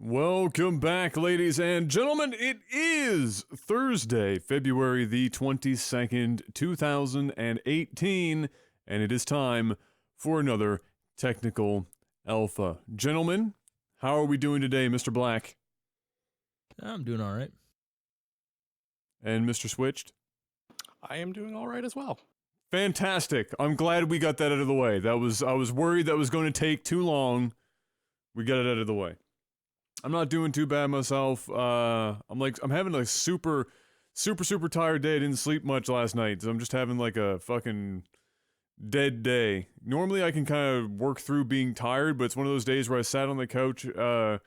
Welcome back, ladies and gentlemen. It is Thursday, February the 22nd, 2018, and it is time for another Technical Alpha. Gentlemen, how are we doing today, Mr. Black? I'm doing all right. And Mr. Switched? I am doing all right as well. Fantastic. I'm glad we got that out of the way. I was worried that was going to take too long. We got it out of the way. I'm not doing too bad myself. I'm having a super tired day. I didn't sleep much last night, so I'm just having like a fucking dead day. Normally I can kind of work through being tired, but it's one of those days where I sat on the couch, I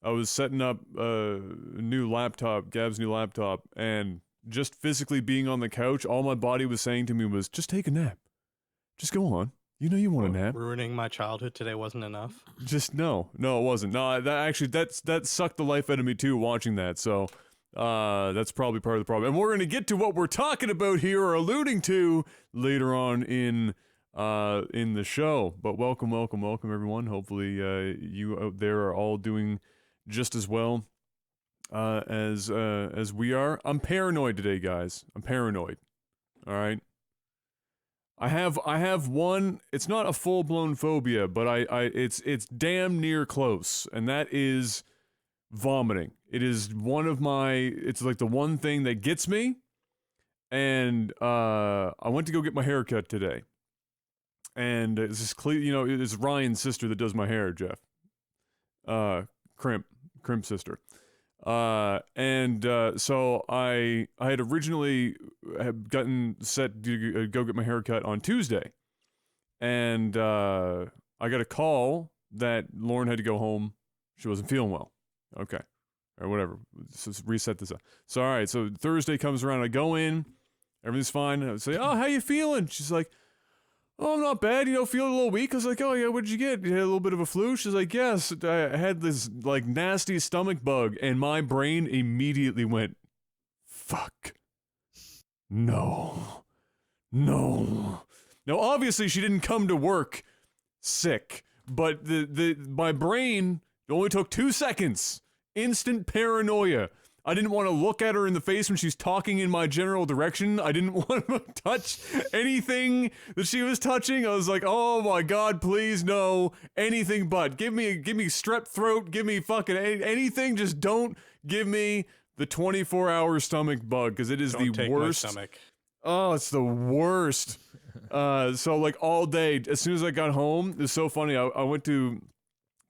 was setting up a new laptop, Gab's new laptop, and just physically being on the couch, all my body was saying to me was, just take a nap. Just go on. You know you want a nap. Ruining my childhood today wasn't enough. Just no, it wasn't. No, that sucked the life out of me too, watching that, so that's probably part of the problem. And we're going to get to what we're talking about here, or alluding to, later on in the show. But welcome everyone. Hopefully you out there are all doing just as well as we are. I'm paranoid today, guys. I'm paranoid. All right. I have one. It's not a full-blown phobia, but it's damn near close, and that is vomiting. It is one of my. It's like the one thing that gets me. And I went to go get my hair cut today, and it's just it's Ryan's sister that does my hair, Jeff. Crimp sister. So I had originally gotten set to go get my hair cut on Tuesday, and I got a call that Lauren had to go home. She wasn't feeling well. Okay. Or whatever. Let's reset this up. So, alright, so Thursday comes around, I go in, everything's fine, I say, oh, how you feeling? She's like, oh, I'm not bad, feeling a little weak. I was like, oh yeah, what'd you get? You had a little bit of a flu? She's like, yes, I had this, like, nasty stomach bug, and my brain immediately went, fuck. No. Now, obviously, she didn't come to work sick, but my brain only took 2 seconds. Instant paranoia. I didn't want to look at her in the face when she's talking in my general direction. I didn't want to touch anything that she was touching. I was like, oh my god, please no. Anything but. Give me strep throat, give me fucking anything, just don't give me the 24-hour stomach bug, because it is the worst. My stomach. Oh, it's the worst. So like all day, as soon as I got home, it's so funny, I went to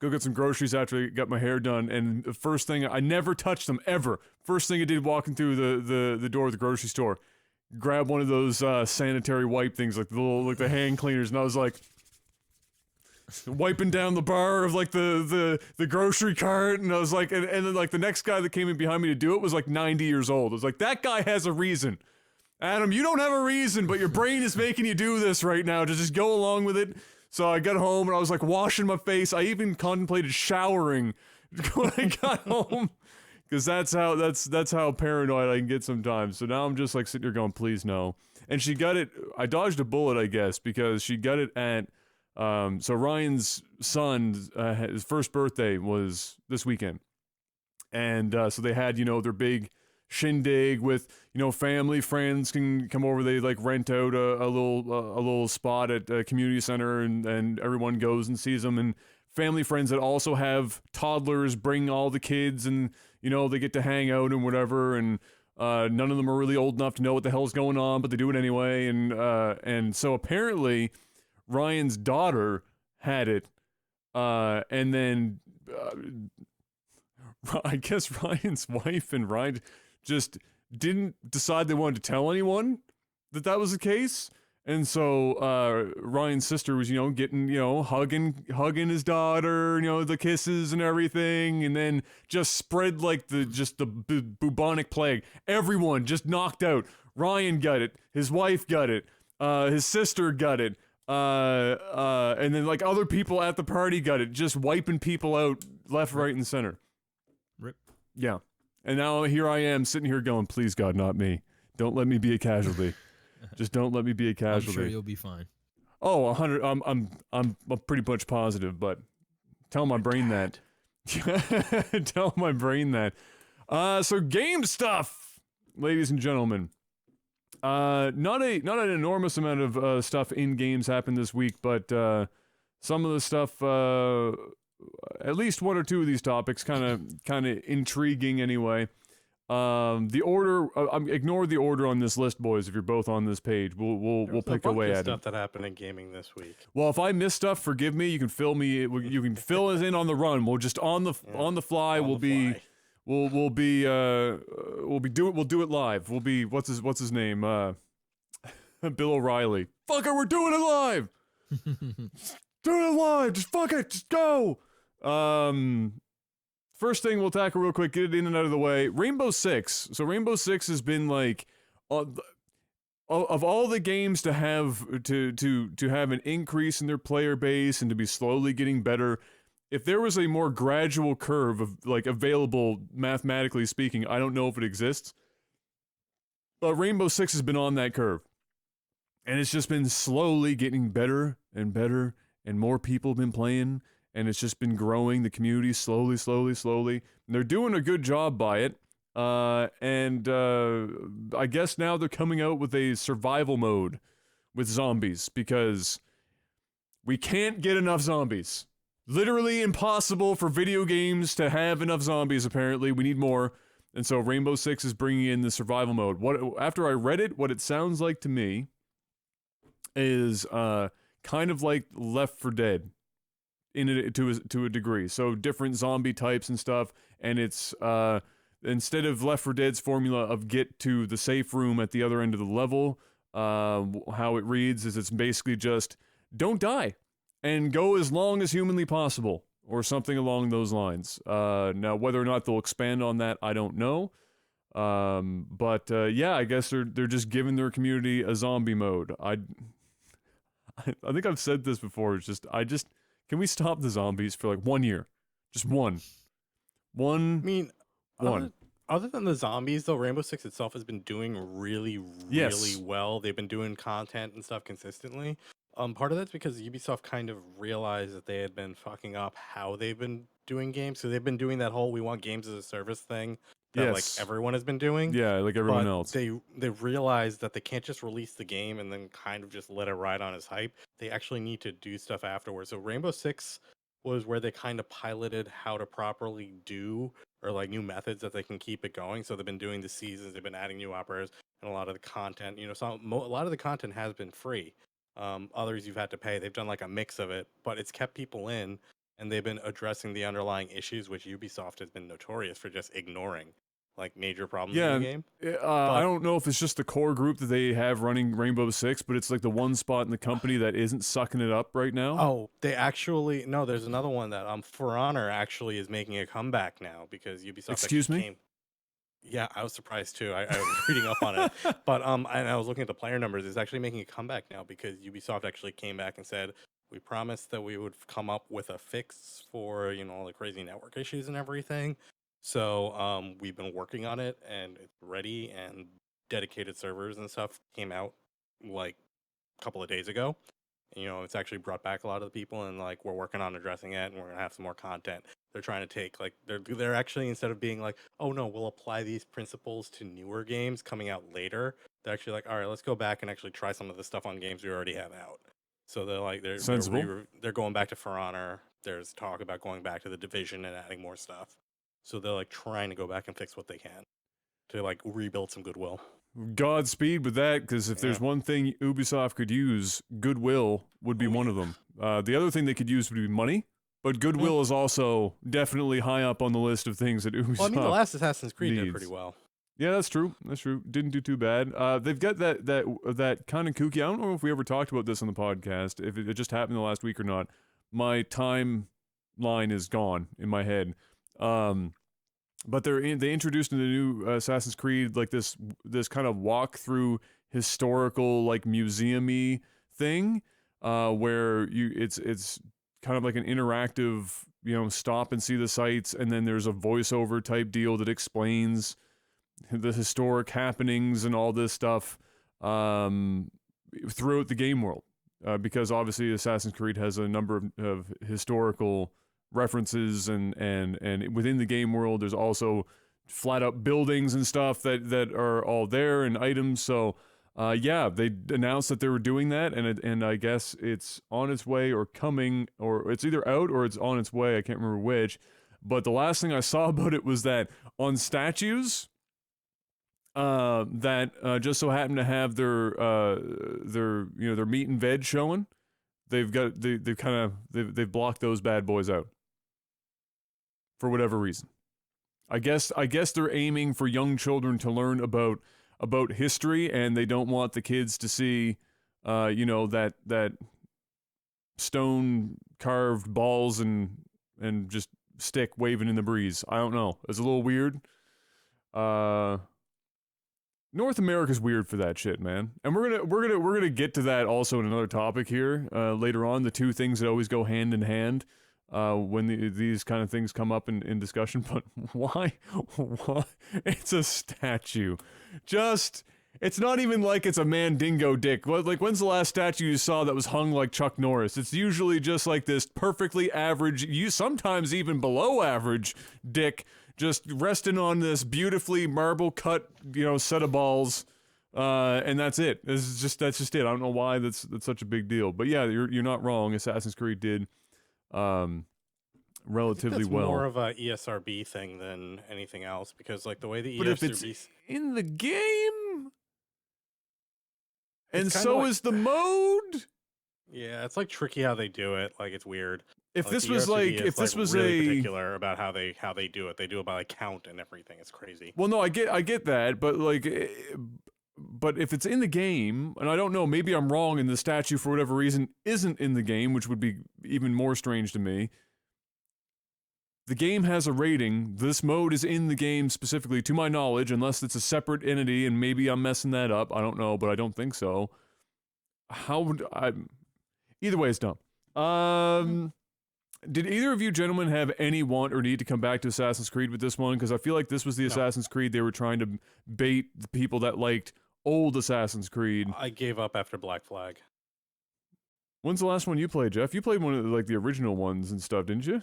go get some groceries after I got my hair done, and the first thing, I never touched them, ever. First thing I did walking through the door of the grocery store, grab one of those sanitary wipe things, like the hand cleaners, and I was like, wiping down the bar of like the grocery cart, and I was like, and then like the next guy that came in behind me to do it was like 90 years old. I was like, that guy has a reason. Adam, you don't have a reason, but your brain is making you do this right now to just go along with it. So I got home and I was like washing my face. I even contemplated showering when I got home, because that's how paranoid I can get sometimes. So now I'm just like sitting here going, please no. And she got it. I dodged a bullet, I guess, because she got it at. So Ryan's son, his first birthday was this weekend, and so they had their big shindig with family, friends can come over. They like rent out a little spot at a community center, and everyone goes and sees them. And family friends that also have toddlers bring all the kids, and they get to hang out and whatever. And none of them are really old enough to know what the hell's going on, but they do it anyway. And so apparently Ryan's daughter had it, and then I guess Ryan's wife and Ryan just didn't decide they wanted to tell anyone that was the case. And so Ryan's sister was, getting, hugging his daughter, the kisses and everything, and then just spread like the bubonic plague. Everyone just knocked out. Ryan got it. His wife got it. His sister got it. And then like other people at the party got it. Just wiping people out left, right, and center. Rip. Yeah. And now here I am sitting here going, please God, not me. Don't let me be a casualty. Just don't let me be a casualty. I'm sure you'll be fine. Oh, 100. I'm pretty much positive, but tell my brain that. Tell my brain that. So game stuff, ladies and gentlemen. Not an enormous amount of stuff in games happened this week, but some of the stuff, at least one or two of these topics, kind of intriguing anyway. The order, ignore the order on this list, boys. If you're both on this page, we'll pick away at stuff that happened in gaming this week. Well, if I miss stuff, forgive me. You can fill me. You can fill us in on the run. We'll just on the fly. We'll do it live. We'll be what's his name? Bill O'Reilly. Fuck it, we're doing it live. Doing it live. Just fuck it. Just go. First thing we'll tackle real quick, get it in and out of the way. Rainbow Six. So Rainbow Six has been like, of all the games to have an increase in their player base and to be slowly getting better. If there was a more gradual curve of like available mathematically speaking, I don't know if it exists. But Rainbow Six has been on that curve. And it's just been slowly getting better and better, and more people have been playing. And it's just been growing, the community slowly. And they're doing a good job by it. And I guess now they're coming out with a survival mode with zombies, because we can't get enough zombies. Literally impossible for video games to have enough zombies, apparently. We need more. And so Rainbow Six is bringing in the survival mode. After I read it, what it sounds like to me is kind of like Left 4 Dead. To a degree. So different zombie types and stuff, and it's instead of Left 4 Dead's formula of get to the safe room at the other end of the level, how it reads is it's basically just don't die and go as long as humanly possible, or something along those lines. Now whether or not they'll expand on that, I don't know. But yeah, I guess they're just giving their community a zombie mode. I think I've said this before. It's just can we stop the zombies for like 1 year? Just one. I mean, other than the zombies, though, Rainbow Six itself has been doing really well. They've been doing content and stuff consistently. Part of that's because Ubisoft kind of realized that they had been fucking up how they've been doing games. So they've been doing that whole we want games as a service thing that like everyone has been doing. Yeah, like everyone else. They realized that they can't just release the game and then kind of just let it ride on its hype. They actually need to do stuff afterwards. So Rainbow Six was where they kind of piloted how to properly do, or like new methods that they can keep it going. So they've been doing the seasons, they've been adding new operators, and a lot of the content, a lot of the content has been free. Others you've had to pay. They've done like a mix of it, but it's kept people in, and they've been addressing the underlying issues, which Ubisoft has been notorious for just ignoring. like major problems Yeah, in the game. I don't know if it's just the core group that they have running Rainbow Six, but it's like the one spot in the company that isn't sucking it up right now. Oh, they actually no. There's another one that For Honor actually is making a comeback now because Ubisoft Excuse actually me? came. Yeah, I was surprised too. I was reading up on it, but and I was looking at the player numbers. It's actually making a comeback now because Ubisoft actually came back and said we promised that we would come up with a fix for all the crazy network issues and everything. So we've been working on it and it's ready, and dedicated servers and stuff came out like a couple of days ago. It's actually brought back a lot of the people, and like we're working on addressing it, and we're gonna have some more content. They're trying to take like they're actually, instead of being like, oh no, we'll apply these principles to newer games coming out later, they're actually like, all right, let's go back and actually try some of the stuff on games we already have out. So they're like Sensible. they're going back to For Honor. There's talk about going back to the Division and adding more stuff. So they're like trying to go back and fix what they can to like rebuild some goodwill. Godspeed with that, because if there's one thing Ubisoft could use, goodwill would be one of them. The other thing they could use would be money, but goodwill is also definitely high up on the list of things that Ubisoft. Well, I mean, the last Assassin's Creed needs. did pretty well. Yeah, that's true. That's true. Didn't do too bad. They've got that kind of kooky. I don't know if we ever talked about this on the podcast, if it just happened the last week or not. My timeline is gone in my head. But they introduced in the new Assassin's Creed like this kind of walk through historical like museum-y thing, where it's kind of like an interactive, stop and see the sights, and then there's a voiceover type deal that explains the historic happenings and all this stuff throughout the game world, because obviously Assassin's Creed has a number of historical references, and within the game world there's also flat up buildings and stuff that are all there, and items. So they announced that they were doing that, and I guess it's on its way or coming, or it's either out or it's on its way. I can't remember which. But the last thing I saw about it was that on statues that just so happen to have their meat and veg showing, they've blocked those bad boys out for whatever reason. I guess they're aiming for young children to learn about history, and they don't want the kids to see that stone carved balls and just stick waving in the breeze. I don't know. It's a little weird. North America's weird for that shit, man. And we're gonna get to that also in another topic here later on. The two things that always go hand in hand when these kind of things come up in discussion. But why? It's a statue. It's not even like it's a mandingo dick. Like, when's the last statue you saw that was hung like Chuck Norris? It's usually just like this perfectly average, sometimes even below average dick, just resting on this beautifully marble cut, set of balls, and that's it. That's just it. I don't know why that's such a big deal. But yeah, you're not wrong. Assassin's Creed did relatively well. More of a ESRB thing than anything else, because like the way the but ESRB if it's in the game, and so like, is the mode. Yeah, it's like tricky how they do it. Like, it's weird. If like, this was like, if this was really particular about how they do it. They do it by like count and everything. It's crazy. Well, no, I get that, but like, but if it's in the game, and I don't know, maybe I'm wrong, and the statue for whatever reason isn't in the game, which would be even more strange to me. The game has a rating. This mode is in the game specifically, to my knowledge, unless it's a separate entity, and maybe I'm messing that up. I don't know, but I don't think so. How would I? Either way, it's dumb. Did either of you gentlemen have any want or need to come back to Assassin's Creed with this one? Because I feel like this was the Assassin's Creed they were trying to bait the people that liked old Assassin's Creed. I gave up after Black Flag. When's the last one you played, Jeff? You played one of the original ones and stuff, didn't you?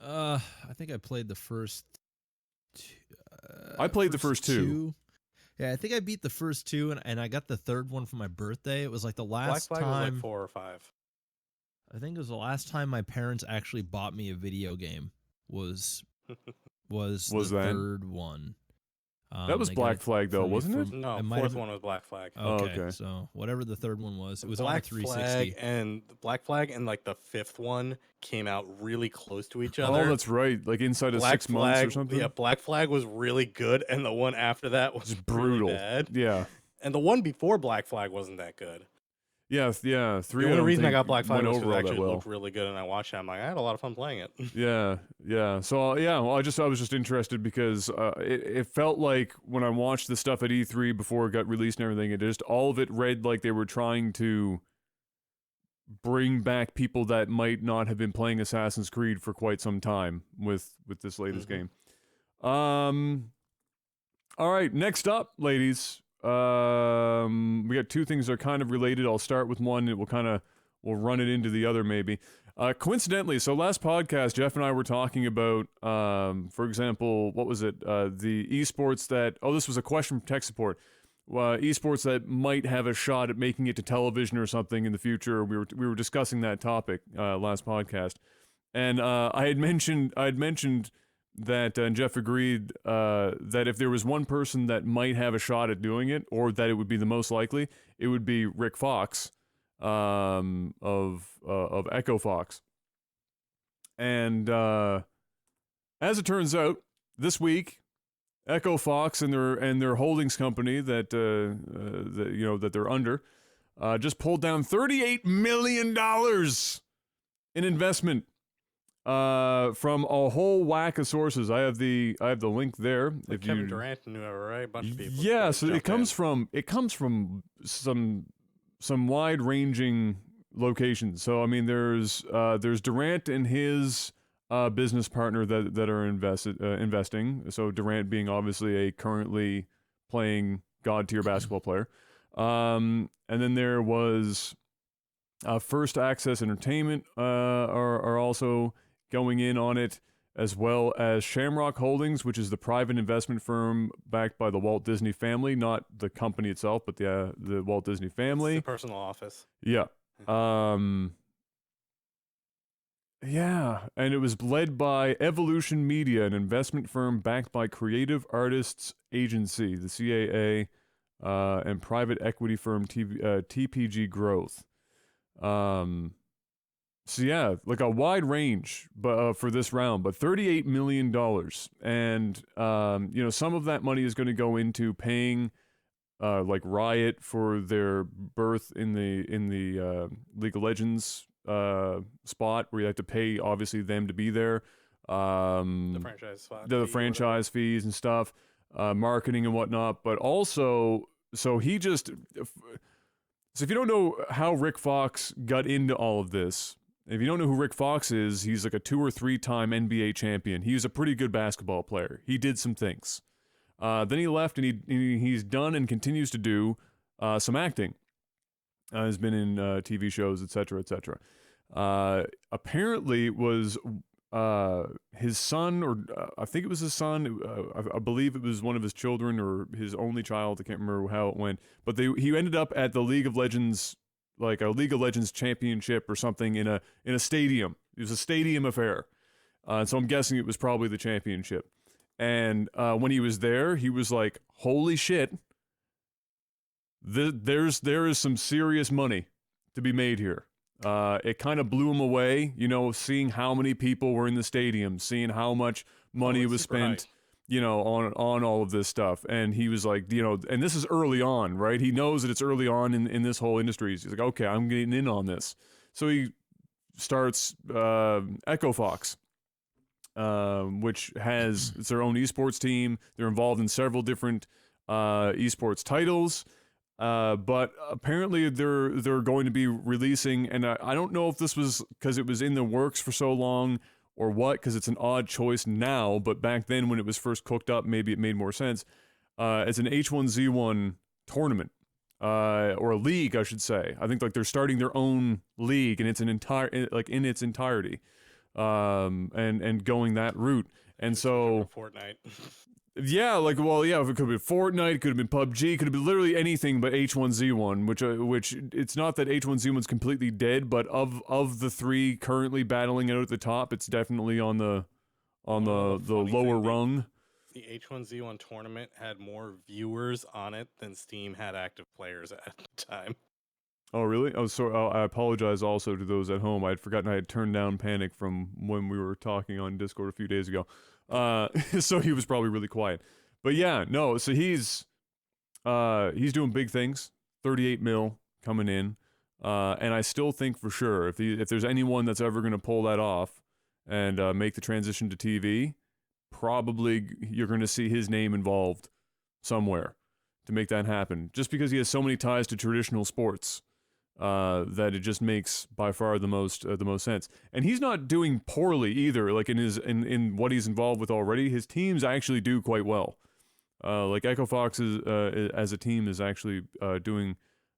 I think I played the first two. I played the first two. Yeah, I think I beat the first two, and I got the third one for my birthday. It was like the last Black Flag time. was like 4 or 5. I think it was the last time my parents actually bought me a video game. Was the third one. That was They Black got Flag, though, from- wasn't it? from- No, might fourth have- one was Black Flag. Okay, okay. so whatever the third one was, it was on Black the 360. Flag and Black Flag and like the fifth one came out really close to each Oh, other. that's right. Like inside of Black 6 months Flag, or something. Yeah, Black Flag was really good, and the one after that was Just brutal. really bad. Yeah. And the one before Black Flag wasn't that good. Yeah. 3. The only reason I got Black Flag went was over because it all that actually well. looked really good, and I watched it. I'm like, I had a lot of fun playing it. Yeah. So well, I was just interested because it felt like when I watched the stuff at E3 before it got released and everything, it just all of it read like they were trying to bring back people that might not have been playing Assassin's Creed for quite some time with this latest game. All right, next up, ladies. We got two things that are kind of related. I'll start with one. We'll run it into the other maybe. Coincidentally, so last podcast, Jeff and I were talking about, for example, what was it? The esports that. Oh, this was a question from tech support. Esports that might have a shot at making it to television or something in the future. We were discussing that topic last podcast, and I had mentioned that, and Jeff agreed that if there was one person that might have a shot at doing it, or that it would be the most likely, it would be Rick Fox of Echo Fox. And as it turns out, this week, Echo Fox and their holdings company that they're under just pulled down $38 million in investment. From a whole whack of sources. I have the link there. Like Kevin Durant and whoever, right? A bunch of people. Yeah, so it comes from some wide-ranging locations. So I mean, there's Durant and his business partner that are investing. So Durant being obviously a currently playing god-tier basketball player. And then there was First Access Entertainment are also going in on it, as well as Shamrock Holdings, which is the private investment firm backed by the Walt Disney family, not the company itself, but the Walt Disney family. It's the personal office. Yeah. Yeah, and it was led by Evolution Media, an investment firm backed by Creative Artists Agency, the CAA, and private equity firm TPG Growth. So yeah, like a wide range, but for this round, but $38 million, and some of that money is going to go into paying, like Riot for their berth in the League of Legends spot, where you have to pay obviously them to be there. The franchise spot. The franchise fees and stuff, marketing and whatnot, but also, so if you don't know how Rick Fox got into all of this. If you don't know who Rick Fox is, he's like a 2 or 3 time NBA champion. He was a pretty good basketball player. He did some things. Then he left, and he's done and continues to do some acting. Has been in TV shows, etc., etc. Apparently, it was his son, or I think it was his son. I believe it was one of his children or his only child. I can't remember how it went. But he ended up at the League of Legends, like a League of Legends championship or something in a stadium. It was a stadium affair. So I'm guessing it was probably the championship. And when he was there, he was like, holy shit, there is some serious money to be made here. It kind of blew him away, seeing how many people were in the stadium, seeing how much money was spent, on all of this stuff. And he was like, and this is early on, right? He knows that it's early on in this whole industry. He's like, okay, I'm getting in on this. So he starts Echo Fox, which it's their own esports team. They're involved in several different esports titles. But apparently they're going to be releasing, and I don't know if this was because it was in the works for so long or what, because it's an odd choice now, but back then when it was first cooked up, maybe it made more sense. It's an H1Z1 tournament, or a league, I should say. I think like they're starting their own league, and it's in its entirety, and going that route. And so Fortnite. Yeah, if it could have been Fortnite, it could have been PUBG, could have been literally anything but H1Z1, which it's not that H1Z1's completely dead, but of the 3 currently battling out at the top, it's definitely on the lower rung. the H1Z1 tournament had more viewers on it than Steam had active players at the time. Oh, really? Oh, so I apologize also to those at home. I had forgotten I had turned down Panic from when we were talking on Discord a few days ago. So he was probably really quiet. But yeah, no. So he's doing big things. 38 mil coming in, and I still think for sure if there's anyone that's ever gonna pull that off and make the transition to TV, probably you're gonna see his name involved somewhere to make that happen. Just because he has so many ties to traditional sports. That it just makes by far the most sense, and he's not doing poorly either. Like in what he's involved with already, his teams actually do quite well. Like Echo Fox is, as a team is actually doing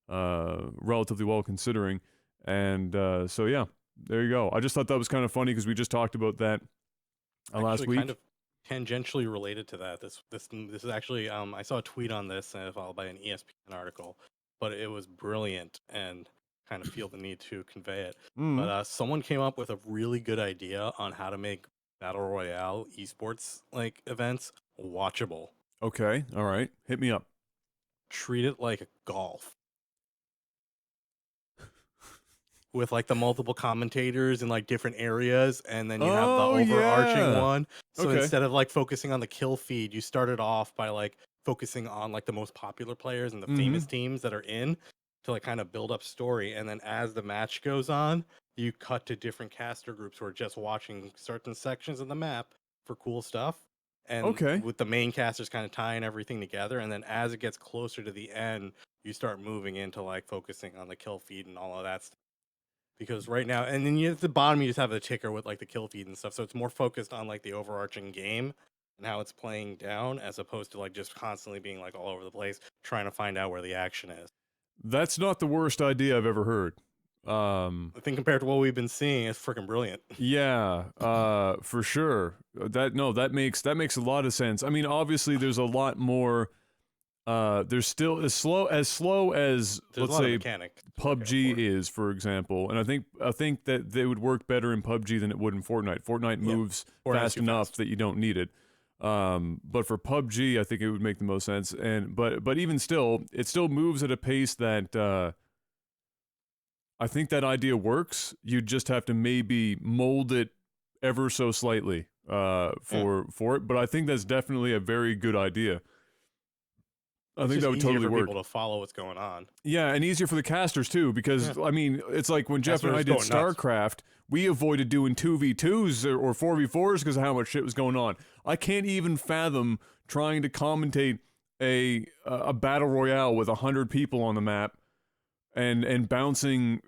relatively well considering, and so yeah, there you go. I just thought that was kind of funny because we just talked about that last week. Kind of tangentially related to that. This is actually I saw a tweet on this followed by an ESPN article. But it was brilliant and kind of feel the need to convey it. But someone came up with a really good idea on how to make Battle Royale esports like events watchable. Okay, all right, hit me up. Treat it like golf. With like the multiple commentators in like different areas, and then you have the overarching one. So instead of like focusing on the kill feed, you started off by like focusing on like the most popular players and the famous teams that are in to like kind of build up story. And then as the match goes on, you cut to different caster groups who are just watching certain sections of the map for cool stuff. And with the main casters kind of tying everything together. And then as it gets closer to the end, you start moving into like focusing on the kill feed and all of that stuff. Because right now, and then at the bottom, you just have the ticker with like the kill feed and stuff. So it's more focused on like the overarching game and how it's playing down, as opposed to like just constantly being like all over the place trying to find out where the action is. That's not the worst idea I've ever heard. I think compared to what we've been seeing, it's freaking brilliant. Yeah, for sure. That makes a lot of sense. I mean, obviously, there's a lot more. There's still as slow as let's say PUBG is, for example, and I think that they would work better in PUBG than it would in Fortnite. Fortnite moves fast enough that you don't need it. But for PUBG, I think it would make the most sense. And but even still, it still moves at a pace that I think that idea works. You just have to maybe mold it ever so slightly for it. But I think that's definitely a very good idea. I think that would totally work. People to follow what's going on. Yeah, and easier for the casters too, because I mean, it's like when Jeff and I did StarCraft, we avoided doing 2v2s or 4v4s because of how much shit was going on. I can't even fathom trying to commentate a battle royale with 100 people on the map and bouncing,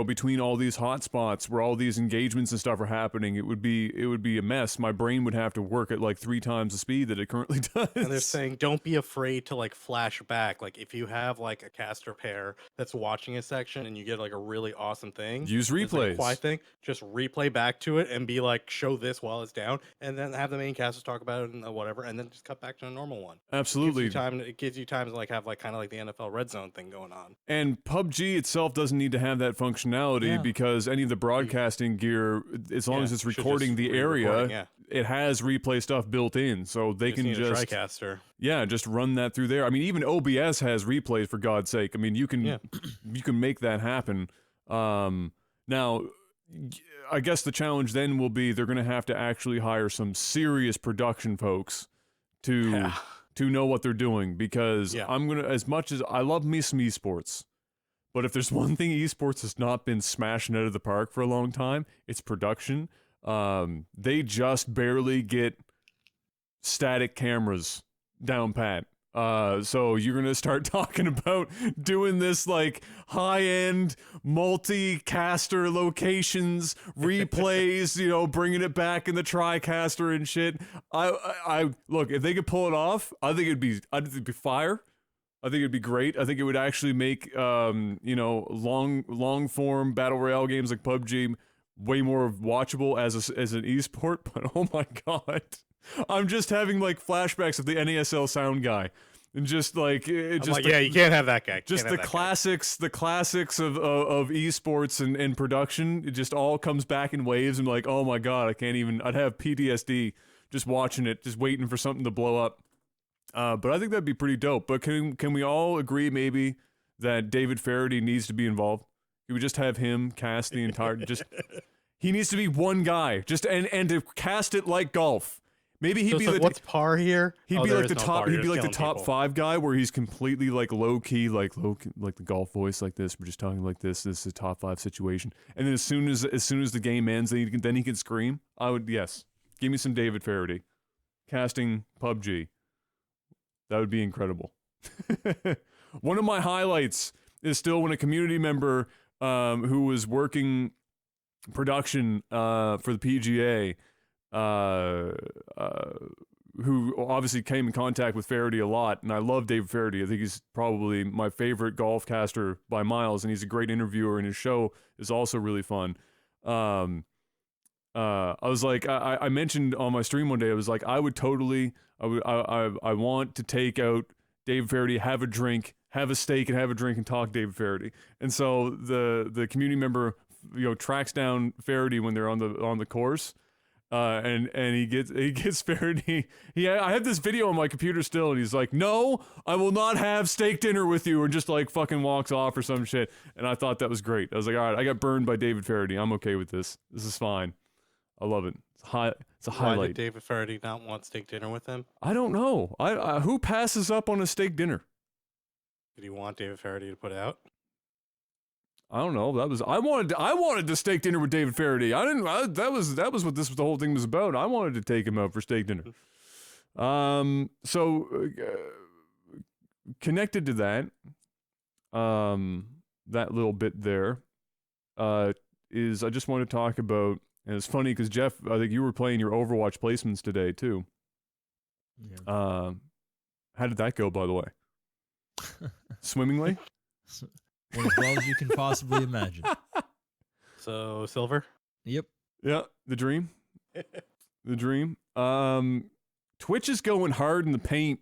between all these hotspots where all these engagements and stuff are happening. It would be a mess. My brain would have to work at like 3 times the speed that it currently does. And they're saying, don't be afraid to like flash back. Like if you have like a caster pair that's watching a section and you get like a really awesome thing, use replays. Like quiet thing, just replay back to it and be like, show this while it's down, and then have the main casters talk about it and whatever, and then just cut back to a normal one. Absolutely. It gives you time to like have like kind of like the NFL red zone thing going on. And PUBG itself doesn't need to have that functionality because any of the broadcasting gear, as long as it's recording the area, it has replay stuff built in, so they can just TriCaster. Just run that through there. I mean, even OBS has replays, for God's sake. I mean, you can make that happen. Now, I guess the challenge then will be they're going to have to actually hire some serious production folks to know what they're doing, because I'm gonna, as much as I love me some esports. But if there's one thing esports has not been smashing out of the park for a long time, it's production. They just barely get static cameras down pat. So you're going to start talking about doing this like high-end multi-caster locations, replays, bringing it back in the TriCaster and shit. I look, if they could pull it off, I think it'd be fire. I think it'd be great. I think it would actually make, long form battle royale games like PUBG way more watchable as an esport. But oh my god, I'm just having like flashbacks of the NASL sound guy, and just like you can't have that guy. Just the classics of esports and production. It just all comes back in waves. And like, oh my god, I can't even. I'd have PTSD just watching it, just waiting for something to blow up. But I think that'd be pretty dope. But can we all agree maybe that David Faraday needs to be involved? Can we just have him cast the entire he needs to be one guy, and to cast it like golf. Maybe he'd So be it's like, the what's par here? he'd Oh, be there like is the no top par, he'd you're be like the just top killing people. 5 guy where he's completely like low key like the golf voice like this. We're just talking like this is a top 5 situation. And then as soon as the game ends, then he can scream. Yes. Give me some David Faraday casting PUBG. That would be incredible. One of my highlights is still when a community member who was working production for the PGA, who obviously came in contact with Faraday a lot, and I love David Faraday. I think he's probably my favorite golf caster by miles, and he's a great interviewer, and his show is also really fun. I was like, I mentioned on my stream one day, I was like, I want to take out David Faraday, have a drink, have a steak, and have a drink, and talk David Faraday. And so the community member, tracks down Faraday when they're on the course. And he gets Faraday. I have this video on my computer still, and he's like, "No, I will not have steak dinner with you," and just like fucking walks off or some shit. And I thought that was great. I was like, all right, I got burned by David Faraday. I'm okay with this. This is fine. I love it. It's a Why highlight. did David Faraday not want steak dinner with him? I don't know. Who passes up on a steak dinner? Did he want David Faraday to put out? I don't know. I wanted to steak dinner with David Faraday. That was what the whole thing was about. I wanted to take him out for steak dinner. Connected to that, that little bit there, is I just want to talk about, and it's funny because Jeff, I think you were playing your Overwatch placements today too. Yeah. How did that go, by the way? Swimmingly? Went as well as you can possibly imagine. So silver. Yep. Yeah, the dream. The dream. Twitch is going hard in the paint.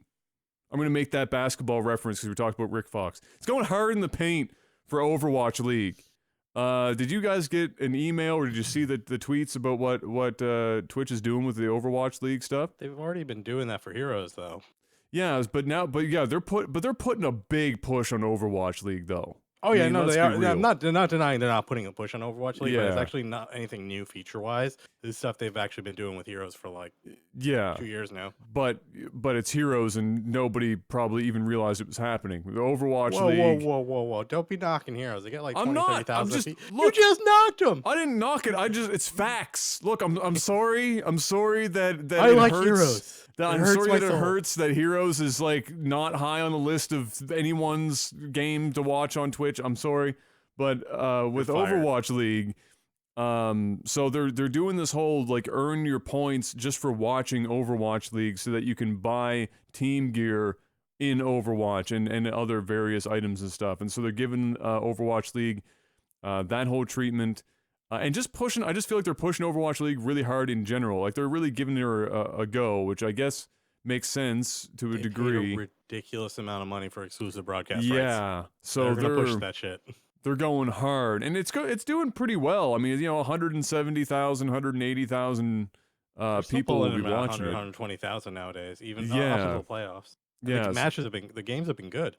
I'm going to make that basketball reference because we talked about Rick Fox. It's going hard in the paint for Overwatch League. Did you guys get an email or did you see the tweets about what Twitch is doing with the Overwatch League stuff? They've already been doing that for Heroes, though. Yeah, but they're putting a big push on Overwatch League though. Oh yeah, I mean, no, let's they be are. real. I'm not denying they're not putting a push on Overwatch League, but it's Yeah. actually not anything new feature-wise. This is stuff they've actually been doing with Heroes for like 2 years now. But it's Heroes and nobody probably even realized it was happening. The Overwatch League. Whoa! Don't be knocking Heroes. They get like 20, 30,000 just feet. You look. just knocked them. I didn't knock it. It's facts. Look, I'm sorry. I'm sorry that I it like hurts. Heroes. I'm hurts sorry my that it soul. hurts that Heroes is like not high on the list of anyone's game to watch on Twitch. I'm sorry, but with You're fired. Overwatch League, so they're doing this whole like earn your points just for watching Overwatch League so that you can buy team gear in Overwatch and other various items and stuff. And so they're giving Overwatch League that whole treatment. And just pushing, I just feel like they're pushing Overwatch League really hard in general. Like they're really giving her a go, which I guess makes sense to a They paid degree. a ridiculous amount of money for exclusive broadcast rights. Yeah, so They're gonna push that shit. they're going hard, and it's doing pretty well. I mean, 170,000, 180,000 people will be watching it. 120,000 nowadays, even Yeah. up until the playoffs. Yeah, The games have been good.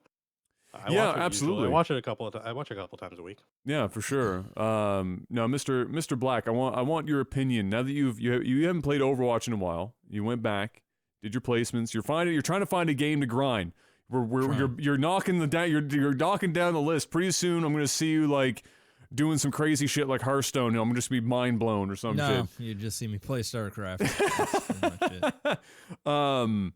I Yeah, watch it absolutely. usually. I watch it I watch it a couple times a week. yeah, for sure. Now, Mr. Black, I want your opinion. Now that you haven't played Overwatch in a while, you went back, did your placements. You're trying to find a game to grind. You're knocking you're knocking down the list. Pretty soon, I'm gonna see you like doing some crazy shit like Hearthstone, and I'm gonna just be mind blown or some No, shit. you just see me play StarCraft. That's pretty much it.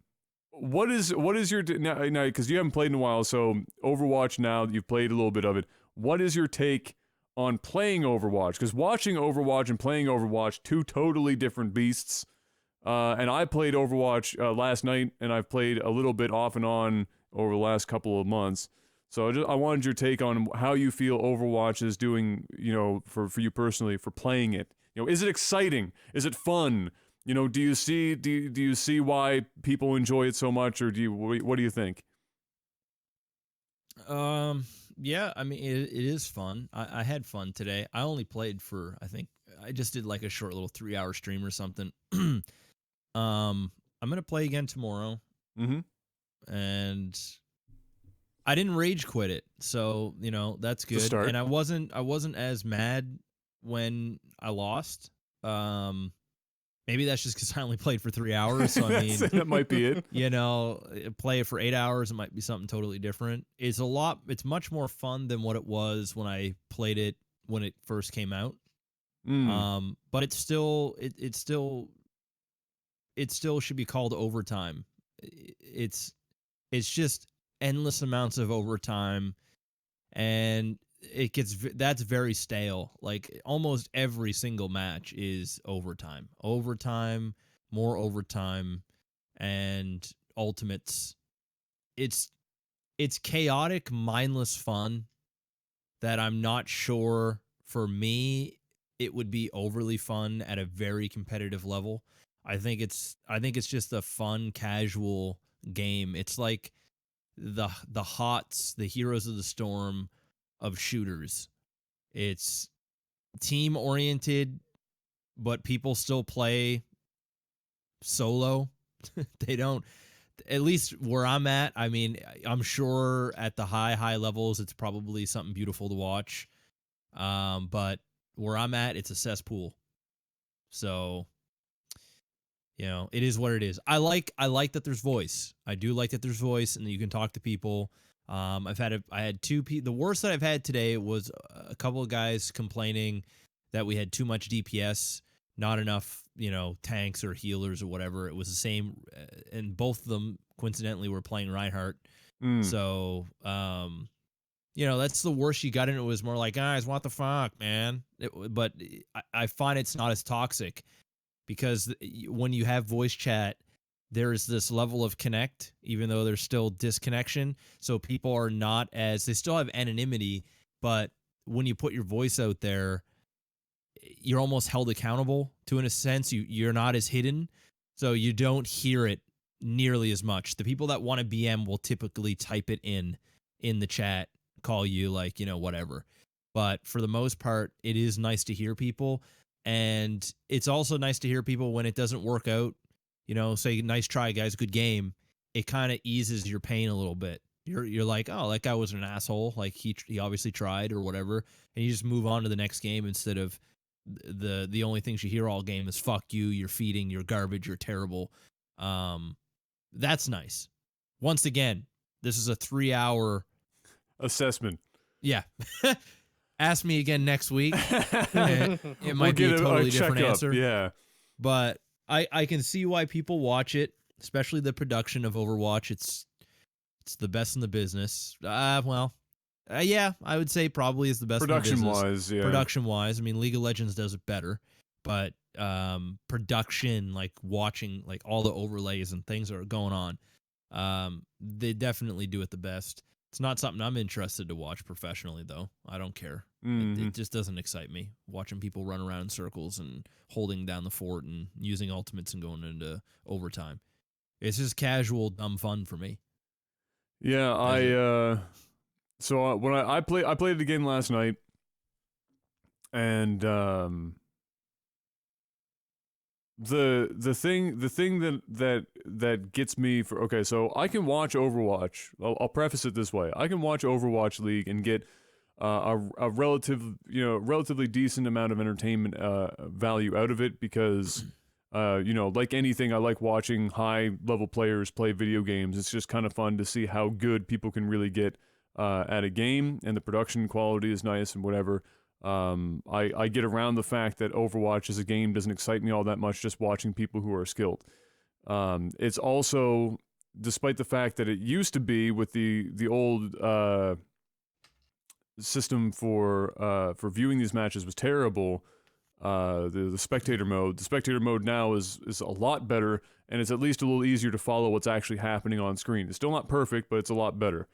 What is your now because you haven't played in a while, so Overwatch now that you've played a little bit of it, what is your take on playing Overwatch? Because watching Overwatch and playing Overwatch, two totally different beasts. And I played Overwatch last night, and I've played a little bit off and on over the last couple of months. So I wanted your take on how you feel Overwatch is doing, for you personally, for playing it. Is it exciting? Is it fun? Do you see why people enjoy it so much, or what do you think? Yeah, I mean, it is fun. I had fun today. I only played for, I think, I just did like a short little 3-hour stream or something. I'm gonna play again tomorrow, Mm-hmm. and I didn't rage quit it, so that's It's a good. start. And I wasn't as mad when I lost. Maybe that's just because I only played for 3 hours. So I mean, that might be it. Play it for 8 hours, it might be something totally different. It's much more fun than what it was when I played it when it first came out. But it still should be called overtime. It's just endless amounts of overtime, and that's very stale. Like almost every single match is overtime, more overtime, and ultimates. It's chaotic, mindless fun that I'm not sure for me it would be overly fun at a very competitive level. I think it's just a fun, casual game. It's like the HOTS, the Heroes of the Storm of shooters. It's team oriented, but people still play solo. They don't, at least where I'm at. I mean, I'm sure at the high levels, it's probably something beautiful to watch. But where I'm at, it's a cesspool. So, it is what it is. I like that there's voice. I do like that there's voice and that you can talk to people. I had two people. The worst that I've had today was a couple of guys complaining that we had too much DPS, not enough, tanks or healers or whatever. It was the same, and both of them coincidentally were playing Reinhardt. So, that's the worst you got. And it was more like, guys, what the fuck, man? But I find it's not as toxic because when you have voice chat, there's this level of connect, even though there's still disconnection. So people are they still have anonymity, but when you put your voice out there, you're almost held accountable to, in a sense. You're not as hidden, so you don't hear it nearly as much. The people that want to BM will typically type it in the chat, call you like, whatever. But for the most part, it is nice to hear people. And it's also nice to hear people when it doesn't work out, say, nice try, guys, good game. It kind of eases your pain a little bit. You're like, oh, that guy was an asshole. Like he obviously tried or whatever. And you just move on to the next game instead of the only things you hear all game is fuck you, you're feeding, you're garbage, you're terrible. That's nice. Once again, this is a 3-hour assessment. Yeah. Ask me again next week. It might be a totally different answer. Yeah. But I can see why people watch it, especially the production of Overwatch. It's the best in the business. Yeah, I would say probably is the best in the business. Production-wise, yeah. Production-wise, I mean, League of Legends does it better. But production, like watching like all the overlays and things that are going on, they definitely do it the best. It's not something I'm interested to watch professionally, though. I don't care. It just doesn't excite me, watching people run around in circles and holding down the fort and using ultimates and going into overtime. It's just casual, dumb fun for me. Yeah, so when I played the game last night, and the thing that gets me so I can watch Overwatch. I'll preface it this way: I can watch Overwatch League and get a relatively decent amount of entertainment value out of it because like anything, I like watching high level players play video games. It's just kind of fun to see how good people can really get at a game, and the production quality is nice and whatever. I get around the fact that Overwatch as a game doesn't excite me all that much just watching people who are skilled. It's also, despite the fact that it used to be with the old system for viewing these matches was terrible, the spectator mode now is a lot better, and it's at least a little easier to follow what's actually happening on screen. It's still not perfect, but it's a lot better.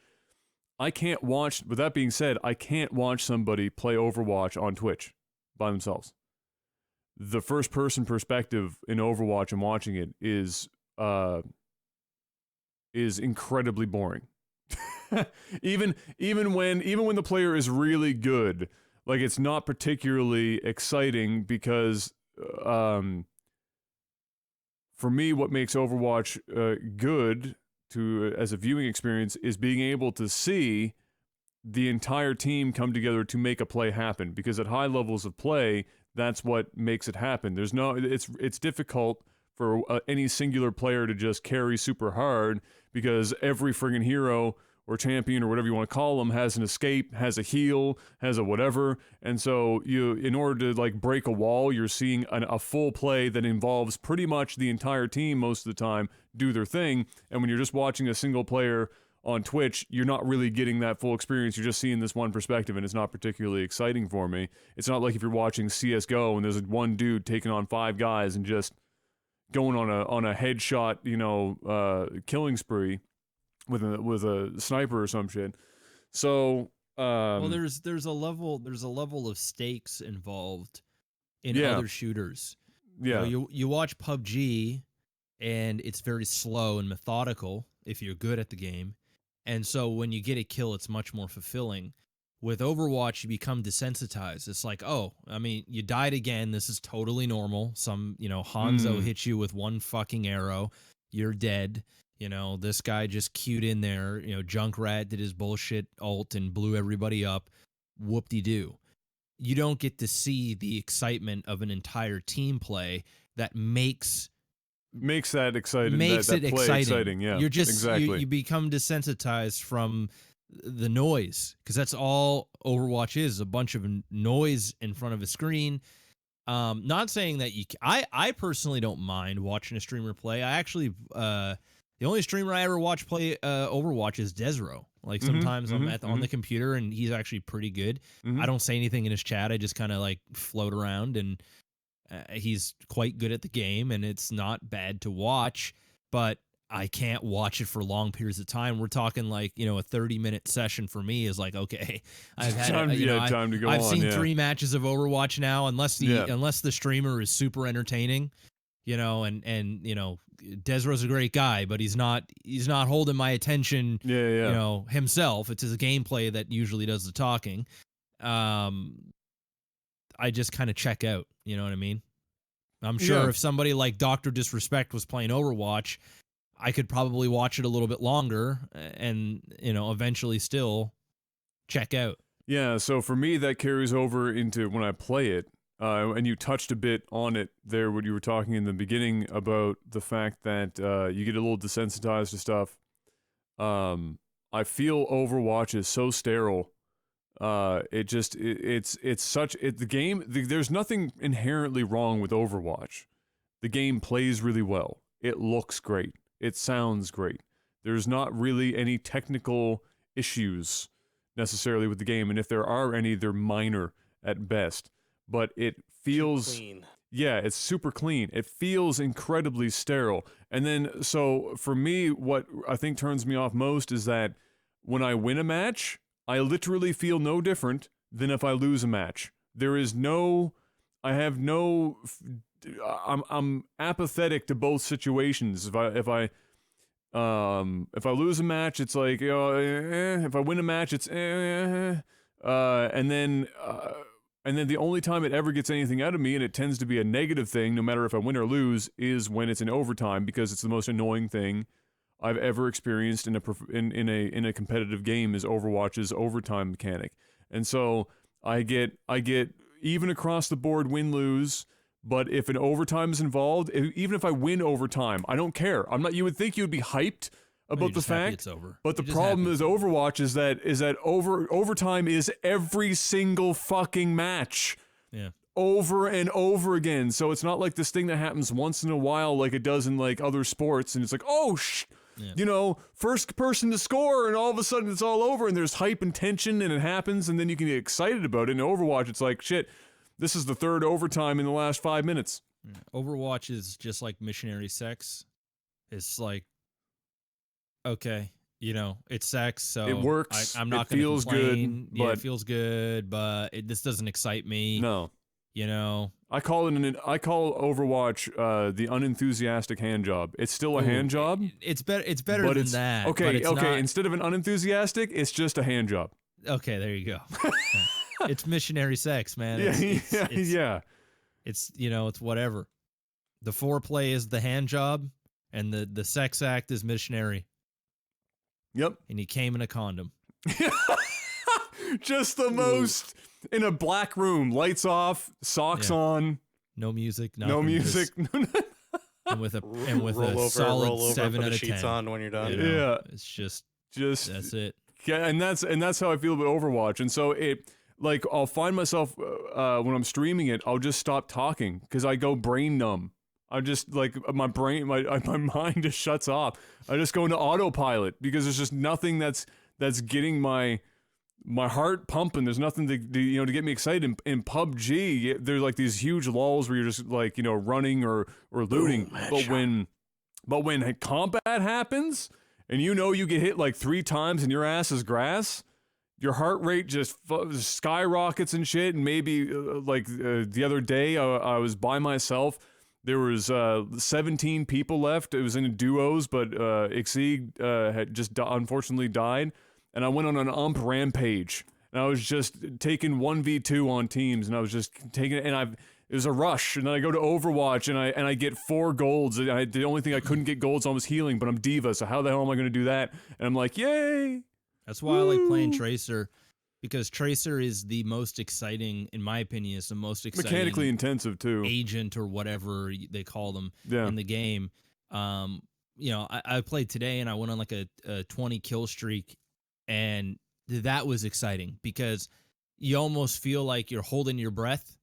With that being said, I can't watch somebody play Overwatch on Twitch by themselves. The first person perspective in Overwatch and watching it is incredibly boring. even when the player is really good, like it's not particularly exciting because for me, what makes Overwatch good as a viewing experience is being able to see the entire team come together to make a play happen. Because at high levels of play, that's what makes it happen. It's difficult for any singular player to just carry super hard because every friggin' hero or champion or whatever you want to call them has an escape, has a heal, has a whatever. And so in order to like break a wall, you're seeing a full play that involves pretty much the entire team most of the time do their thing. And when you're just watching a single player on Twitch, you're not really getting that full experience. You're just seeing this one perspective, and it's not particularly exciting for me. It's not like if you're watching CSGO and there's one dude taking on 5 guys and just going on a headshot, killing spree with a sniper or some shit. So well, there's a level of stakes involved in other shooters. Yeah, you watch PUBG, and it's very slow and methodical if you're good at the game. And so when you get a kill, it's much more fulfilling. With Overwatch, you become desensitized. It's like, oh, I mean, you died again. This is totally normal. Some, Hanzo hits you with one fucking arrow. You're dead. This guy just queued in there. Junkrat did his bullshit ult and blew everybody up. Whoop-de-doo. You don't get to see the excitement of an entire team play that makes that exciting. Makes it exciting. Yeah, you're just exactly. You become desensitized from the noise, because that's all Overwatch is, a bunch of noise in front of a screen. Not saying that I personally don't mind watching a streamer play. I actually the only streamer I ever watch play Overwatch is Desro. Like sometimes I'm on the computer and he's actually pretty good. I don't say anything in his chat. I just kind of like float around, and he's quite good at the game, and it's not bad to watch, but I can't watch it for long periods of time. We're talking like, a 30-minute session for me is like, okay, I've had time to go I've on, seen 3 matches of Overwatch now, unless the streamer is super entertaining, and Desro's a great guy, but he's not holding my attention, himself. It's his gameplay that usually does the talking. I just kind of check out, you know what I mean? I'm sure if somebody like Dr. Disrespect was playing Overwatch, I could probably watch it a little bit longer and, eventually still check out. Yeah, so for me, that carries over into when I play it. And you touched a bit on it there when you were talking in the beginning about the fact that you get a little desensitized to stuff. I feel Overwatch is so sterile. The game, there's nothing inherently wrong with Overwatch. The game plays really well. It looks great. It sounds great. There's not really any technical issues necessarily with the game, and if there are any, they're minor at best. But it feels clean. Yeah, it's super clean. It feels incredibly sterile. And then, so for me, what I think turns me off most is that when I win a match, I literally feel no different than if I lose a match. I'm apathetic to both situations. If I lose a match, it's like, if I win a match, it's and then the only time it ever gets anything out of me, and it tends to be a negative thing, no matter if I win or lose, is when it's in overtime, because it's the most annoying thing I've ever experienced in a competitive game is Overwatch's overtime mechanic. And so I get even across the board win-lose, but if an overtime is involved, even if I win overtime, I don't care. You would think you would be hyped about the fact, it's over. But the problem with Overwatch is that overtime is every single fucking match. Yeah. Over and over again. So it's not like this thing that happens once in a while like it does in like other sports, and it's like, first person to score, and all of a sudden it's all over, and there's hype and tension, and it happens, and then you can get excited about it. In Overwatch, it's like, shit, this is the 3rd overtime in the last 5 minutes. Overwatch is just like missionary sex. It's like, okay, it's sex, so it works. I'm not going to complain. Good, it feels good, but this doesn't excite me. No. I call Overwatch the unenthusiastic hand job. It's still a hand job. It's better than that. Okay, but okay. Instead of an unenthusiastic, it's just a hand job. Okay, there you go. It's missionary sex, man. Yeah. It's it's whatever. The foreplay is the hand job, and the sex act is missionary. Yep. And he came in a condom. Just the most in a black room, lights off, socks on, no music, nothing, no music, and with a roll over, solid roll over, 7 put out the of sheets 10. on when you're done. You know, Yeah. it's just that's it. Yeah, and that's how I feel about Overwatch. And so it, like, I'll find myself when I'm streaming it, I'll just stop talking because I go brain numb. I just, like, my brain, my mind just shuts off. I just go into autopilot because there's just nothing that's getting my heart pumping. There's nothing to get me excited. In PUBG, there's like these huge lulls where you're just like, running or looting. But when combat happens and you get hit like 3 times and your ass is grass, your heart rate just skyrockets and shit. And maybe the other day I was by myself. There was 17 people left. It was in duos, but Exceed had just unfortunately died. And I went on an rampage. And I was just taking 1v2 on teams. And I was just taking it. And it was a rush. And then I go to Overwatch and I get 4 golds. The only thing I couldn't get golds on was healing, but I'm Diva. So how the hell am I going to do that? And I'm like, yay. That's why I like playing Tracer. Because Tracer is the most exciting, in my opinion, is the most exciting mechanically intensive too. Agent or whatever they call them in the game. I played today and I went on like a 20 kill streak, and that was exciting because you almost feel like you're holding your breath.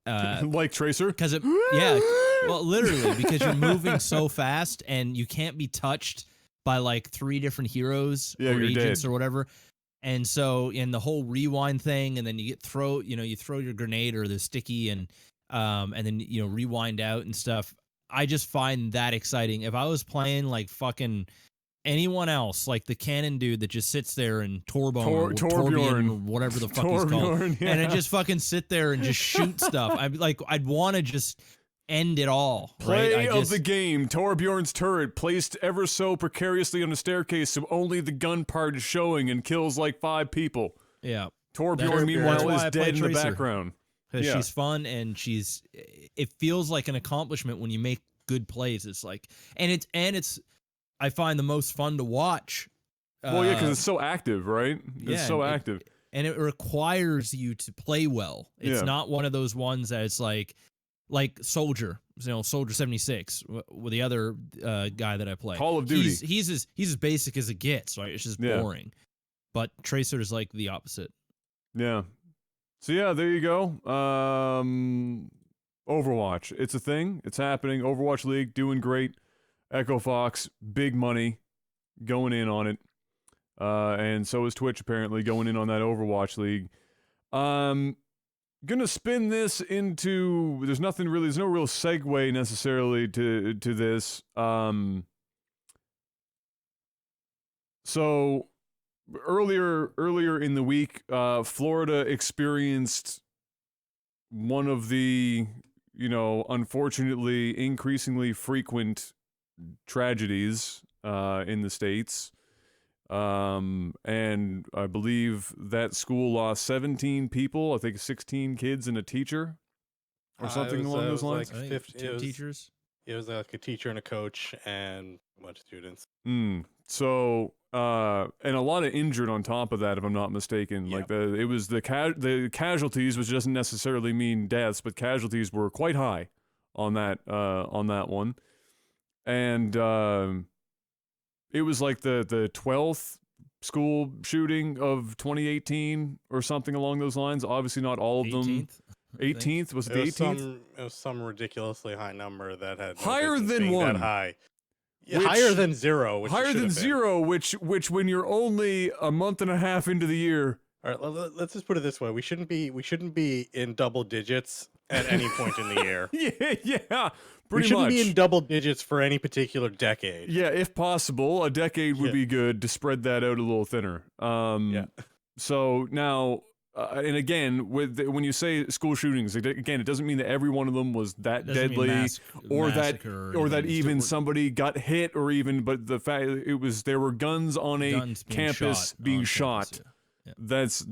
Like Tracer? Because literally, because you're moving so fast and you can't be touched by like 3 different heroes or agents or whatever. And so in the whole rewind thing, and then you throw your grenade or the sticky and then rewind out and stuff. I just find that exciting. If I was playing like fucking anyone else, like the cannon dude that just sits there and Torbjorn or whatever the fuck he's called, and I just fucking sit there and just shoot stuff. I'd want to just end it all. Play of the game. Torbjorn's turret placed ever so precariously on the staircase, so only the gun part is showing and kills like 5 people. Yeah. Torbjorn, meanwhile, is dead in the background. Because she's fun and it feels like an accomplishment when you make good plays. It's like, and it's I find the most fun to watch. Because it's so active, right? It's so active. And it requires you to play well. It's not one of those ones that it's like Soldier, Soldier 76, with the other guy that I play. Call of Duty. He's as basic as it gets, right? It's just boring. But Tracer is like the opposite. Yeah. So yeah, there you go. Overwatch. It's a thing. It's happening. Overwatch League doing great. Echo Fox, big money going in on it. And so is Twitch apparently going in on that Overwatch League. Gonna spin this into there's no real segue necessarily to this. So earlier in the week, Florida experienced one of the unfortunately increasingly frequent tragedies in the States. And I believe that school lost 17 people, I think 16 kids and a teacher or something along those lines. Like 2 teachers. It was like a teacher and a coach and a bunch of students. So, and a lot of injured on top of that, if I'm not mistaken. Yep. Like the casualties, which doesn't necessarily mean deaths, but casualties were quite high on that one. And, it was like the 12th school shooting of 2018 or something along those lines. Obviously not all of them. 18th? Was it the 18th? It was some ridiculously high number that had higher than 1. That high. Yeah, higher than 0. Which higher than 0, which when you're only a month and a half into the year. All right, let's just put it this way: we shouldn't be in double digits at any point in the year. Yeah. We shouldn't be in double digits for any particular decade. Yeah, if possible, a decade would be good to spread that out a little thinner. So now, and again, when you say school shootings, again, it doesn't mean that every one of them was that deadly, or that even somebody got hit, or even. But the fact there were guns on a campus being shot. Yeah. That's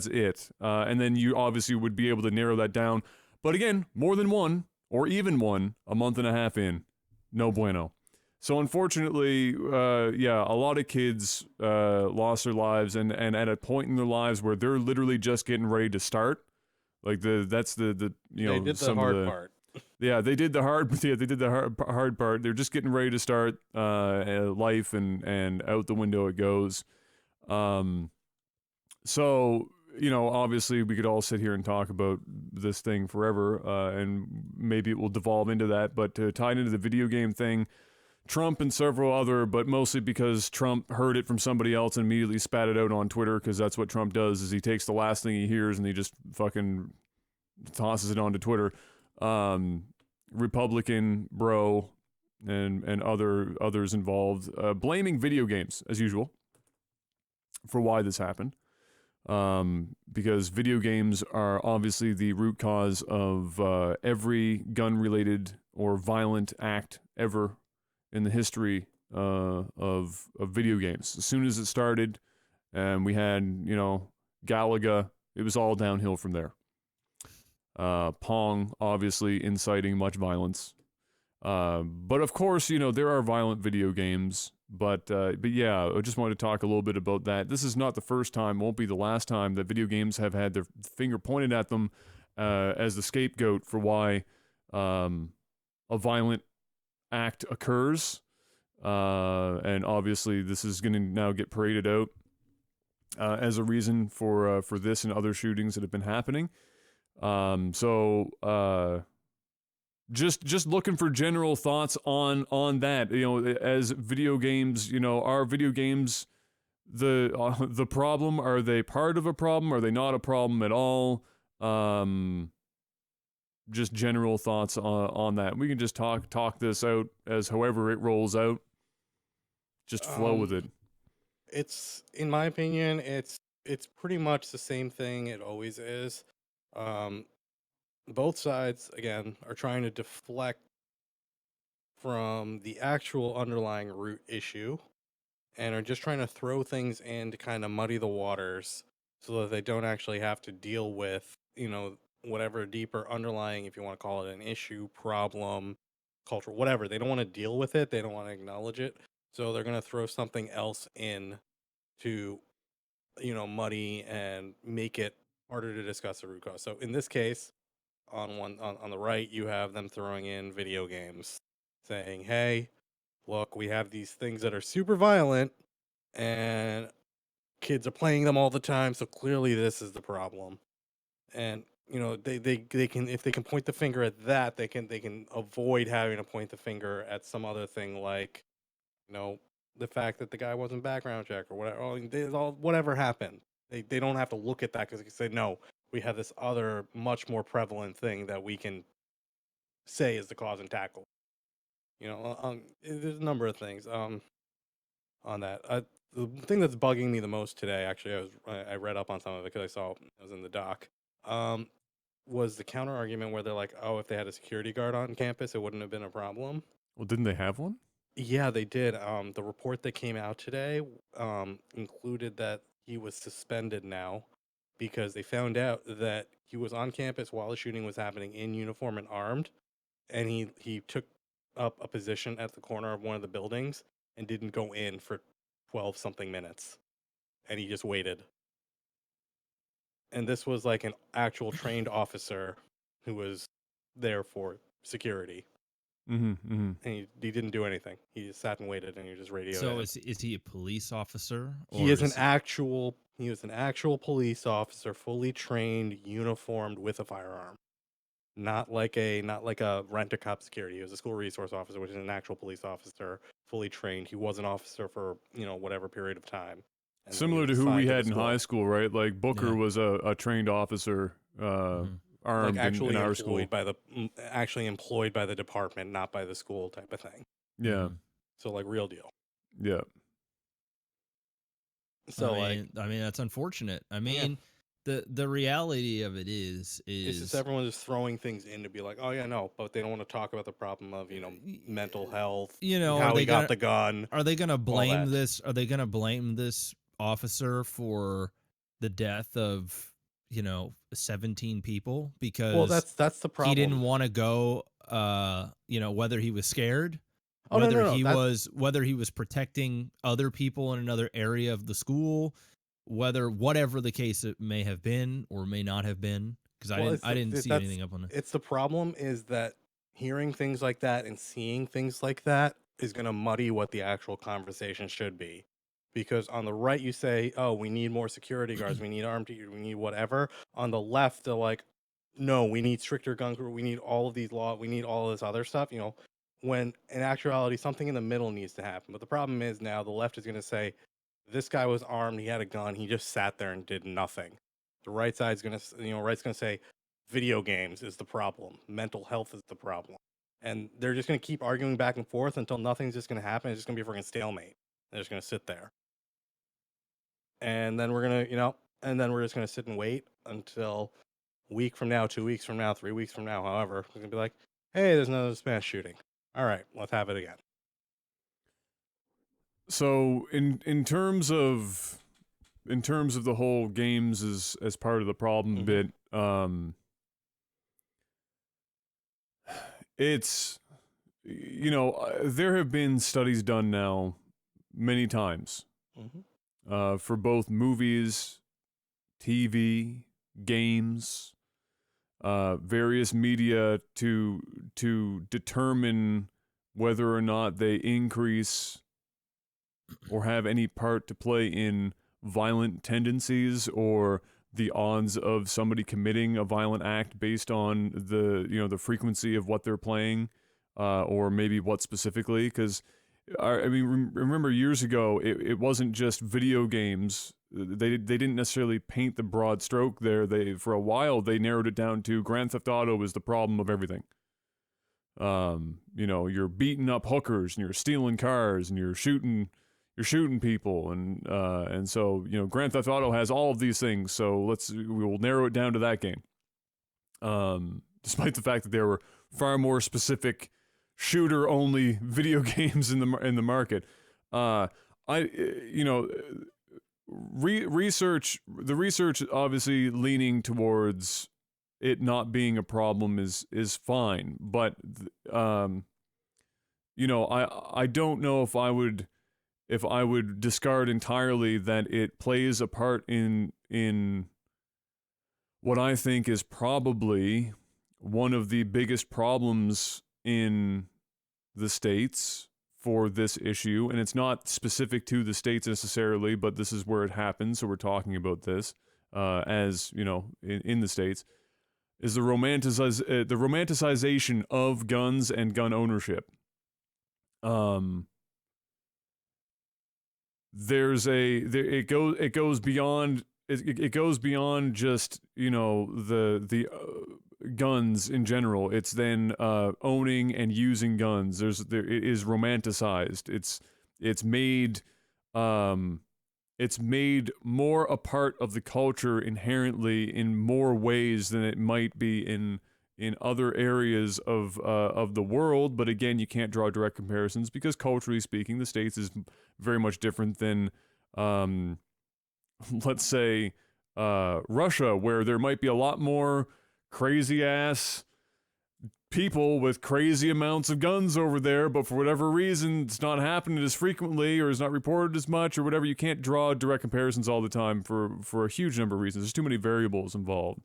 it. And then you obviously would be able to narrow that down. But again, more than one. or even one a month and a half in, no bueno. So unfortunately, yeah, a lot of kids lost their lives, and at a point in their lives where they're literally just getting ready to start. Like that's the you know, They did the some hard of the part. yeah, they did the hard yeah, they did the hard part. They're just getting ready to start life, and out the window it goes. So, you know, obviously we could all sit here and talk about this thing forever, and maybe it will devolve into that, but to tie it into the video game thing, Trump and several other, but mostly because Trump heard it from somebody else and immediately spat it out on Twitter, because that's what Trump does, is he takes the last thing he hears and he just fucking tosses it onto Twitter. Republican bro and others involved, blaming video games as usual for why this happened. Because video games are obviously the root cause of every gun-related or violent act ever in the history of video games. As soon as it started, and we had, you know, Galaga, it was all downhill from there. Pong, obviously inciting much violence. But of course, you know, there are violent video games. But yeah, I just wanted to talk a little bit about that. This is not the first time, won't be the last time, that video games have had their finger pointed at them as the scapegoat for why a violent act occurs. And obviously, this is going to now get paraded out as a reason for this and other shootings that have been happening. Just looking for general thoughts on that. You know, as video games, you know, are video games the problem? Are they part of a problem? Are they not a problem at all? Just general thoughts on that. We can just talk this out as however it rolls out. Just flow with it. It's, in my opinion, it's pretty much the same thing it always is. Both sides, again, are trying to deflect from the actual underlying root issue and are just trying to throw things in to kind of muddy the waters so that they don't actually have to deal with, you know, whatever deeper underlying, if you want to call it an issue, problem, culture, whatever. They don't want to deal with it. They don't want to acknowledge it. So they're going to throw something else in to, you know, muddy and make it harder to discuss the root cause. So in this case, on the right, you have them throwing in video games, saying, "Hey, look, we have these things that are super violent, and kids are playing them all the time. So clearly, this is the problem." And you know, they can, if they can point the finger at that, they can avoid having to point the finger at some other thing, like, you know, the fact that the guy wasn't background checked or whatever. Whatever happened, they don't have to look at that, because they can say, "No, we have this other much more prevalent thing that we can say is the cause and tackle." You know, there's a number of things on that. The thing that's bugging me the most today, actually, I read up on some of it because I saw it was in the doc. Was the counter argument where they're like, "Oh, if they had a security guard on campus, it wouldn't have been a problem." Well, didn't they have one? Yeah, they did. The report that came out today included that he was suspended now because they found out that he was on campus while the shooting was happening in uniform and armed, and he took up a position at the corner of one of the buildings and didn't go in for 12 something minutes, and he just waited. And this was like an actual trained officer who was there for security. And he didn't do anything. He just sat and waited, and he just radioed. So in. is he a police officer? He is an actual police officer, fully trained, uniformed with a firearm. Not like a rent-a-cop security. He was a school resource officer, which is an actual police officer, fully trained. He was an officer for, you know, whatever period of time. And similar to who we had in high school, right? Like Booker was a trained officer, armed, like actually in our school. Actually employed by the department, not by the school, type of thing. Yeah. So like real deal. Yeah. So I mean that's unfortunate. I mean, the reality of it is it's just everyone is throwing things in to be like, "Oh yeah, no," but they don't want to talk about the problem of, you know, mental health. You know, how he got the gun. Are they going to blame this? Are they going to blame this officer for the death of, you know, 17 people because that's the problem. He didn't want to go whether he was scared, Oh, no, whether no, no. whether he was protecting other people in another area of the school, whatever the case it may have been or may not have been, because I didn't see anything up on it. It's the problem is that hearing things like that and seeing things like that is going to muddy what the actual conversation should be. Because on the right, you say, oh, we need more security guards, we need armed, we need whatever. On the left, they're like, no, we need stricter gun control, we need all of these laws, we need all this other stuff, when in actuality, something in the middle needs to happen. But the problem is now the left is going to say, this guy was armed, he had a gun, he just sat there and did nothing. The right side's going to, right's going to say, video games is the problem, mental health is the problem. And they're just going to keep arguing back and forth until nothing's just going to happen. It's just going to be a freaking stalemate. They're just going to sit there. And then we're going to, and then we're just going to sit and wait until a week from now, 2 weeks from now, 3 weeks from now, however, we're going to be like, hey, there's another mass shooting. All right, let's have it again. So in terms of the whole games as part of the problem bit, it's, there have been studies done now many times for both movies, TV, games, various media to determine whether or not they increase or have any part to play in violent tendencies or the odds of somebody committing a violent act based on the frequency of what they're playing, or maybe what specifically. Because remember years ago, it wasn't just video games. They didn't necessarily paint the broad stroke there. For a while they narrowed it down to Grand Theft Auto is the problem of everything. You're beating up hookers and you're stealing cars and you're shooting people, and so Grand Theft Auto has all of these things. So we will narrow it down to that game. Despite the fact that there were far more specific shooter-only video games in the market, research obviously leaning towards it not being a problem is fine, but I don't know if I would discard entirely that it plays a part in what I think is probably one of the biggest problems in the States for this issue. And it's not specific to the States necessarily, but this is where it happens. So we're talking about this as, in the States, is the romanticization of guns and gun ownership. It goes beyond just the guns in general. It's then owning and using guns. It is romanticized. It's made more a part of the culture inherently in more ways than it might be in other areas of the world. But again, you can't draw direct comparisons because culturally speaking, the States is very much different than, let's say, Russia, where there might be a lot more crazy ass people with crazy amounts of guns over there, but for whatever reason, it's not happening as frequently or is not reported as much or whatever. You can't draw direct comparisons all the time for a huge number of reasons. There's too many variables involved.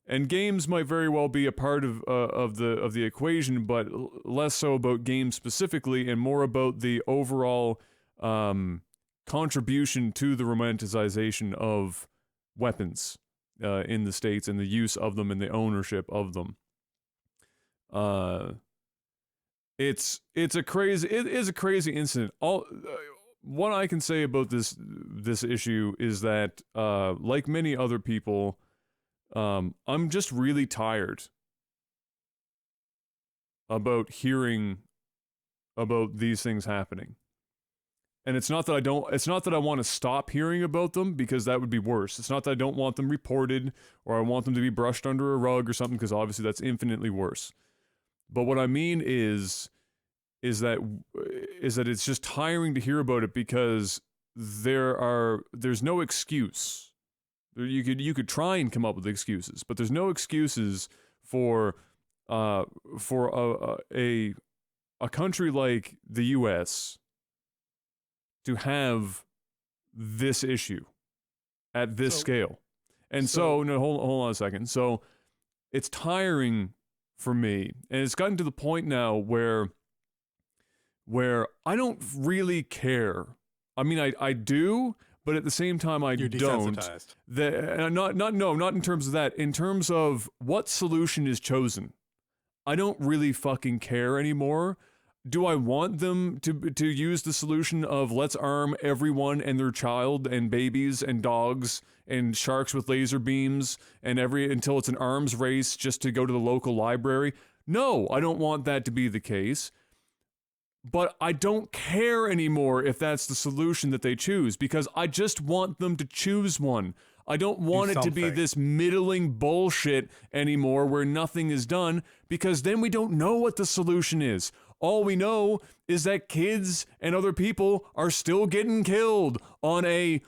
And games might very well be a part of the equation, but less so about games specifically and more about the overall contribution to the romanticization of weapons in the States and the use of them and the ownership of them. It is a crazy incident. What I can say about this issue is that like many other people, I'm just really tired about hearing about these things happening. And it's not that I want to stop hearing about them, because that would be worse. It's not that I don't want them reported or I want them to be brushed under a rug or something, because obviously that's infinitely worse. But what I mean is that it's just tiring to hear about it, because there's no excuse. You could try and come up with excuses, but there's no excuses for for a country like the U.S. to have this issue at this scale. And so no, hold on a second. So it's tiring for me, and it's gotten to the point now where I don't really care. I mean, I do, but at the same time I You're don't. desensitized. Not in terms of that. In terms of what solution is chosen, I don't really fucking care anymore. Do I want them to use the solution of let's arm everyone and their child and babies and dogs and sharks with laser beams and until it's an arms race just to go to the local library? No, I don't want that to be the case. But I don't care anymore if that's the solution that they choose, because I just want them to choose one. I don't want it to be this middling bullshit anymore where nothing is done, because then we don't know what the solution is. All we know is that kids and other people are still getting killed on a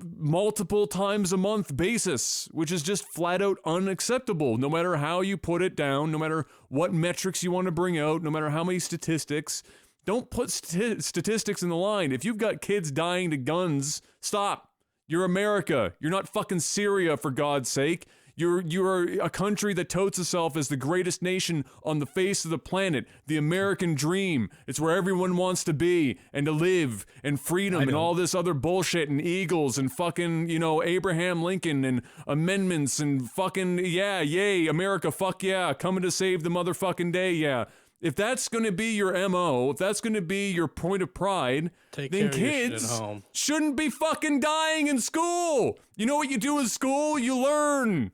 multiple times a month basis, which is just flat out unacceptable, no matter how you put it down, no matter what metrics you want to bring out, no matter how many statistics. Don't put statistics in the line. If you've got kids dying to guns, stop. You're America. You're not fucking Syria, for God's sake. You're a country that totes itself as the greatest nation on the face of the planet. The American dream. It's where everyone wants to be and to live, and freedom and all this other bullshit, and eagles and fucking, Abraham Lincoln and amendments and fucking, yeah, yay, America, fuck yeah, coming to save the motherfucking day, yeah. If that's going to be your MO, if that's going to be your point of pride, then kids shouldn't be fucking dying in school. You know what you do in school? You learn.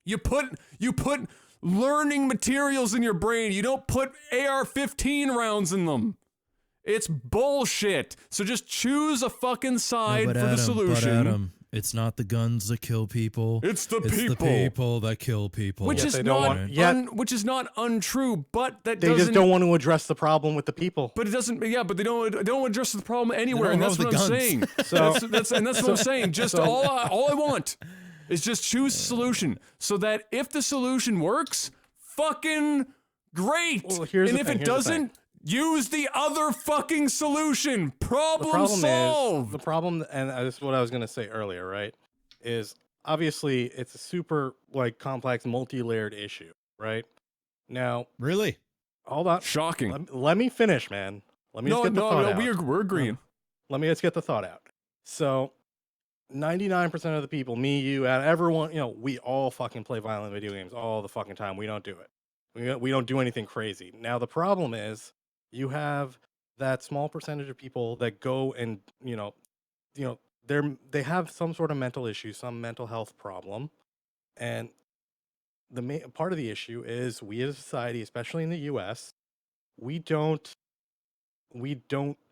You put learning materials in your brain. You don't put AR-15 rounds in them. It's bullshit. So just choose a fucking side for the solution. But Adam, it's not the guns that kill people. It's the people. It's the people that kill people. Which is not untrue, but that they just don't want to address the problem with the people. But it doesn't. Yeah, but they don't address the problem anywhere, and that's what I'm saying. So that's what I'm saying. Just all I want is just choose a solution, so that if the solution works, fucking great. Well, and if it doesn't, use the other fucking solution. Problem solved. The problem, and this is what I was going to say earlier, right, is obviously it's a super complex, multi-layered issue, right? Now, really, hold on, shocking. Let me finish, man. Let me just get the thought out. We're agreeing. Let me just get the thought out. So, 99% of the people, me, you, and everyone, we all fucking play violent video games all the fucking time. We don't do it. We don't do anything crazy. Now, the problem is you have that small percentage of people that go and, they have some sort of mental issue, some mental health problem. And the main part of the issue is we as a society, especially in the US, we don't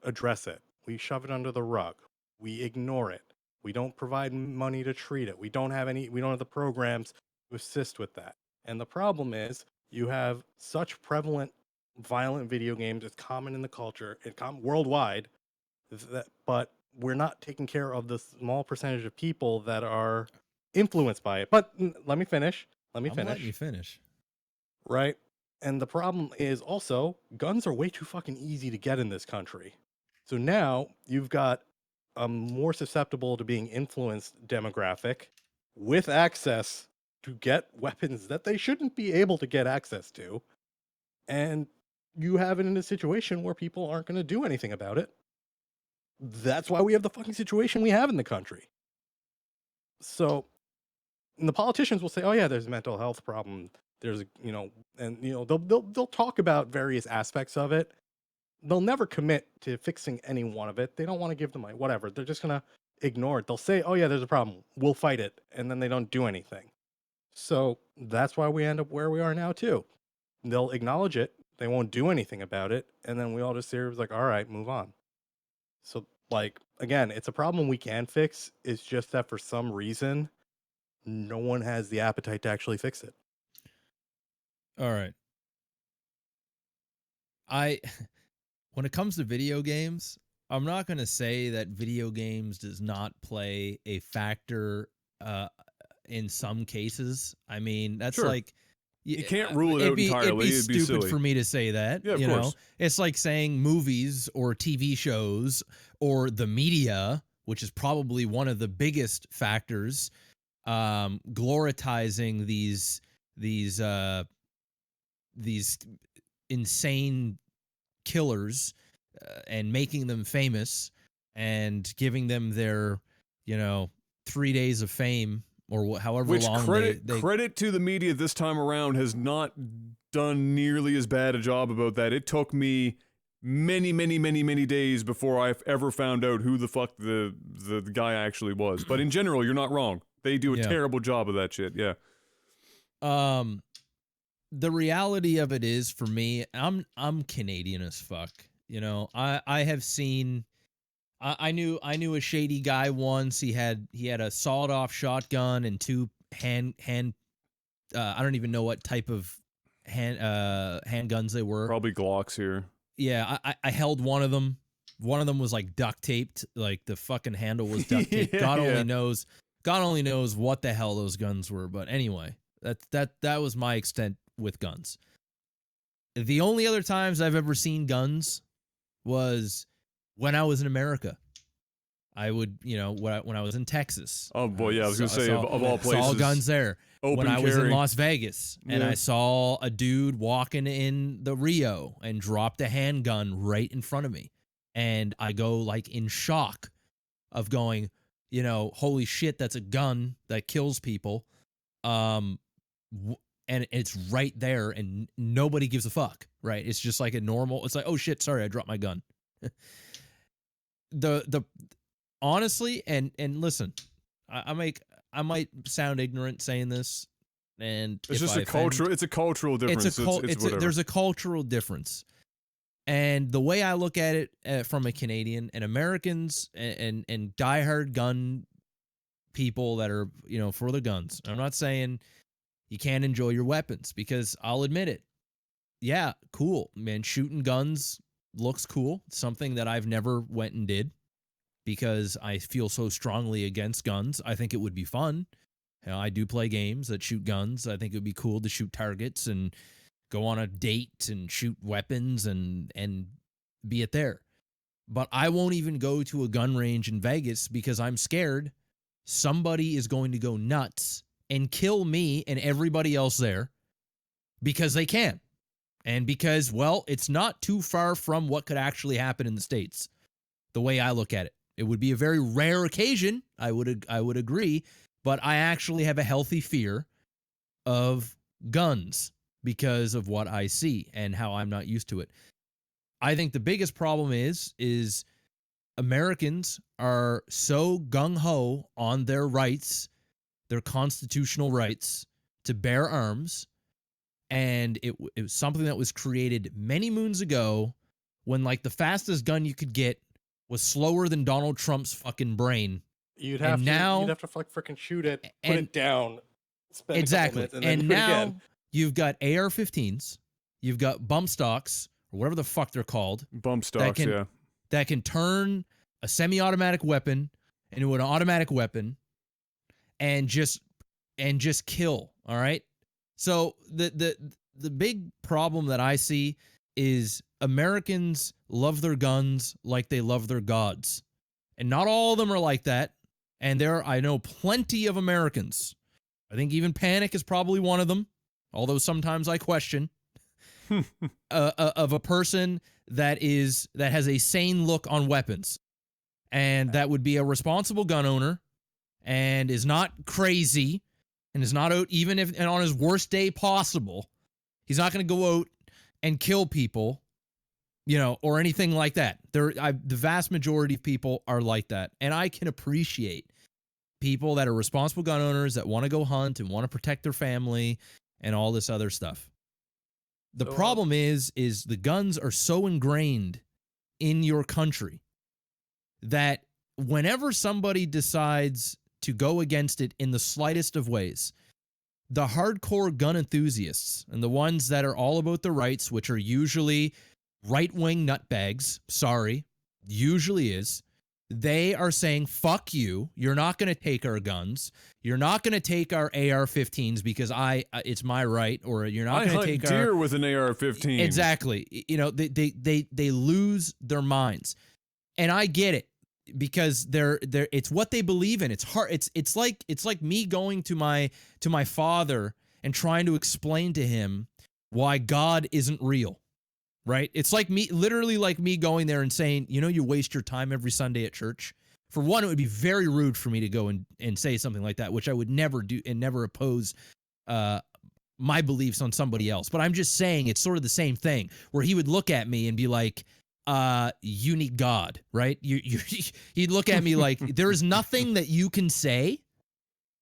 address it. We shove it under the rug. We ignore it. We don't provide money to treat it. We don't have the programs to assist with that. And the problem is you have such prevalent violent video games. It's common in the culture, worldwide, but we're not taking care of the small percentage of people that are influenced by it. But let me finish. I'm letting you finish. Right? And the problem is also guns are way too fucking easy to get in this country. So now you've got a more susceptible to being influenced demographic with access to get weapons that they shouldn't be able to get access to. And you have it in a situation where people aren't going to do anything about it. That's why we have the fucking situation we have in the country. So, and the politicians will say, "Oh yeah, there's a mental health problem. There's they'll talk about various aspects of it. They'll never commit to fixing any one of it. They don't want to give them whatever. They're just gonna ignore it. They'll say, "Oh yeah, there's a problem. We'll fight it," and then they don't do anything. So that's why we end up where we are now too. They'll acknowledge it. They won't do anything about it, and then we all just hear all right, move on. So again, it's a problem we can fix. It's just that for some reason, no one has the appetite to actually fix it. All right. When it comes to video games, I'm not going to say that video games does not play a factor in some cases. I mean, that's sure. You can't rule it out entirely. It'd be stupid silly. for me to say that. Yeah, of you course. know, it's like saying movies or TV shows or the media, which is probably one of the biggest factors, glorifiing these insane killers and making them famous and giving them their 3 days of fame or however Which long credit to the media this time around has not done nearly as bad a job about that. It took me many days before I ever found out who the fuck the guy actually was. But in general, you're not wrong. They do a terrible job of that shit. Yeah. The reality of it is, for me, I'm Canadian as fuck. You know, I have seen. I knew a shady guy once. He had a sawed-off shotgun and two hand. I don't even know what type of handguns they were. Probably Glocks here. Yeah, I held one of them. One of them was like duct taped, like the fucking handle was duct taped. God only knows what the hell those guns were. But anyway, that was my extent with guns. The only other times I've ever seen guns was when I was in America. I would, when I was in Texas. Oh boy, yeah, I was gonna say of all places, saw guns there. When I was in Las Vegas and I saw a dude walking in the Rio and dropped a handgun right in front of me, and I go like in shock of going, holy shit, that's a gun that kills people, and it's right there, and nobody gives a fuck, right? It's just like a normal. It's like, oh shit, sorry, I dropped my gun. the honestly, and listen, I might sound ignorant saying this, and it's just a cultural difference. There's a cultural difference, and the way I look at it from a Canadian and Americans and diehard gun people that are for the guns. I'm not saying you can't enjoy your weapons, because I'll admit it. Yeah, cool, man. Shooting guns looks cool. It's something that I've never went and did, because I feel so strongly against guns. I think it would be fun. I do play games that shoot guns. I think it would be cool to shoot targets and go on a date and shoot weapons and be it there. But I won't even go to a gun range in Vegas because I'm scared somebody is going to go nuts and kill me and everybody else there because they can. And because, well, it's not too far from what could actually happen in the States, the way I look at it. It would be a very rare occasion, I would agree, but I actually have a healthy fear of guns because of what I see and how I'm not used to it. I think the biggest problem is Americans are so gung-ho on their rights, their constitutional rights to bear arms, and it was something that was created many moons ago when, like, the fastest gun you could get was slower than Donald Trump's fucking brain. You'd have to like freaking shoot it, put it down, spend exactly. a couple minutes, and then now again. You've got AR-15s, you've got bump stocks or whatever the fuck they're called. Bump stocks, that can turn a semi-automatic weapon into an automatic weapon and just kill. All right. So the big problem that I see is Americans love their guns like they love their gods. And not all of them are like that. And I know plenty of Americans. I think even Panic is probably one of them, although sometimes I question, of a person that has a sane look on weapons. And that would be a responsible gun owner and is not crazy and is not out, even if and on his worst day possible, he's not going to go out and kill people, or anything like that. The vast majority of people are like that. And I can appreciate people that are responsible gun owners that want to go hunt and want to protect their family and all this other stuff. The problem is the guns are so ingrained in your country that whenever somebody decides to go against it in the slightest of ways, the hardcore gun enthusiasts and the ones that are all about the rights, which are usually right-wing nutbags, usually is, They are saying, fuck you. You're not going to take our guns. You're not going to take our AR-15s because it's my right, or you're not going to take our deer with an AR-15. Exactly. You know, they lose their minds. And I get it, because they're it's what they believe in. It's hard. It's like me going to my father and trying to explain to him why God isn't real. Right? It's like literally like me going there and saying, you know, you waste your time every Sunday at church. For one, it would be very rude for me to go and say something like that, which I would never do, and never oppose my beliefs on somebody else. But I'm just saying it's sort of the same thing, where he would look at me and be like, you need God, right? He'd look at me like, there is nothing that you can say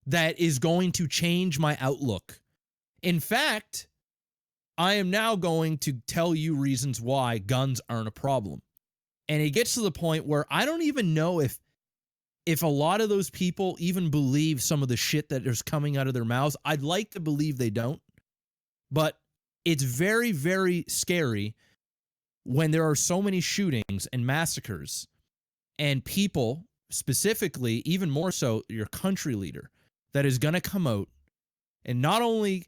that is going to change my outlook. In fact, I am now going to tell you reasons why guns aren't a problem. And it gets to the point where I don't even know if a lot of those people even believe some of the shit that is coming out of their mouths. I'd like to believe they don't. But it's very, very scary when there are so many shootings and massacres, and people, specifically, even more so, your country leader, that is going to come out and not only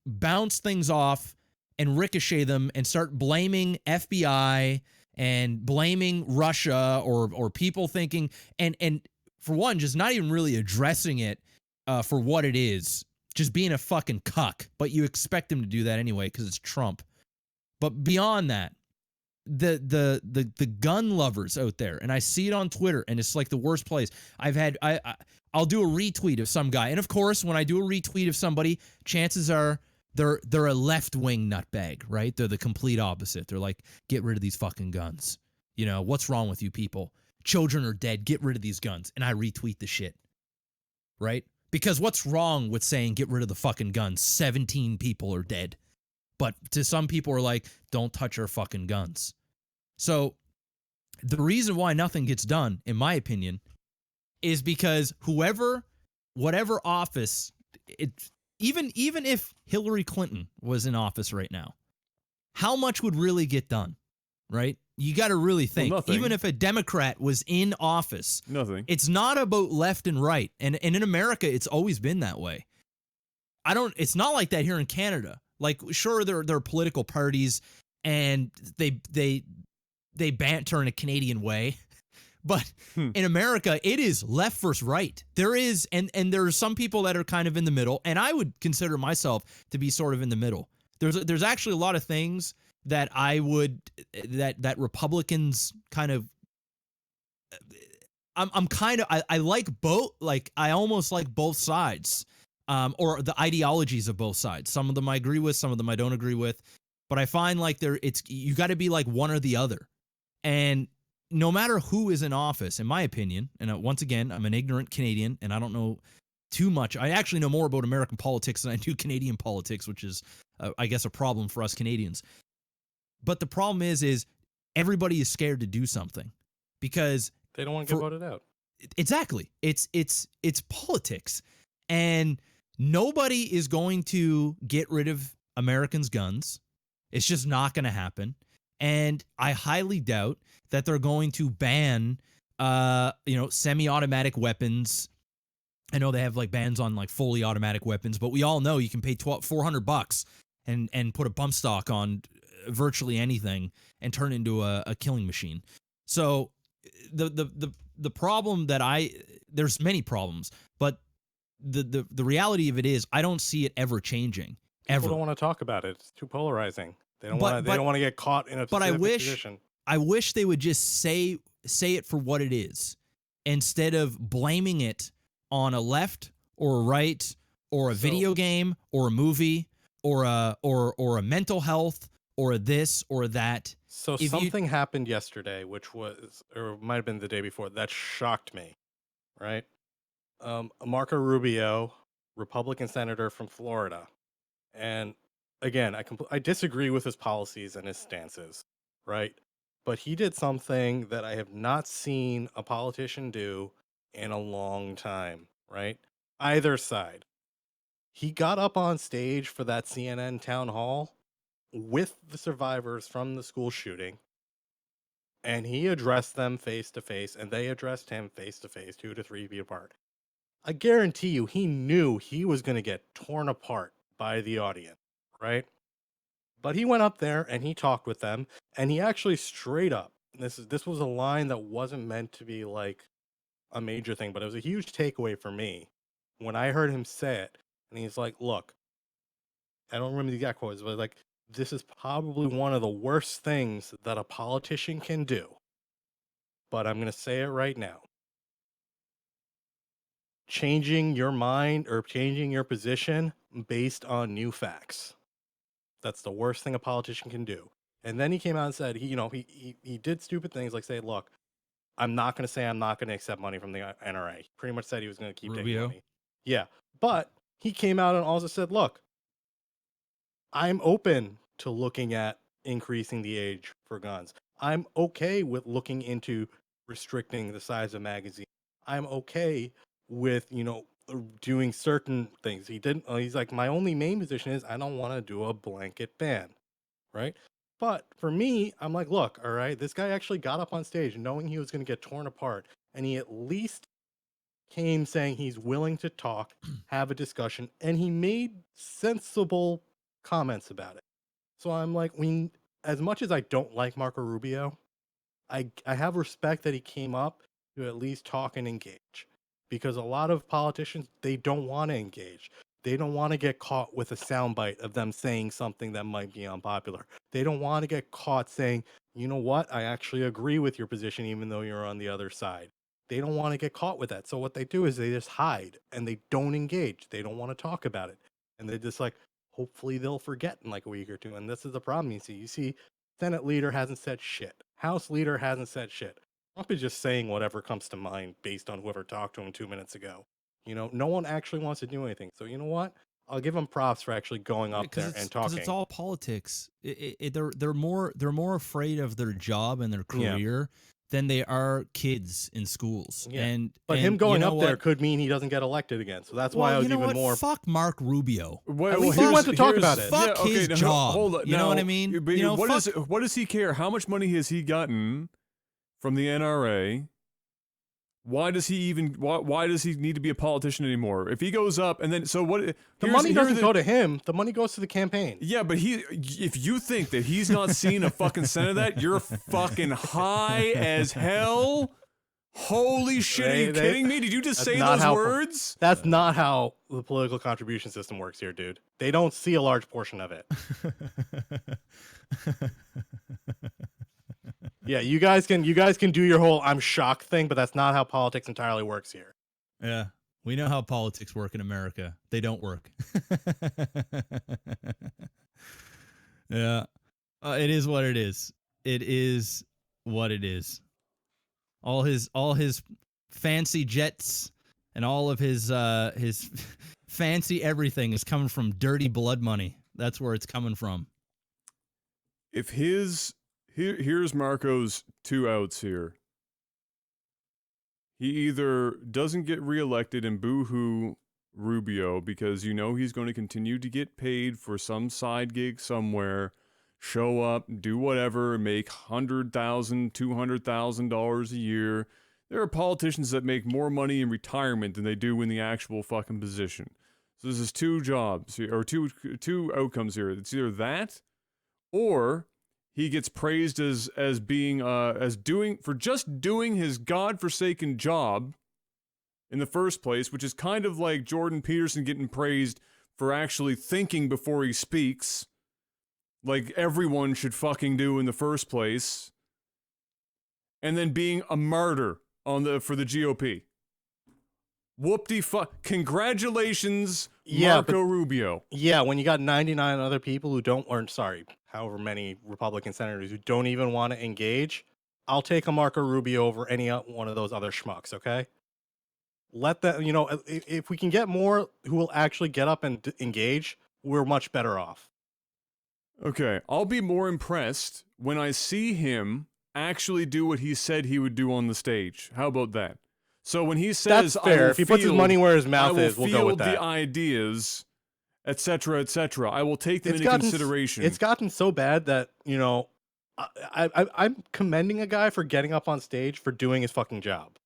bounce things off and ricochet them and start blaming FBI and blaming Russia or people thinking, and for one, just not even really addressing it for what it is, just being a fucking cuck. But you expect him to do that anyway because it's Trump. But beyond that, the gun lovers out there, and I see it on Twitter, and it's like the worst place. I'll do a retweet of some guy, and of course, when I do a retweet of somebody, chances are they're a left-wing nutbag, right? They're the complete opposite. They're like, get rid of these fucking guns. You know, what's wrong with you people? Children are dead. Get rid of these guns. And I retweet the shit, right? Because what's wrong with saying get rid of the fucking guns? 17 people are dead. But to some people are like, don't touch our fucking guns. So the reason why nothing gets done, in my opinion, is because whatever office, even if Hillary Clinton was in office right now, how much would really get done, right? You got to really think. Well, even if a Democrat was in office, nothing. It's not about left and right. And in America, it's always been that way. It's not like that here in Canada. Like, sure, there are political parties and they banter in a Canadian way. But in America, it is left versus right. There is, and there are some people that are kind of in the middle, and I would consider myself to be sort of in the middle. There's actually a lot of things that that Republicans kind of, I like both, like I almost like both sides, or the ideologies of both sides. Some of them I agree with, some of them I don't agree with, but I find like you got to be like one or the other, and no matter who is in office, in my opinion, and once again, I'm an ignorant Canadian, and I don't know too much. I actually know more about American politics than I do Canadian politics, which is, I guess, a problem for us Canadians. But the problem is everybody is scared to do something because they don't want to get voted out. Exactly. It's politics, and nobody is going to get rid of Americans' guns. It's just not going to happen. And I highly doubt that they're going to ban, semi-automatic weapons. I know they have like bans on like fully automatic weapons, but we all know you can pay $400 and put a bump stock on virtually anything and turn it into a killing machine. So the problem there's many problems, but the reality of it is I don't see it ever changing. People don't want to talk about it. It's too polarizing. They don't want to get caught in a specific position. I wish they would just say it for what it is, instead of blaming it on a left or a right or a video game or a movie or a mental health or this or that. So something happened yesterday, which was, or might have been the day before, that shocked me, right? Marco Rubio, Republican senator from Florida, and again, I disagree with his policies and his stances, right? But he did something that I have not seen a politician do in a long time, right? Either side. He got up on stage for that CNN town hall with the survivors from the school shooting and he addressed them face to face, and they addressed him face to face, 2 to 3 feet apart. I guarantee you, he knew he was going to get torn apart by the audience, right? But he went up there and he talked with them, and he actually straight up. This was a line that wasn't meant to be like a major thing, but it was a huge takeaway for me when I heard him say it. And he's like, "Look, I don't remember the exact quotes, but like, this is probably one of the worst things that a politician can do. But I'm going to say it right now. Changing your mind or changing your position based on new facts. That's the worst thing a politician can do." And then he came out and said, he did stupid things like say, "Look, I'm not going to say I'm not going to accept money from the NRA." He pretty much said he was going to keep taking Rubio. money. Yeah. But he came out and also said, "Look, I'm open to looking at increasing the age for guns. I'm okay with looking into restricting the size of magazines. I'm okay with, doing certain things." He didn't, he's like, "My only main position is I don't want to do a blanket ban." Right? But for me, I'm like, look, all right, this guy actually got up on stage knowing he was going to get torn apart, and he at least came saying he's willing to talk, have a discussion, and he made sensible comments about it. So I'm like, as much as I don't like Marco Rubio, I have respect that he came up to at least talk and engage, because a lot of politicians, they don't want to engage. They don't want to get caught with a soundbite of them saying something that might be unpopular. They don't want to get caught saying, "You know what? I actually agree with your position, even though you're on the other side." They don't want to get caught with that. So what they do is they just hide and they don't engage. They don't want to talk about it. And they just like, hopefully they'll forget in like a week or two. And this is the problem you see. You see, Senate leader hasn't said shit. House leader hasn't said shit. Trump is just saying whatever comes to mind based on whoever talked to him 2 minutes ago. No one actually wants to do anything. So you know what? I'll give them props for actually going up there and talking. Because it's all politics. They're more afraid of their job and their career than they are kids in schools. Yeah. But him going up there what? could mean he doesn't get elected again. So that's why I was even more. Fuck Mark Rubio. At least he went to talk about it. Fuck his job. Hold on, you know what I mean? What does he care? How much money has he gotten from the NRA? Why does he even? Why does he need to be a politician anymore? If he goes up and then so what? The money doesn't go to him. The money goes to the campaign. Yeah, but if you think that he's not seen a fucking cent of that, you're fucking high as hell. Holy shit! Are you kidding me? Did you just say those words? That's not how the political contribution system works here, dude. They don't see a large portion of it. Yeah, you guys can do your whole "I'm shocked" thing, but that's not how politics entirely works here. Yeah, we know how politics work in America. They don't work. Yeah, it is what it is. It is what it is. All his fancy jets and all of his fancy everything is coming from dirty blood money. That's where it's coming from. If here's Marco's 2 outs here. He either doesn't get reelected and boo-hoo Rubio because he's going to continue to get paid for some side gig somewhere, show up, do whatever, make $100,000, $200,000 a year. There are politicians that make more money in retirement than they do in the actual fucking position. So this is 2 jobs here, or two outcomes here. It's either that, or he gets praised as doing his godforsaken job in the first place, which is kind of like Jordan Peterson getting praised for actually thinking before he speaks, like everyone should fucking do in the first place, and then being a martyr for the GOP. Whoop-de-fuck. Congratulations, Marco Rubio. Yeah, when you got 99 other people who don't, or sorry, however many Republican senators who don't even want to engage, I'll take a Marco Rubio over any one of those other schmucks, okay? Let that, if we can get more who will actually get up and engage, we're much better off. Okay, I'll be more impressed when I see him actually do what he said he would do on the stage. How about that? So when he says, "That's fair," if he puts his money where his mouth is, we'll go with that. The ideas, etc., etc. I will take them into consideration. It's gotten so bad that I'm commending a guy for getting up on stage for doing his fucking job.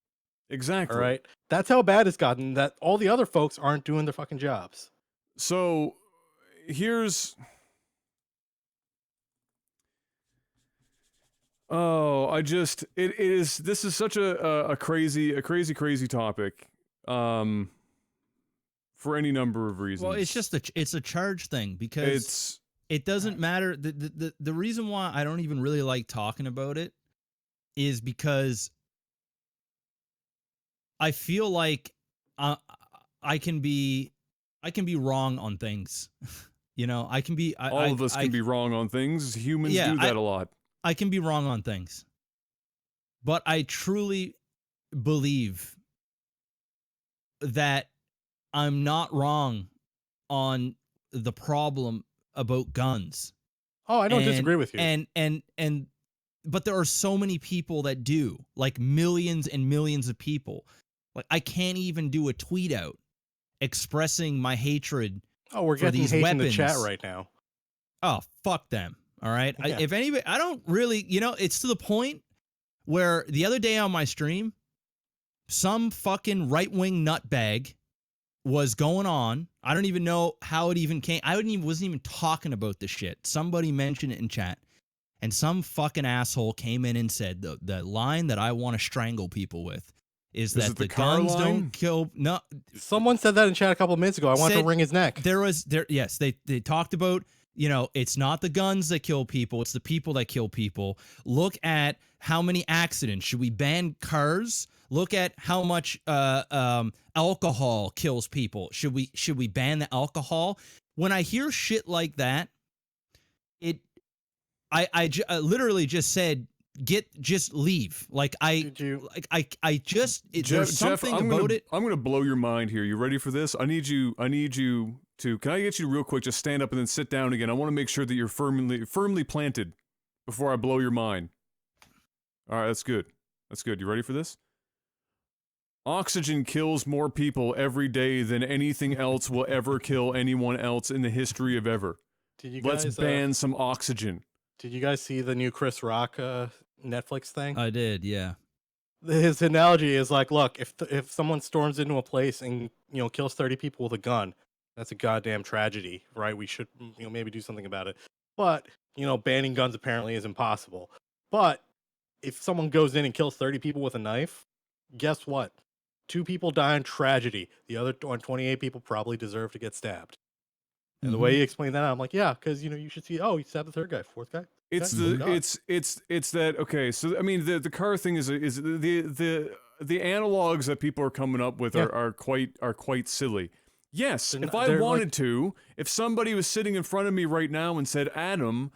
Exactly. All right, that's how bad it's gotten. That all the other folks aren't doing their fucking jobs. So here's. Oh, this is such a crazy topic. For any number of reasons. Well, it's a charge thing because it doesn't matter. The reason why I don't even really like talking about it is because I feel like I can be wrong on things. You know, I can be. All of us can be wrong on things. Humans do that a lot. I can be wrong on things, but I truly believe that I'm not wrong on the problem about guns. Oh, I don't disagree with you. And but there are so many people that do, like millions and millions of people. Like I can't even do a tweet out expressing my hatred. Oh, we're for getting these hate weapons. in the chat right now. Oh, fuck them. All right. Yeah. If anybody, I don't really, it's to the point where the other day on my stream, some fucking right-wing nutbag was going on. I don't even know how it even came. Wasn't even talking about this shit. Somebody mentioned it in chat. And some fucking asshole came in and said the line that I want to strangle people with is that the guns don't kill. No. Someone said that in chat a couple of minutes ago. I want to wring his neck. Yes, they talked about, it's not the guns that kill people, it's the people that kill people. Look at how many accidents. Should we ban cars? Look at how much alcohol kills people. Should we ban the alcohol? When I hear shit like that, I literally just said, just leave. Like there's something about it. I'm gonna blow your mind here. You ready for this? I need you to. Can I get you real quick? Just stand up and then sit down again. I want to make sure that you're firmly planted before I blow your mind. All right, that's good. That's good. You ready for this? Oxygen kills more people every day than anything else will ever kill anyone else in the history of ever. Let's ban some oxygen. Did you guys see the new Chris Rock Netflix thing? I did, yeah. His analogy is like, look, if someone storms into a place and kills 30 people with a gun, that's a goddamn tragedy, right? We should maybe do something about it. But banning guns apparently is impossible. But if someone goes in and kills 30 people with a knife, guess what? 2 people die in tragedy. The other 28 people probably deserve to get stabbed. And the way he explained that, I'm like, yeah, because you should see. Oh, he stabbed the 3rd guy, 4th guy. It's that. Okay, so I mean, the car thing is the analogs that people are coming up with are quite silly. Yes, if I wanted to, if somebody was sitting in front of me right now and said, Adam,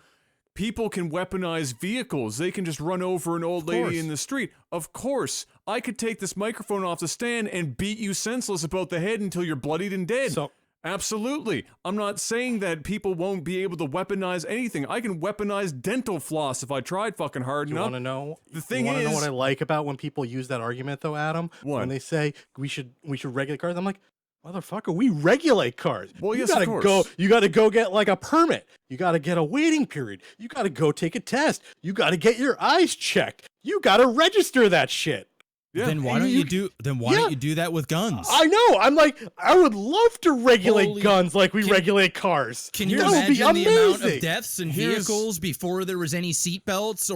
people can weaponize vehicles. They can just run over an old lady in the street. Of course, I could take this microphone off the stand and beat you senseless about the head until you're bloodied and dead. Absolutely. I'm not saying that people won't be able to weaponize anything. I can weaponize dental floss if I tried fucking hard enough. You want to know? The thing is, know what I like about when people use that argument, though, Adam? What? When they say we should regulate cars, I'm like, motherfucker, we regulate cars. Well, yes, of course. You got to go get like a permit. You got to get a waiting period. You got to go take a test. You got to get your eyes checked. You got to register that shit. Yeah. Then why don't you do that with guns? I know. I'm like, I would love to regulate guns like we regulate cars. Can you imagine the amount of deaths in vehicles before there was any seatbelts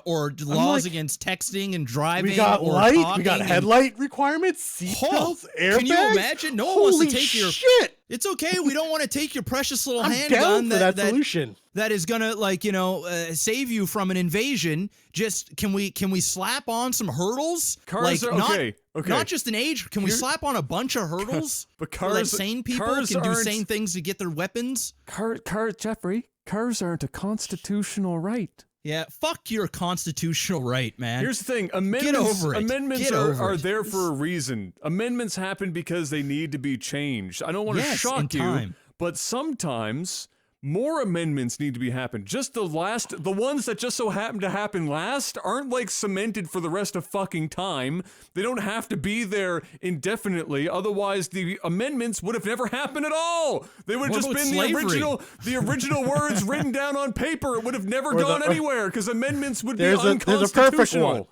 or laws against texting and driving? We got light. We got headlight requirements, seatbelts, airbags. Can you imagine? No one wants to take your shit. It's okay. We don't want to take your precious little handgun. that solution. That is gonna save you from an invasion. Just can we slap on some hurdles? Cars are okay. Not just an age. Can we slap on a bunch of hurdles? But cars, so that sane people can do sane things to get their weapons. Jeffrey, cars aren't a constitutional right. Yeah, fuck your constitutional right, man. Here's the thing. Amendments are there for a reason. Amendments happen because they need to be changed. I don't want to shock you, but sometimes more amendments need to be happened. Just the ones that just so happen to happen last aren't like cemented for the rest of fucking time. They don't have to be there indefinitely. Otherwise, the amendments would have never happened at all. They would have just been the original words written down on paper. It would have never gone anywhere because amendments would be unconstitutional. There's a perfect one.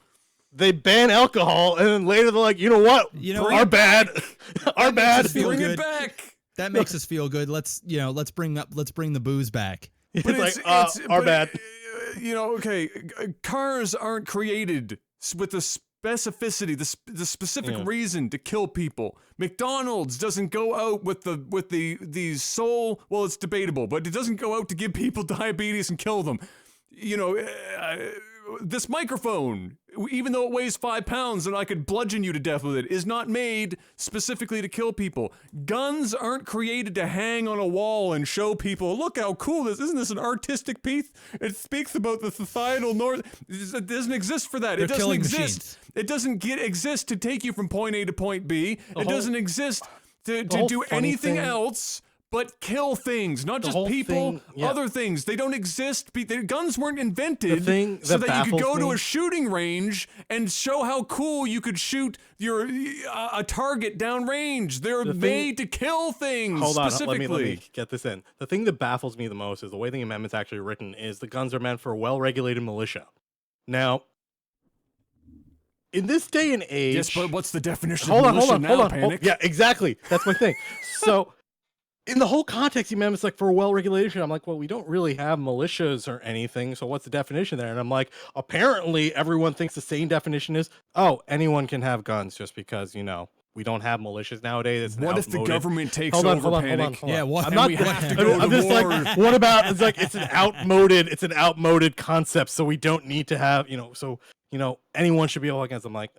They ban alcohol, and then later they're like, you know what? Our bad. Our bad. Bring it back. That makes us feel good. Let's bring the booze back. But it's our bad. Okay, cars aren't created with the specificity, the specific reason to kill people. McDonald's doesn't go out with the sole. Well, it's debatable, but it doesn't go out to give people diabetes and kill them. This microphone, even though it weighs 5 pounds and I could bludgeon you to death with it, is not made specifically to kill people. Guns aren't created to hang on a wall and show people, look how cool this is. Isn't this an artistic piece? It speaks about the societal north. It doesn't exist for that. It doesn't exist. It doesn't exist to take you from point A to point B. It doesn't exist to do anything else but kill things, not just people, other things. They don't exist. Guns weren't invented so that you could go to a shooting range and show how cool you could shoot a target downrange. They're made to kill things. Hold on, specifically. let me get this in. The thing that baffles me the most is the way the amendment's actually written is the guns are meant for a well-regulated militia. Now, in this day and age... Yes, but what's the definition of militia now, Panic? Yeah, exactly. That's my thing. So... in the whole context, the amendment's like for well-regulation. I'm like, well, we don't really have militias or anything, so what's the definition there? And I'm like, apparently everyone thinks the same definition is, oh, anyone can have guns just because, we don't have militias nowadays. What if the government takes over, Panic? Hold on. Yeah, what? I'm not. I'm just like, what about? It's like it's an outmoded concept. So we don't need to have, anyone should be able against. I'm like,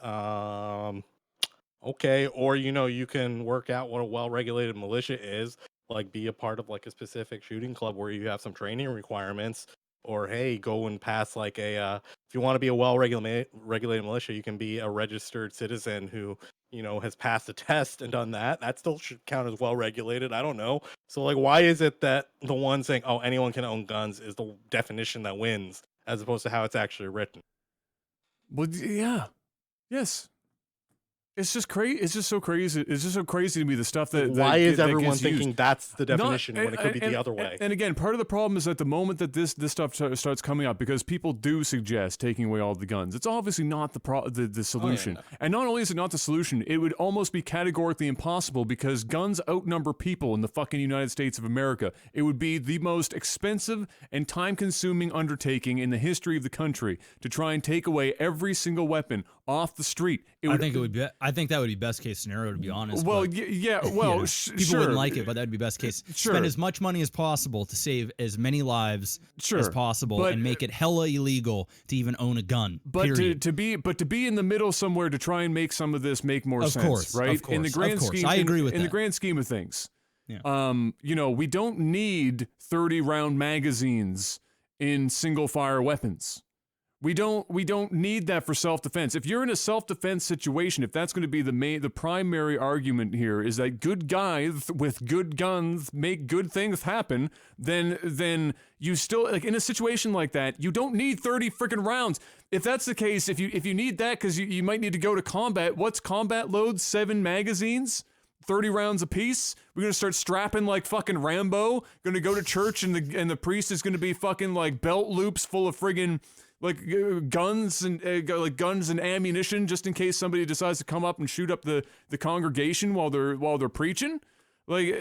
okay, or you can work out what a well-regulated militia is. Like be a part of like a specific shooting club where you have some training requirements, or hey, go and pass like if you want to be a regulated militia, you can be a registered citizen who has passed a test and done that. That still should count as well regulated. I don't know. So like, why is it that the one saying, oh, anyone can own guns is the definition that wins, as opposed to how it's actually written? Well, yeah, yes. It's just crazy. It's just so crazy. It's just so crazy to me, the stuff that why is everyone used. thinking that's the definition when it could be the other way? And again, part of the problem is that the moment that this stuff starts coming up, because people do suggest taking away all the guns, it's obviously not the solution. Oh, yeah, no. And not only is it not the solution, it would almost be categorically impossible because guns outnumber people in the fucking United States of America. It would be the most expensive and time-consuming undertaking in the history of the country to try and take away every single weapon off the street. I think that would be best case scenario, to be honest. Well, but, people people wouldn't like it, but that would be best case. Sure. Spend as much money as possible to save as many lives as possible, but, and make it hella illegal to even own a gun. But to be in the middle somewhere to try and make some of this make more sense, right? Of course, in the grand scheme, I agree with in that. the grand scheme of things. Yeah. We don't need 30-round magazines in single-fire weapons. We don't need that for self-defense. If you're in a self-defense situation, if that's going to be the primary argument here is that good guys with good guns make good things happen, then you still, like in a situation like that, you don't need 30 freaking rounds. If that's the case, if you need that because you might need to go to combat, what's combat load? 7 magazines? 30 rounds apiece? We're gonna start strapping like fucking Rambo, gonna go to church and the priest is gonna be fucking like belt loops full of friggin' like guns and ammunition just in case somebody decides to come up and shoot up the congregation while they're preaching. Like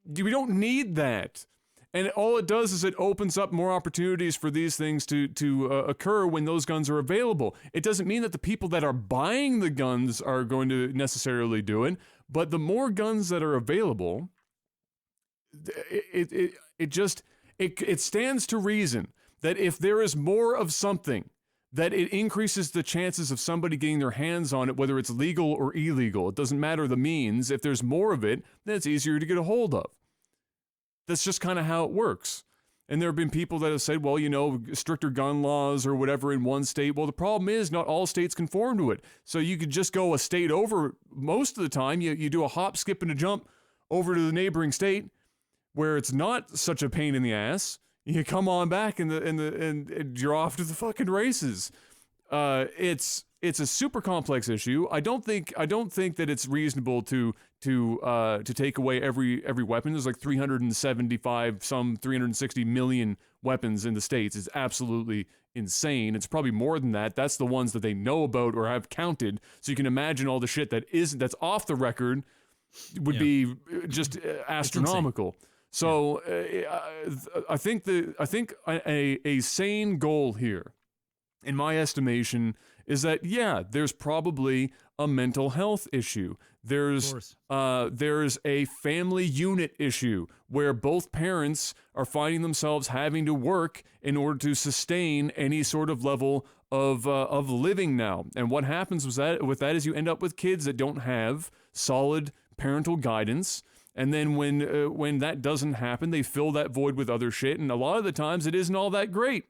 we don't need that. And all it does is it opens up more opportunities for these things to occur when those guns are available. It doesn't mean that the people that are buying the guns are going to necessarily do it, but the more guns that are available, it stands to reason that if there is more of something, that it increases the chances of somebody getting their hands on it, whether it's legal or illegal. It doesn't matter the means. If there's more of it, then it's easier to get a hold of. That's just kind of how it works. And there have been people that have said, well, stricter gun laws or whatever in one state. Well, the problem is not all states conform to it. So you could just go a state over most of the time. You do a hop, skip, and a jump over to the neighboring state where it's not such a pain in the ass. You come on back and you're off to the fucking races. It's a super complex issue. I don't think that it's reasonable to take away every weapon. There's like 360 million weapons in the States. It's absolutely insane. It's probably more than that. That's the ones that they know about or have counted. So you can imagine all the shit that's off the record would be just astronomical. So I think a sane goal here, in my estimation, is that there's probably a mental health issue. There's a family unit issue where both parents are finding themselves having to work in order to sustain any sort of level of living now. And what happens with that is you end up with kids that don't have solid parental guidance. And then when that doesn't happen, they fill that void with other shit. And a lot of the times it isn't all that great.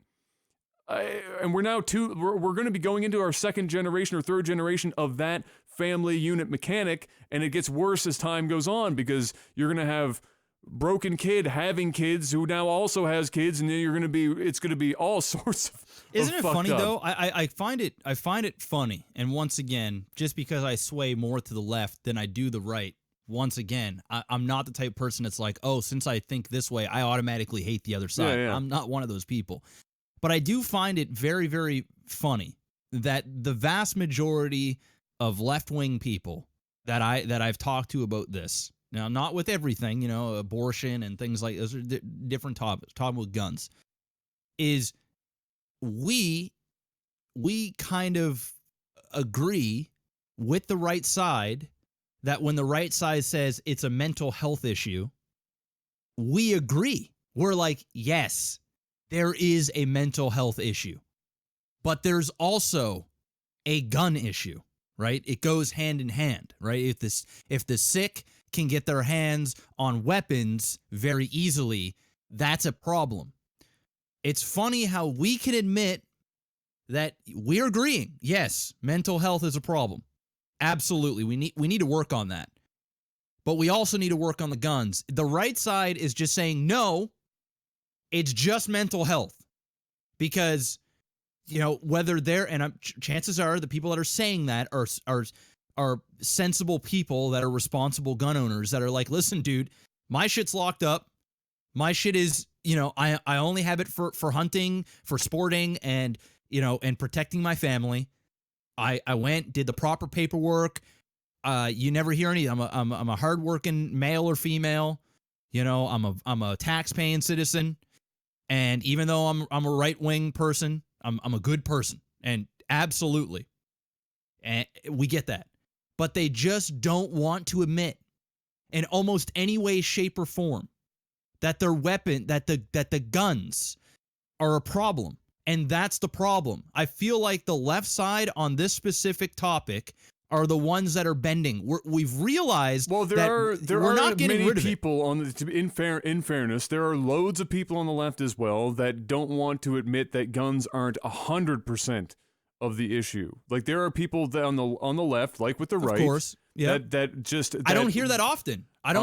And we're going to be going into our second generation or third generation of that family unit mechanic. And it gets worse as time goes on, because you're going to have broken kid having kids who now also has kids. And then it's going to be all sorts of Isn't it funny up. though? I find it funny. And once again, just because I sway more to the left than I do the right, once again, I'm not the type of person that's like, oh, since I think this way, I automatically hate the other side. Yeah. I'm not one of those people. But I do find it very, very funny that the vast majority of left-wing people that I've talked to about this, now not with everything, you know, abortion and things like those are different topics, talking about guns, is we kind of agree with the right side that when the right side says it's a mental health issue, we agree. We're like, yes, there is a mental health issue, but there's also a gun issue, right? It goes hand in hand, right? If the sick can get their hands on weapons very easily, that's a problem. It's funny how we can admit that we're agreeing. Yes, mental health is a problem. Absolutely. We need to work on that. But we also need to work on the guns. The right side is just saying, no, it's just mental health. Because, you know, whether they're, and chances are the people that are saying that are sensible people that are responsible gun owners that are like, listen, dude, my shit's locked up. My shit is, you know, I only have it for hunting, for sporting, and, you know, and protecting my family. I went, did the proper paperwork. You never hear any. I'm a hardworking male or female. You know, I'm a tax-paying citizen, and even though I'm a right-wing person, I'm a good person, and absolutely, and we get that. But they just don't want to admit, in almost any way, shape, or form, that their weapon, that the guns are a problem. And that's the problem. I feel like the left side on this specific topic are the ones that are bending. We've realized there we're are not getting many rid of it. people in fairness, there are loads of people on the left as well that don't want to admit that guns aren't 100% of the issue. Like, there are people that on the left, like with the right, Of course. Yeah. I I don't hear that often. I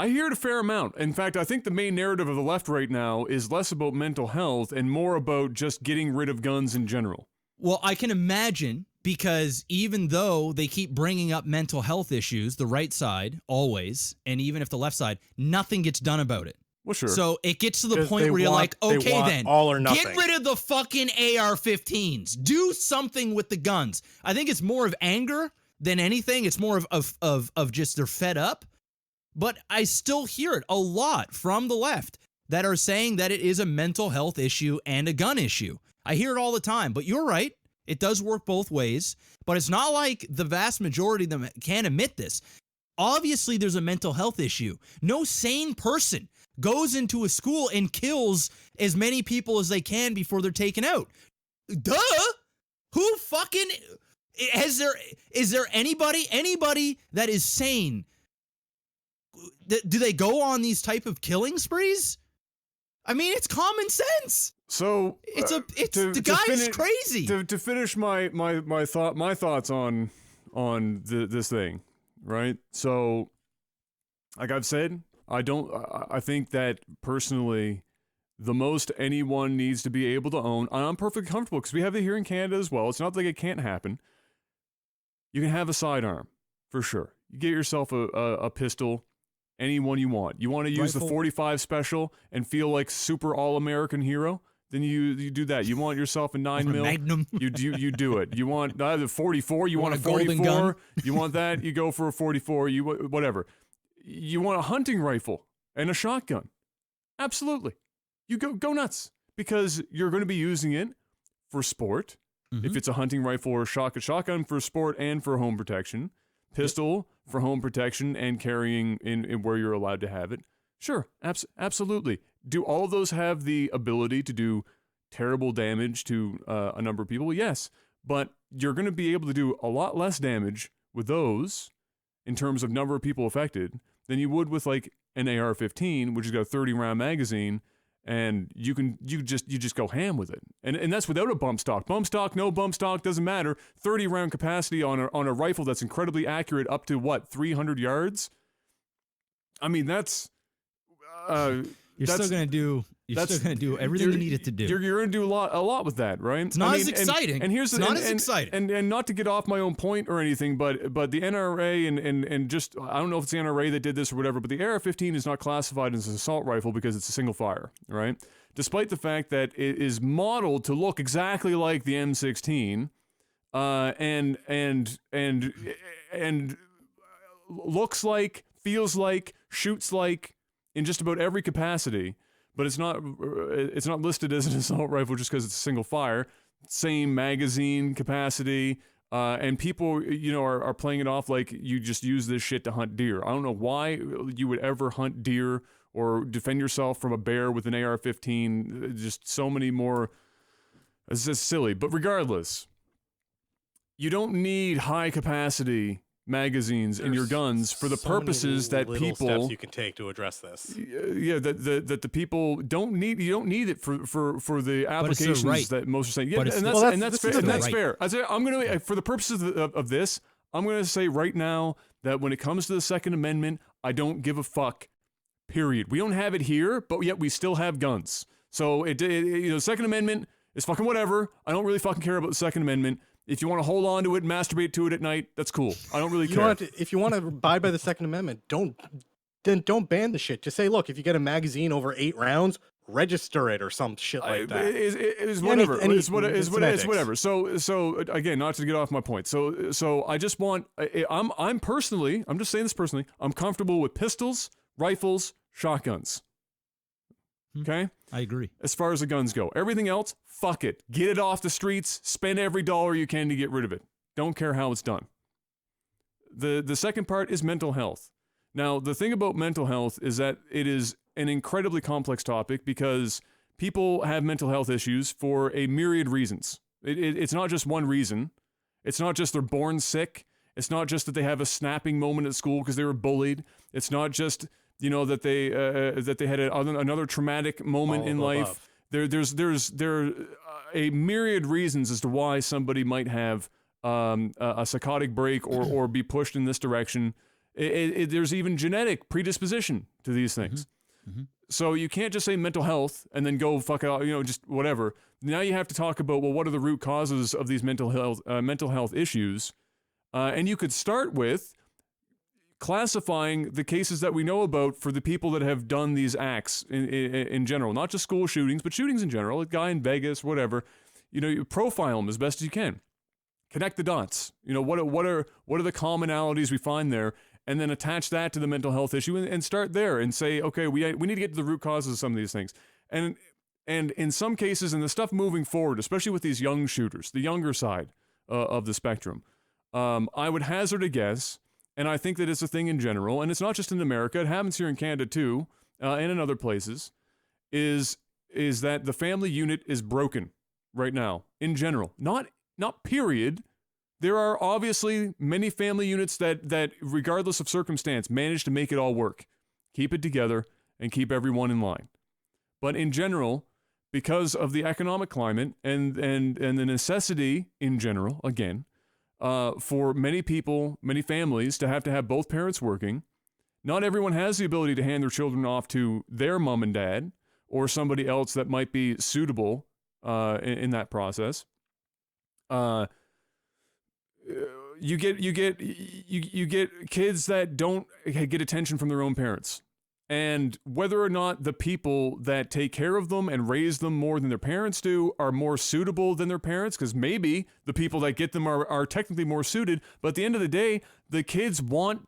hear it a fair amount. In fact, I think the main narrative of the left right now is less about mental health and more about just getting rid of guns in general. Well, I can imagine, because even though they keep bringing up mental health issues, the right side always, and even if the left side, nothing gets done about it. Well, sure. So it gets to the 'Cause point they where you're want- like, they okay, want then all or get nothing. rid of the fucking AR-15s. Do something with the guns. I think it's more of anger than anything. It's more of just they're fed up. But I still hear it a lot from the left that are saying that it is a mental health issue and a gun issue. I hear it all the time. But you're right. It does work both ways. But it's not like the vast majority of them can't admit this. Obviously, there's a mental health issue. No sane person goes into a school and kills as many people as they can before they're taken out. Duh! Who fucking... Is there anybody that is sane? Do they go on these type of killing sprees? I mean, it's common sense. So The guy is crazy. To finish my thoughts on this thing, right? So, like I've said, I think that personally, the most anyone needs to be able to own, and I'm perfectly comfortable because we have it here in Canada as well. It's not like it can't happen. You can have a sidearm, for sure. You get yourself a pistol, any one you want. You want to use the 45 special and feel like super all-American hero? Then you do that. You want yourself a 9mm, Magnum. you do it. You want the 44, you want a golden 44, gun? you want that, you go for a 44, whatever. You want a hunting rifle and a shotgun. Absolutely. You go nuts because you're going to be using it for sport. If it's a hunting rifle or a shotgun for sport and for home protection, pistol for home protection and carrying in where you're allowed to have it. Sure, absolutely. Do all of those have the ability to do terrible damage to a number of people? Yes, but you're going to be able to do a lot less damage with those in terms of number of people affected than you would with like an AR-15, which has got a 30-round magazine, and you just go ham with it. And that's without a bump stock. Bump stock, no bump stock, doesn't matter. 30-round capacity on a rifle that's incredibly accurate up to, what, 300 yards? I mean, that's... You're still gonna do everything you need it to do. You're gonna do a lot with that, right? It's not as exciting. And here's it's not as exciting. And not to get off my own point or anything, but the NRA and just I don't know if it's the NRA that did this or whatever, but the AR-15 is not classified as an assault rifle because it's a single fire, right? Despite the fact that it is modeled to look exactly like the M16, and looks like, feels like, shoots like. In just about every capacity, but it's not listed as an assault rifle just because it's a single fire. Same magazine capacity, and people are playing it off like you just use this shit to hunt deer. I don't know why you would ever hunt deer or defend yourself from a bear with an AR-15. Just so many more. It's just silly. But regardless, you don't need high capacity magazines in your guns for the purposes that people steps you can take to address this. Yeah, that the people don't need. You don't need it for the applications that most are saying. Yeah, and that's fair. And that's fair. I'm gonna for the purposes of this, I'm gonna say right now that when it comes to the Second Amendment, I don't give a fuck. Period. We don't have it here, but yet we still have guns. So Second Amendment is fucking whatever. I don't really fucking care about the Second Amendment. If you want to hold on to it and masturbate to it at night, that's cool. I don't really care. If you want to abide by the Second Amendment, don't ban the shit. Just say, look, if you get a magazine over 8 rounds, register it or some shit like that. It's whatever. It's whatever. So again, not to get off my point. So I just want. I'm personally. I'm just saying this personally. I'm comfortable with pistols, rifles, shotguns. Okay? I agree. As far as the guns go. Everything else, fuck it. Get it off the streets. Spend every dollar you can to get rid of it. Don't care how it's done. The second part is mental health. Now, the thing about mental health is that it is an incredibly complex topic because people have mental health issues for a myriad reasons. It's not just one reason. It's not just they're born sick. It's not just that they have a snapping moment at school because they were bullied. It's not just... that they had another traumatic moment in life. There are a myriad reasons as to why somebody might have a psychotic break or be pushed in this direction. There's even genetic predisposition to these things. So you can't just say mental health and then go fuck out, just whatever. Now you have to talk about, well, what are the root causes of these mental health issues? And you could start with classifying the cases that we know about for the people that have done these acts in general, not just school shootings, but shootings in general, a guy in Vegas, whatever. You profile them as best as you can. Connect the dots. What are the commonalities we find there, and then attach that to the mental health issue and start there and say, okay, we need to get to the root causes of some of these things. And in some cases, and the stuff moving forward, especially with these young shooters, the younger side of the spectrum, I would hazard a guess. And I think that it's a thing in general, and it's not just in America, it happens here in Canada too, and in other places, is that the family unit is broken right now, in general. Not period. There are obviously many family units that, regardless of circumstance, manage to make it all work. Keep it together, and keep everyone in line. But in general, because of the economic climate, and the necessity in general, again, for many people, many families to have both parents working, Not everyone has the ability to hand their children off to their mom and dad or somebody else that might be suitable in that process. You get kids that don't get attention from their own parents. And whether or not the people that take care of them and raise them more than their parents do are more suitable than their parents, because maybe the people that get them are technically more suited, but at the end of the day, the kids want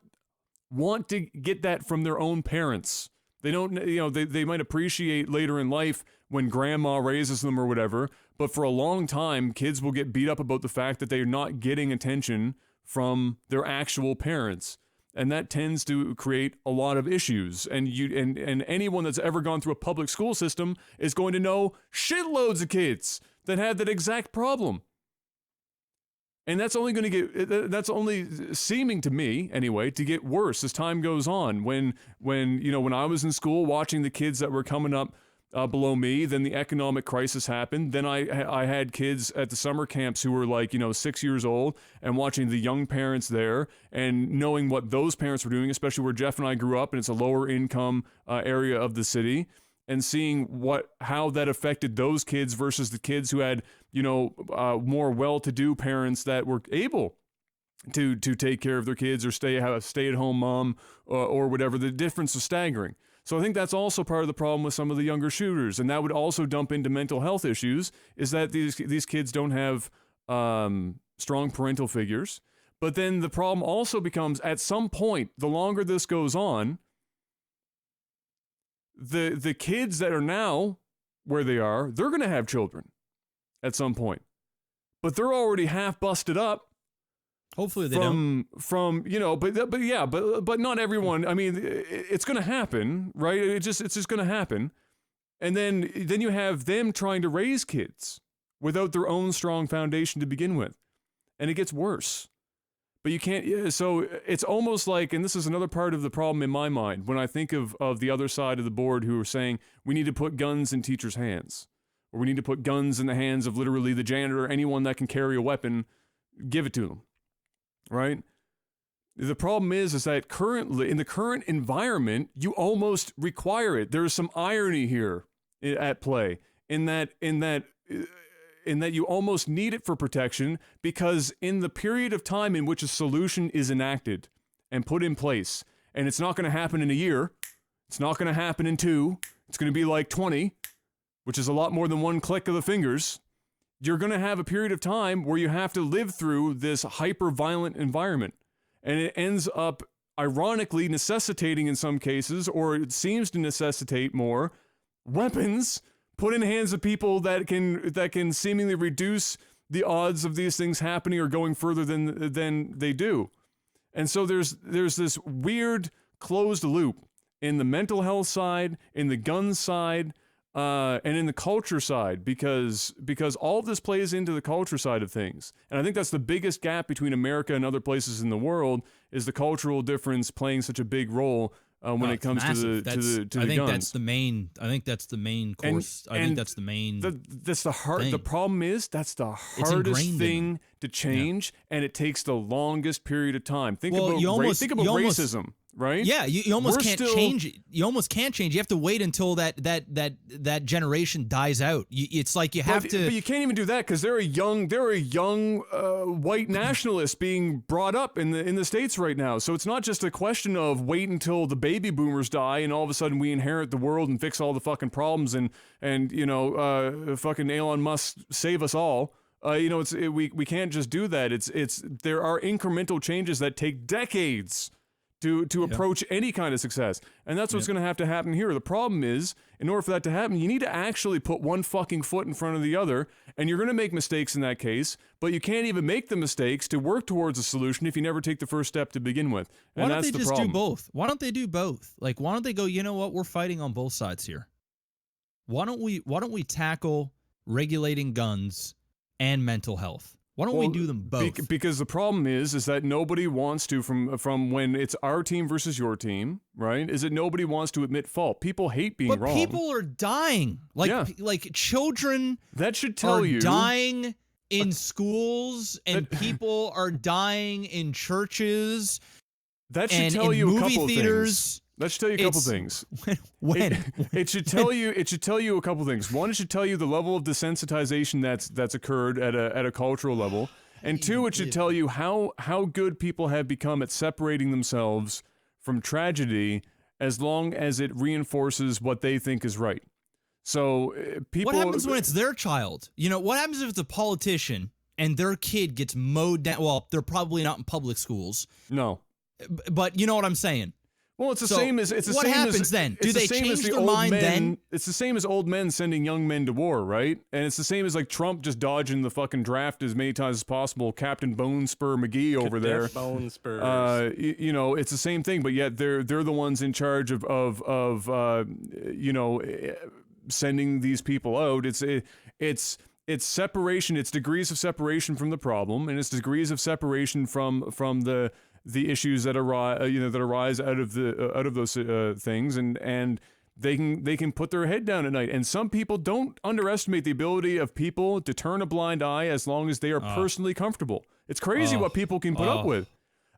to get that from their own parents. They don't, they might appreciate later in life when grandma raises them or whatever, but for a long time, kids will get beat up about the fact that they're not getting attention from their actual parents. And that tends to create a lot of issues. And anyone that's ever gone through a public school system is going to know shitloads of kids that had that exact problem. And that's only seeming to me, anyway, to get worse as time goes on. When I was in school watching the kids that were coming up below me, then the economic crisis happened. Then I had kids at the summer camps who were 6 years old, and watching the young parents there and knowing what those parents were doing, especially where Jeff and I grew up, and it's a lower income area of the city, and seeing how that affected those kids versus the kids who had more well-to-do parents that were able to take care of their kids or have a stay-at-home mom or whatever. The difference is staggering. So I think that's also part of the problem with some of the younger shooters, and that would also dump into mental health issues, is that these kids don't have strong parental figures. But then the problem also becomes, at some point, the longer this goes on, the kids that are now where they are, they're going to have children at some point. But they're already half busted up. Hopefully they don't. But not everyone. I mean, it's going to happen, right? It's just going to happen. And then you have them trying to raise kids without their own strong foundation to begin with. And it gets worse. But you can't, so it's almost like, and this is another part of the problem in my mind, when I think of the other side of the board who are saying, we need to put guns in teachers' hands, or we need to put guns in the hands of literally the janitor, anyone that can carry a weapon, give it to them, right? The problem is that currently, in the current environment, you almost require it. There's some irony here at play, in that you almost need it for protection, because in the period of time in which a solution is enacted and put in place, and it's not going to happen in a year, it's not going to happen in 2, it's going to be like 20, which is a lot more than one click of the fingers, you're going to have a period of time where you have to live through this hyper-violent environment. And it ends up, ironically, necessitating in some cases, or it seems to necessitate more, weapons put in hands of people that can seemingly reduce the odds of these things happening or going further than they do. And so there's this weird closed loop in the mental health side, in the gun side, and in the culture side, because all of this plays into the culture side of things. And I think that's the biggest gap between America and other places in the world, is the cultural difference playing such a big role when it comes to the guns. I think that's the main course. I think that's the main. That's the hard. thing. The problem is that's the hardest thing to change, and it takes the longest period of time. Think about racism. Right? Yeah, you almost can't change it. You almost can't change. You have to wait until that generation dies out. It's like you have to. But you can't even do that, because they're a young white nationalist being brought up in the States right now. So it's not just a question of wait until the baby boomers die and all of a sudden we inherit the world and fix all the fucking problems and fucking Elon Musk save us all. We can't just do that. There are incremental changes that take decades to approach any kind of success. And that's what's going to have to happen here. The problem is, in order for that to happen, you need to actually put one fucking foot in front of the other, and you're going to make mistakes in that case, but you can't even make the mistakes to work towards a solution if you never take the first step to begin with. And why don't they the just problem. do both? Why don't they do both? Like, why don't they go, you know what, we're fighting on both sides here. Why don't we tackle regulating guns and mental health? Why don't we do them both? Because the problem is that nobody wants to, from when it's our team versus your team, right? Is that nobody wants to admit fault. People hate being wrong. But people are dying. Like children that should tell are you dying in schools, and people are dying in churches. That should And tell in you a movie couple of theaters, things. That should tell you a couple things. when It should tell you. It should tell you a couple things. One, it should tell you the level of desensitization that's occurred at a cultural level, and two, it should tell you how good people have become at separating themselves from tragedy, as long as it reinforces what they think is right. So people. what happens when it's their child? You know, what happens if it's a politician and their kid gets mowed down? Well, they're probably not in public schools, No. but you know what I'm saying. Well, it's the So, same as it's the what same happens as, then? it's Do the they same as change the their old mind men, then? It's the same as old men sending young men to war, right? And it's the same as like Trump just dodging the fucking draft as many times as possible. Captain Bone Spur McGee over there. Bone spurs. You know, it's the same thing, but yet they're the ones in charge of you know, sending these people out. It's separation. It's degrees of separation from the problem, and it's degrees of separation from the issues that arise out of those things, and they can put their head down at night. And some people don't underestimate the ability of people to turn a blind eye as long as they are personally comfortable. It's crazy what people can put up with.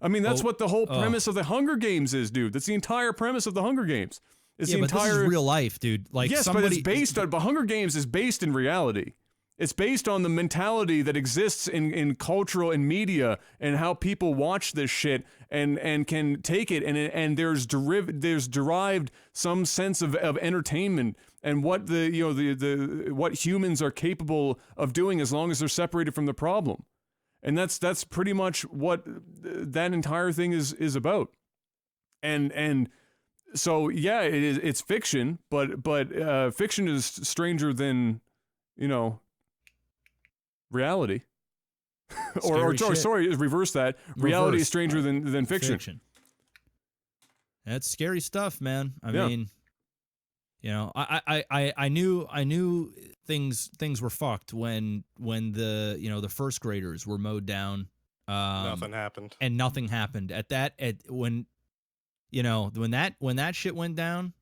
I mean, that's what the whole premise of the Hunger Games is, dude. That's the entire premise of the Hunger Games. It's Yeah, the but entire this is real life, dude. Like yes, somebody, but it's based on. But Hunger Games is based in reality. It's based on the mentality that exists in cultural and media, and how people watch this shit and can take it, and there's derived some sense of entertainment and what the what humans are capable of doing as long as they're separated from the problem. And that's pretty much what that entire thing is about. And so yeah, it's fiction, but fiction is stranger than, you know, reality. or sorry, reverse that. Reality is stranger than fiction. That's scary stuff, man. I Yeah. mean, you know, I knew things were fucked when the, you know, the first graders were mowed down. Nothing happened. And nothing happened when that shit went down.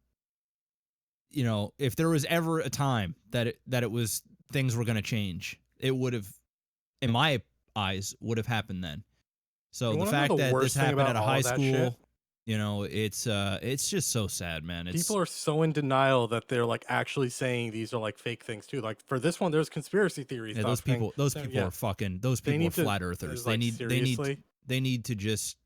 You know, if there was ever a time that it was things were going to change, it would have, in my eyes, would have happened then. So You the wanna know fact the that worst this thing happened about at a all high that school, shit? you know, it's just so sad, man. It's, People are so in denial that they're like actually saying these are like fake things too. Like for this one, there's conspiracy theories. yeah, stuff saying- those people yeah. are fucking, those They people are need to- flat earthers. it's like, seriously? They need to just,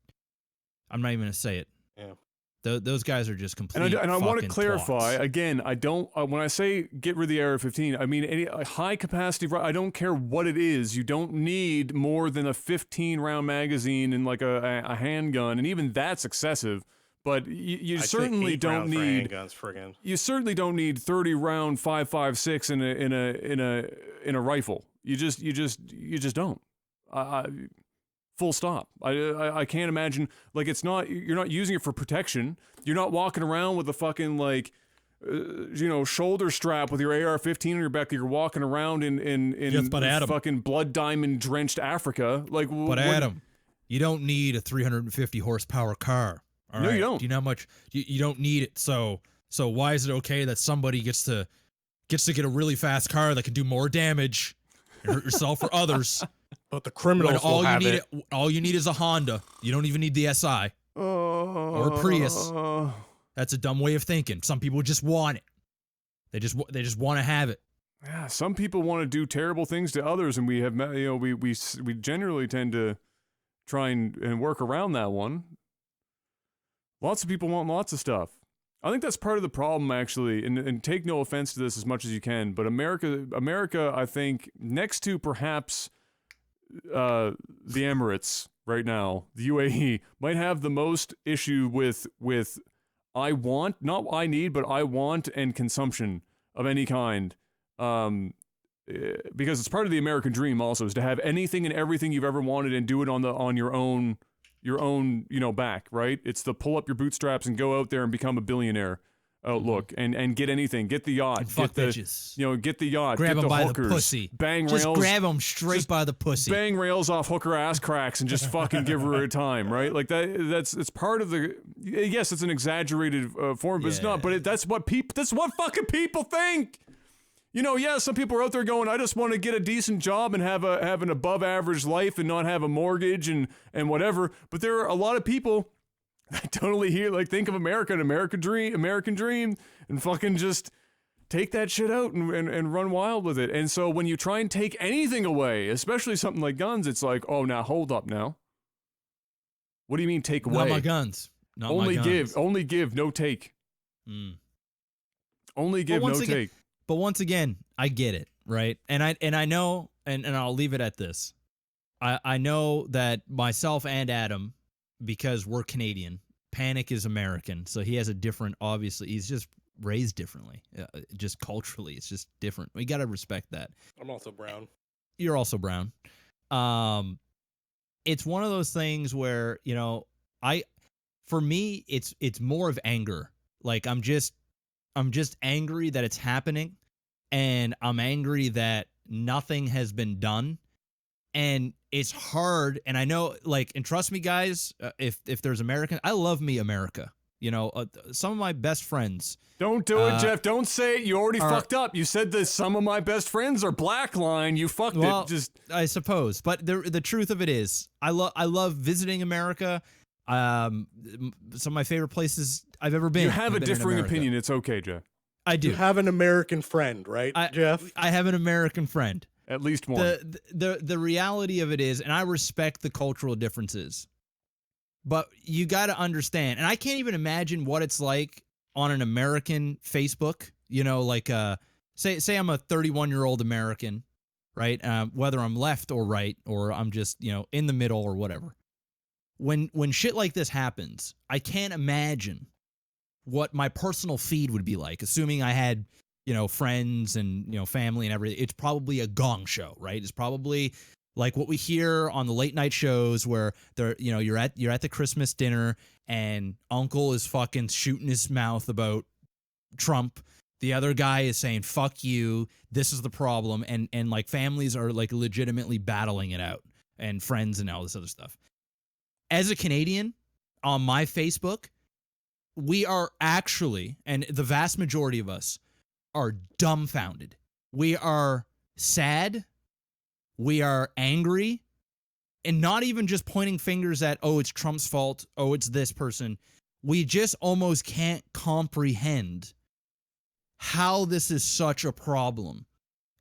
I'm not even gonna say it. Yeah. Those guys are just complete. And I want to fucking clarify twats. again. I don't. When I say get rid of the AR-15, I mean any high capacity. I don't care what it is. You don't need more than a 15-round magazine and like a handgun, and even that's excessive. But you I'd say certainly 8 don't rounds for need. handguns, friggin'. You certainly don't need 30-round 5.56 in a rifle. You just don't. Full stop. I can't imagine, like, you're not using it for protection. You're not walking around with a fucking like shoulder strap with your AR-15 on your back. You're walking around in Yes, but Adam. fucking blood diamond drenched Africa. Like, But Adam, you don't need a 350 horsepower car. All No, you right? don't. Do you know how much you don't need it? So why is it okay that somebody gets to get a really fast car that can do more damage and hurt yourself or others? But the When criminals will have it. all you need is a Honda. You don't even need the SI or a Prius. That's a dumb way of thinking. Some people just want it. They just want to have it. Yeah, some people want to do terrible things to others, and we have we generally tend to try and work around that one. Lots of people want lots of stuff. I think that's part of the problem, actually, and take no offense to this as much as you can, but America, I think, next to perhaps the Emirates right now, the UAE, might have the most issue with I want, not I need, but I want and consumption of any kind. Because it's part of the American dream also, is to have anything and everything you've ever wanted and do it on your own, back, right? It's the pull up your bootstraps and go out there and become a billionaire outlook and get anything, get the yacht, And fuck get bitches. get the yacht, Grab get them the by hookers, the pussy. bang Just rails, grab them straight by the pussy. bang rails off hooker ass cracks and just fucking give her a time, right? Like it's part of the, yes, it's an exagerated form, but it's not, but that's what fucking people think. Some people are out there going, I just want to get a decent job and have an above average life and not have a mortgage and whatever. But there are a lot of people I totally hear, like, think of America, an American dream, and fucking just take that shit out and run wild with it. And so when you try and take anything away, especially something like guns, it's like, oh, now hold up now. What do you mean take away? Not my guns. Not only my guns. only give, no take. Only give, no take. But once again, I get it, right? And I know, and I'll leave it at this. I know that myself and Adam, because we're Canadian, Panic is American, so he has a different, obviously, he's just raised differently. Just culturally, it's just different. We got to respect that. I'm also brown. You're also brown. It's one of those things where, you know, for me, it's more of anger. Like, I'm just angry that it's happening, and I'm angry that nothing has been done. And it's hard, and I know, like, and trust me, guys, if there's American, I love me America. You know, some of my best friends. Don't do it, Jeff. Don't say it. You already fucked up. You said that some of my best friends are black line. You fucked it. Just, I suppose, but the truth of it is, I love visiting America. Some of my favorite places I've ever been. You have a differing opinion. It's okay, Jeff. I do. You have an American friend, right, Jeff? I have an American friend. At least one. The reality of it is, and I respect the cultural differences, but you got to understand, and I can't even imagine what it's like on an American Facebook. You know, like say I'm a 31-year-old American, right? Whether I'm left or right, or I'm just, you know, in the middle or whatever. When shit like this happens, I can't imagine what my personal feed would be like, assuming I had, you know, friends and, you know, family and everything. It's probably a gong show, right? It's probably like what we hear on the late night shows where they're, you know, you're at the Christmas dinner and uncle is fucking shooting his mouth about Trump. The other guy is saying, fuck you, this is the problem. And like families are like legitimately battling it out, and friends and all this other stuff. As a Canadian, on my Facebook, we are actually, and the vast majority of us are dumbfounded. We are sad. We are angry. And not even just pointing fingers at, oh, it's Trump's fault. Oh, it's this person. We just almost can't comprehend how this is such a problem.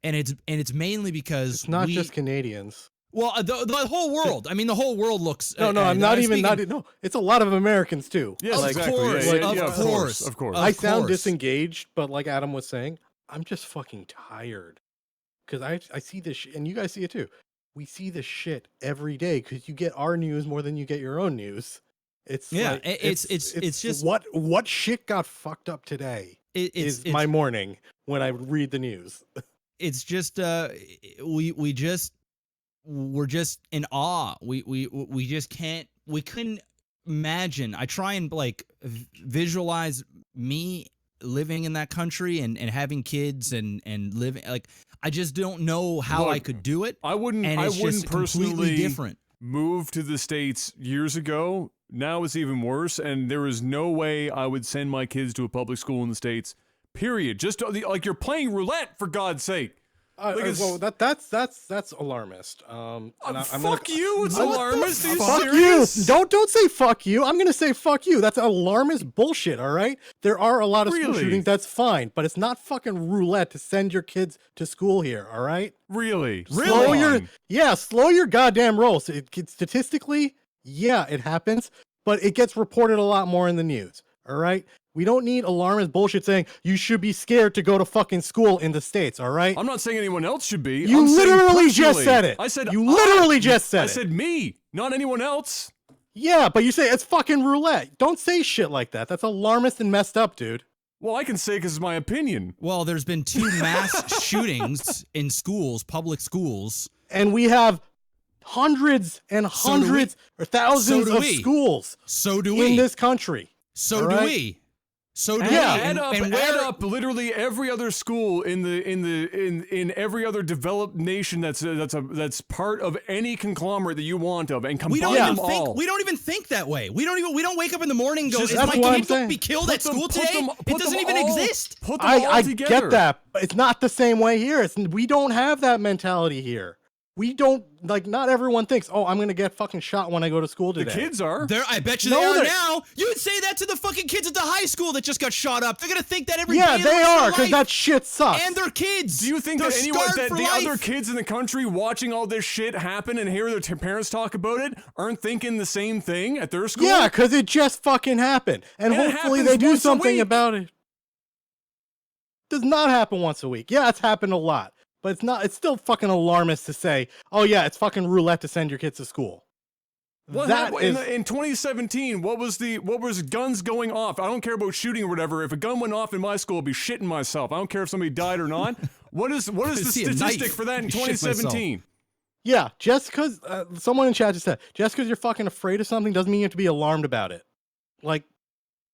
And it's mainly because it's not just Canadians. Well, the whole world. I mean, the whole world looks. No, I'm not even. No, it's a lot of Americans too. Yes, like, exactly. Of course. I sound disengaged, but like Adam was saying, I'm just fucking tired because I see this, and you guys see it too. We see this shit every day because you get our news more than you get your own news. It's like, it's just what shit got fucked up today is my morning when I read the news. It's just we're just in awe. We just can't. We couldn't imagine. I try and like visualize me living in that country and having kids and living like. I just don't know how I could do it. I wouldn't. And I it's wouldn't just personally completely different. Move to the States years ago. Now it's even worse, and there is no way I would send my kids to a public school in the States. Period. Just like you're playing roulette, for God's sake. Well, that's alarmist. Fuck you! It's alarmist. Are you fuck serious? You! Don't say fuck you. I'm gonna say fuck you. That's alarmist bullshit. All right. There are a lot of school shootings. That's fine, but it's not fucking roulette to send your kids to school here. All right. Really? Slow your goddamn roll. So statistically, yeah, it happens, but it gets reported a lot more in the news. All right. We don't need alarmist bullshit saying you should be scared to go to fucking school in the States, all right? I'm not saying anyone else should be. You literally just said it. I said you literally just said it. I said me, not anyone else. Yeah, but you say it's fucking roulette. Don't say shit like that. That's alarmist and messed up, dude. Well, I can say because it's my opinion. Well, there's been 2 mass shootings in schools, public schools. And we have hundreds and hundreds or thousands of schools in this country. So do we. So add up literally every other school in every other developed nation that's part of any conglomerate that you want of, and combine them all. We don't even think that way. We don't wake up in the morning and go, is my kid going to be killed at school today? It doesn't even exist. I get that, but it's not the same way here. We don't have that mentality here. We don't, like, not everyone thinks, oh, I'm going to get fucking shot when I go to school today. The kids are. I bet you No, they are they're- now. You would say that to the fucking kids at the high school that just got shot up. They're gonna think that every day. Yeah, of the they rest of are, their because life. that shit sucks. And their kids. Do you think They're that anyone, scarred that for the life. other kids in the country watching all this shit happen and hear their parents talk about it aren't thinking the same thing at their school? Yeah, because it just fucking happened. And And it hopefully happens they do once a something week. about it. Does not happen once a week. Yeah, it's happened a lot. But it's still fucking alarmist to say, oh yeah, it's fucking roulette to send your kids to school. What That happened is- in 2017? What was guns going off? I don't care about shooting or whatever. If a gun went off in my school, I'd be shitting myself. I don't care if somebody died or not. What is the See a statistic knife, for that in I'd shit myself. 2017? Yeah, just because someone in chat just said, just because you're fucking afraid of something doesn't mean you have to be alarmed about it. Like,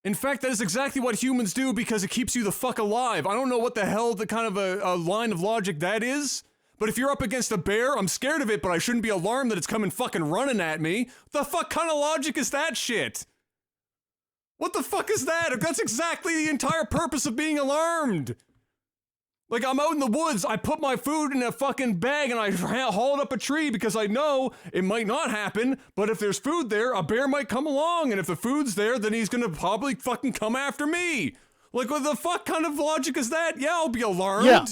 In fact, that is exactly what humans do because it keeps you the fuck alive. I don't know what the hell the kind of a line of logic that is. But if you're up against a bear, I'm scared of it, but I shouldn't be alarmed that it's coming fucking running at me. The fuck kind of logic is that shit? What the fuck is that? That's exactly the entire purpose of being alarmed. Like, I'm out in the woods, I put my food in a fucking bag and I haul it up a tree because I know it might not happen, but if there's food there, a bear might come along, and if the food's there, then he's gonna probably fucking come after me. Like, what the fuck kind of logic is that? Yeah, I'll be alarmed. Yeah.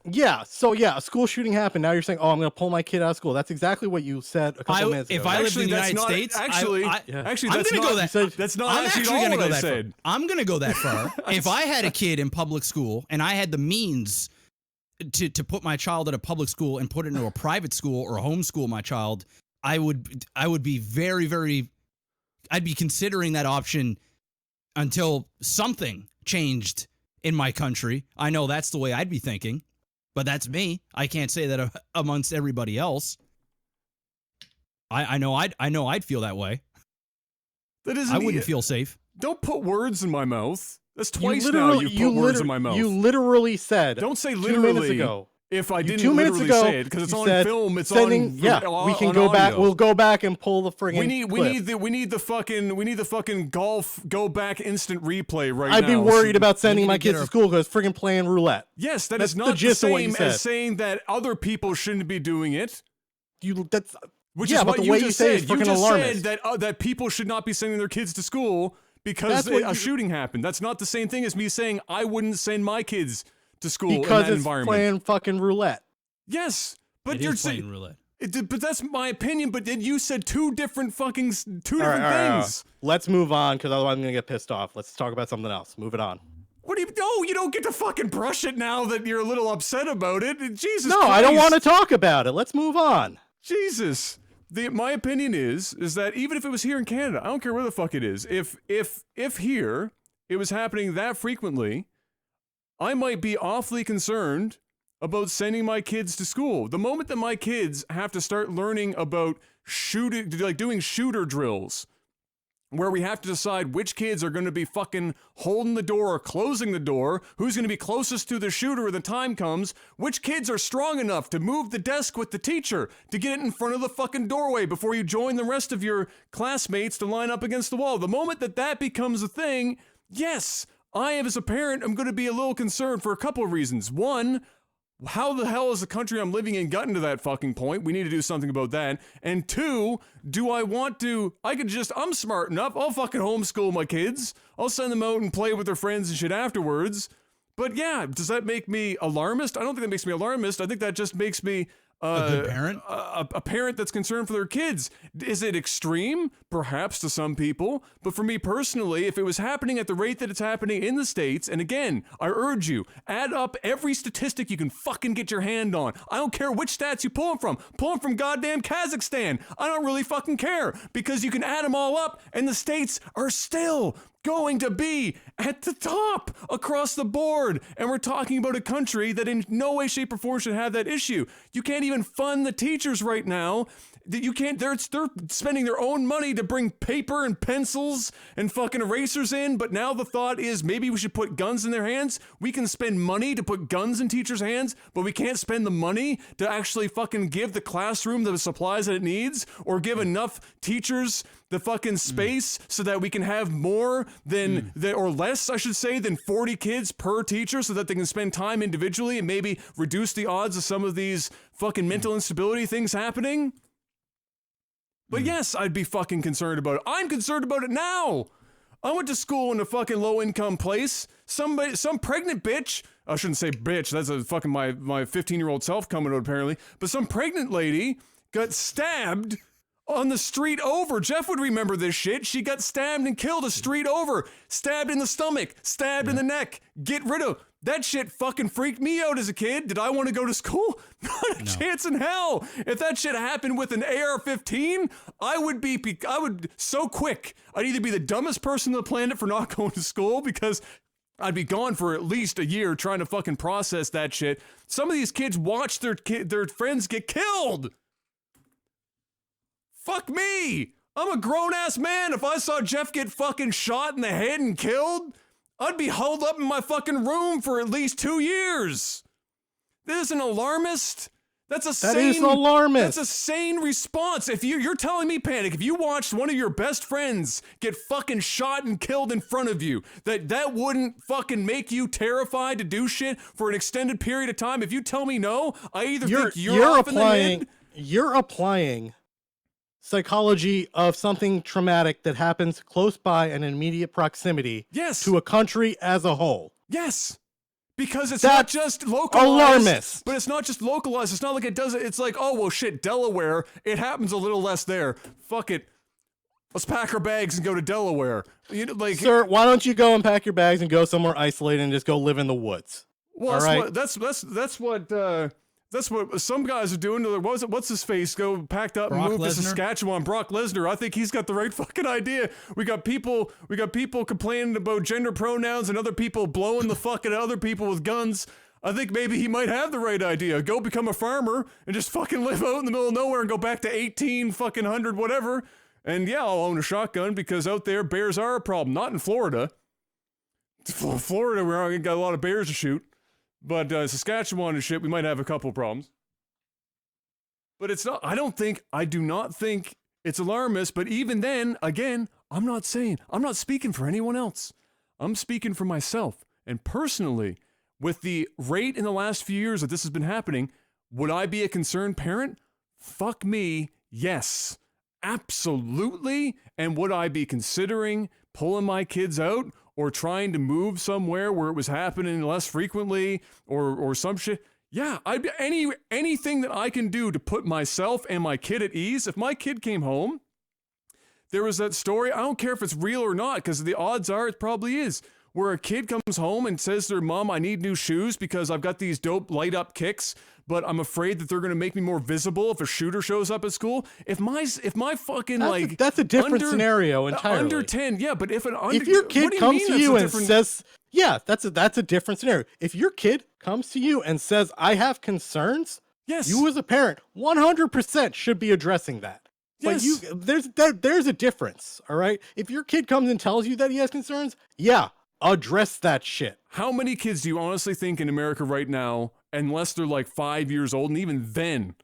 Yeah, so yeah, a school shooting happened. Now you're saying, oh, I'm going to pull my kid out of school. That's exactly what you said a couple minutes ago. If I lived in the that's United not- States, actually, Yeah. actually, I'm that's gonna not, go that- that's not I'm actually actually all gonna what go I that said. far. I'm gonna go that far. If I had a kid in public school and I had the means to put my child at a public school and put it into a private school or homeschool my child, I would be very, very. I'd be considering that option until something changed in my country. I know that's the way I'd be thinking, but that's me. I can't say that amongst everybody else. I know I'd feel that way. That isn't. I wouldn't feel safe. Don't put words in my mouth. That's twice you now literally, you put words in my mouth. You literally said. Don't say 2 literally. minutes ago. If I You- didn't 2 minutes literally ago, say it because it's you on said film, it's sending, on. yeah, we can on go back. audio. We'll go back and pull the friggin' We need the fucking golf go back instant replay right now. I'd be worried about sending need my to get kids to our- school because friggin' playing roulette. Yes, That's that's the not the gist of what you same said. as saying that other people shouldn't be doing it. That's Which yeah, is but what the you way just you say said. is You freaking just alarmist. said that people should not be sending their kids to school because That's what a you- shooting happened. That's not the same thing as me saying I wouldn't send my kids to school in because that it's environment. playing fucking roulette. Yes, but It you're is saying. playing roulette. But that's my opinion. But then you said two different All right, things. Let's move on because otherwise I'm gonna get pissed off. Let's talk about something else. Move it on. What do you? No, you don't get to fucking brush it now that you're a little upset about it. Jesus. No, Christ. I don't want to talk about it. Let's move on. Jesus. My opinion is that even if it was here in Canada, I don't care where the fuck it is. If here it was happening that frequently, I might be awfully concerned about sending my kids to school. The moment that my kids have to start learning about shooting, like doing shooter drills, where we have to decide which kids are going to be fucking holding the door or closing the door, who's going to be closest to the shooter when the time comes, which kids are strong enough to move the desk with the teacher to get it in front of the fucking doorway before you join the rest of your classmates to line up against the wall. The moment that becomes a thing, yes, I as a parent am going to be a little concerned for a couple of reasons. One, how the hell has the country I'm living in gotten to that fucking point? We need to do something about that. And two, do I want to, I'm smart enough, I'll fucking homeschool my kids. I'll send them out and play with their friends and shit afterwards. But yeah, does that make me alarmist? I don't think that makes me alarmist. I think that just makes me A good parent? a parent that's concerned for their kids. Is it extreme? Perhaps to some people. But for me personally, if it was happening at the rate that it's happening in the States, and again, I urge you, add up every statistic you can fucking get your hand on. I don't care which stats you pull them from. Pull them from goddamn Kazakhstan. I don't really fucking care because you can add them all up and the States are still going to be at the top across the board. And we're talking about a country that in no way, shape, or form should have that issue. You can't even fund the teachers right now You can't. They're spending their own money to bring paper and pencils and fucking erasers in. But now the thought is maybe we should put guns in their hands. We can spend money to put guns in teachers' hands, but we can't spend the money to actually fucking give the classroom the supplies that it needs, or give enough teachers the fucking space so that we can have more than or less, I should say, than 40 kids per teacher, so that they can spend time individually and maybe reduce the odds of some of these fucking mental instability things happening. But yes, I'd be fucking concerned about it. I'm concerned about it now. I went to school in a fucking low-income place. Some pregnant bitch, I shouldn't say bitch, that's a fucking my 15-year-old self coming out apparently, but some pregnant lady got stabbed on the street over. Jeff would remember this shit. She got stabbed and killed a street over. Stabbed in the stomach, stabbed in the neck. Get rid of. That shit fucking freaked me out as a kid. Did I want to go to school? Not a chance in hell. If that shit happened with an AR-15, I would so quick. I'd either be the dumbest person on the planet for not going to school, because I'd be gone for at least a year trying to fucking process that shit. Some of these kids watch their friends get killed. Fuck me! I'm a grown-ass man. If I saw Jeff get fucking shot in the head and killed, I'd be holed up in my fucking room for at least 2 years. This is an alarmist. That is alarmist. That's a sane response. If you're telling me, Panic, if you watched one of your best friends get fucking shot and killed in front of you, that wouldn't fucking make you terrified to do shit for an extended period of time? If you tell me no, I either think you're off in the head. You're applying psychology of something traumatic that happens close by and in immediate proximity to a country as a whole. Yes. Because it's not just localized. Alarmist. But it's not just localized. It's not like it does it. It's like, oh, well, shit, Delaware, it happens a little less there. Fuck it. Let's pack our bags and go to Delaware. You know, like, sir, why don't you go and pack your bags and go somewhere isolated and just go live in the woods? Well, that's what some guys are doing. What's his face? Go packed up and move to Saskatchewan. Brock Lesnar. I think he's got the right fucking idea. We got people complaining about gender pronouns and other people blowing the fuck at other people with guns. I think maybe he might have the right idea. Go become a farmer and just fucking live out in the middle of nowhere and go back to 100 whatever. And yeah, I'll own a shotgun, because out there bears are a problem. Not in Florida. Florida, we got a lot of bears to shoot. But Saskatchewan and shit, we might have a couple problems. But it's not, I do not think it's alarmist. But even then, again, I'm not speaking for anyone else. I'm speaking for myself. And personally, with the rate in the last few years that this has been happening, would I be a concerned parent? Fuck me, yes. Absolutely. And would I be considering pulling my kids out? Or trying to move somewhere where it was happening less frequently, or some shit. Yeah, I'd be anything that I can do to put myself and my kid at ease. If my kid came home, there was that story, I don't care if it's real or not, because the odds are it probably is, where a kid comes home and says to their mom, I need new shoes because I've got these dope light up kicks, but I'm afraid that they're going to make me more visible if a shooter shows up at school. If my fucking that's a different scenario entirely. Under 10, yeah, but if your kid comes to you and says, yeah, that's a different scenario. If your kid comes to you and says, I have concerns, yes, you as a parent 100% should be addressing that. Yes. But there's a difference, all right? If your kid comes and tells you that he has concerns, yeah, address that shit. How many kids do you honestly think in America right now, unless they're like 5 years old, and even then,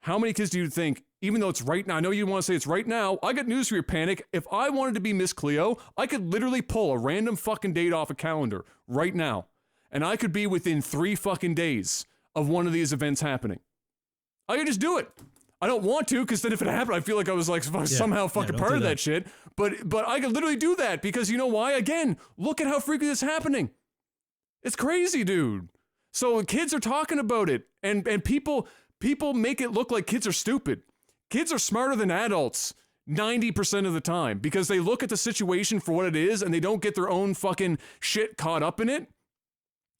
how many kids do you think, even though it's right now, I know you want to say it's right now, I got news for your Panic. If I wanted to be Miss Cleo, I could literally pull a random fucking date off a calendar right now, and I could be within 3 fucking days of one of these events happening. I could just do it. I don't want to, because then if it happened, I feel like I was like somehow fucking part of that shit. But I could literally do that, because you know why? Again, look at how frequently it's happening. It's crazy, dude. So kids are talking about it, and people make it look like kids are stupid. Kids are smarter than adults 90% of the time, because they look at the situation for what it is and they don't get their own fucking shit caught up in it.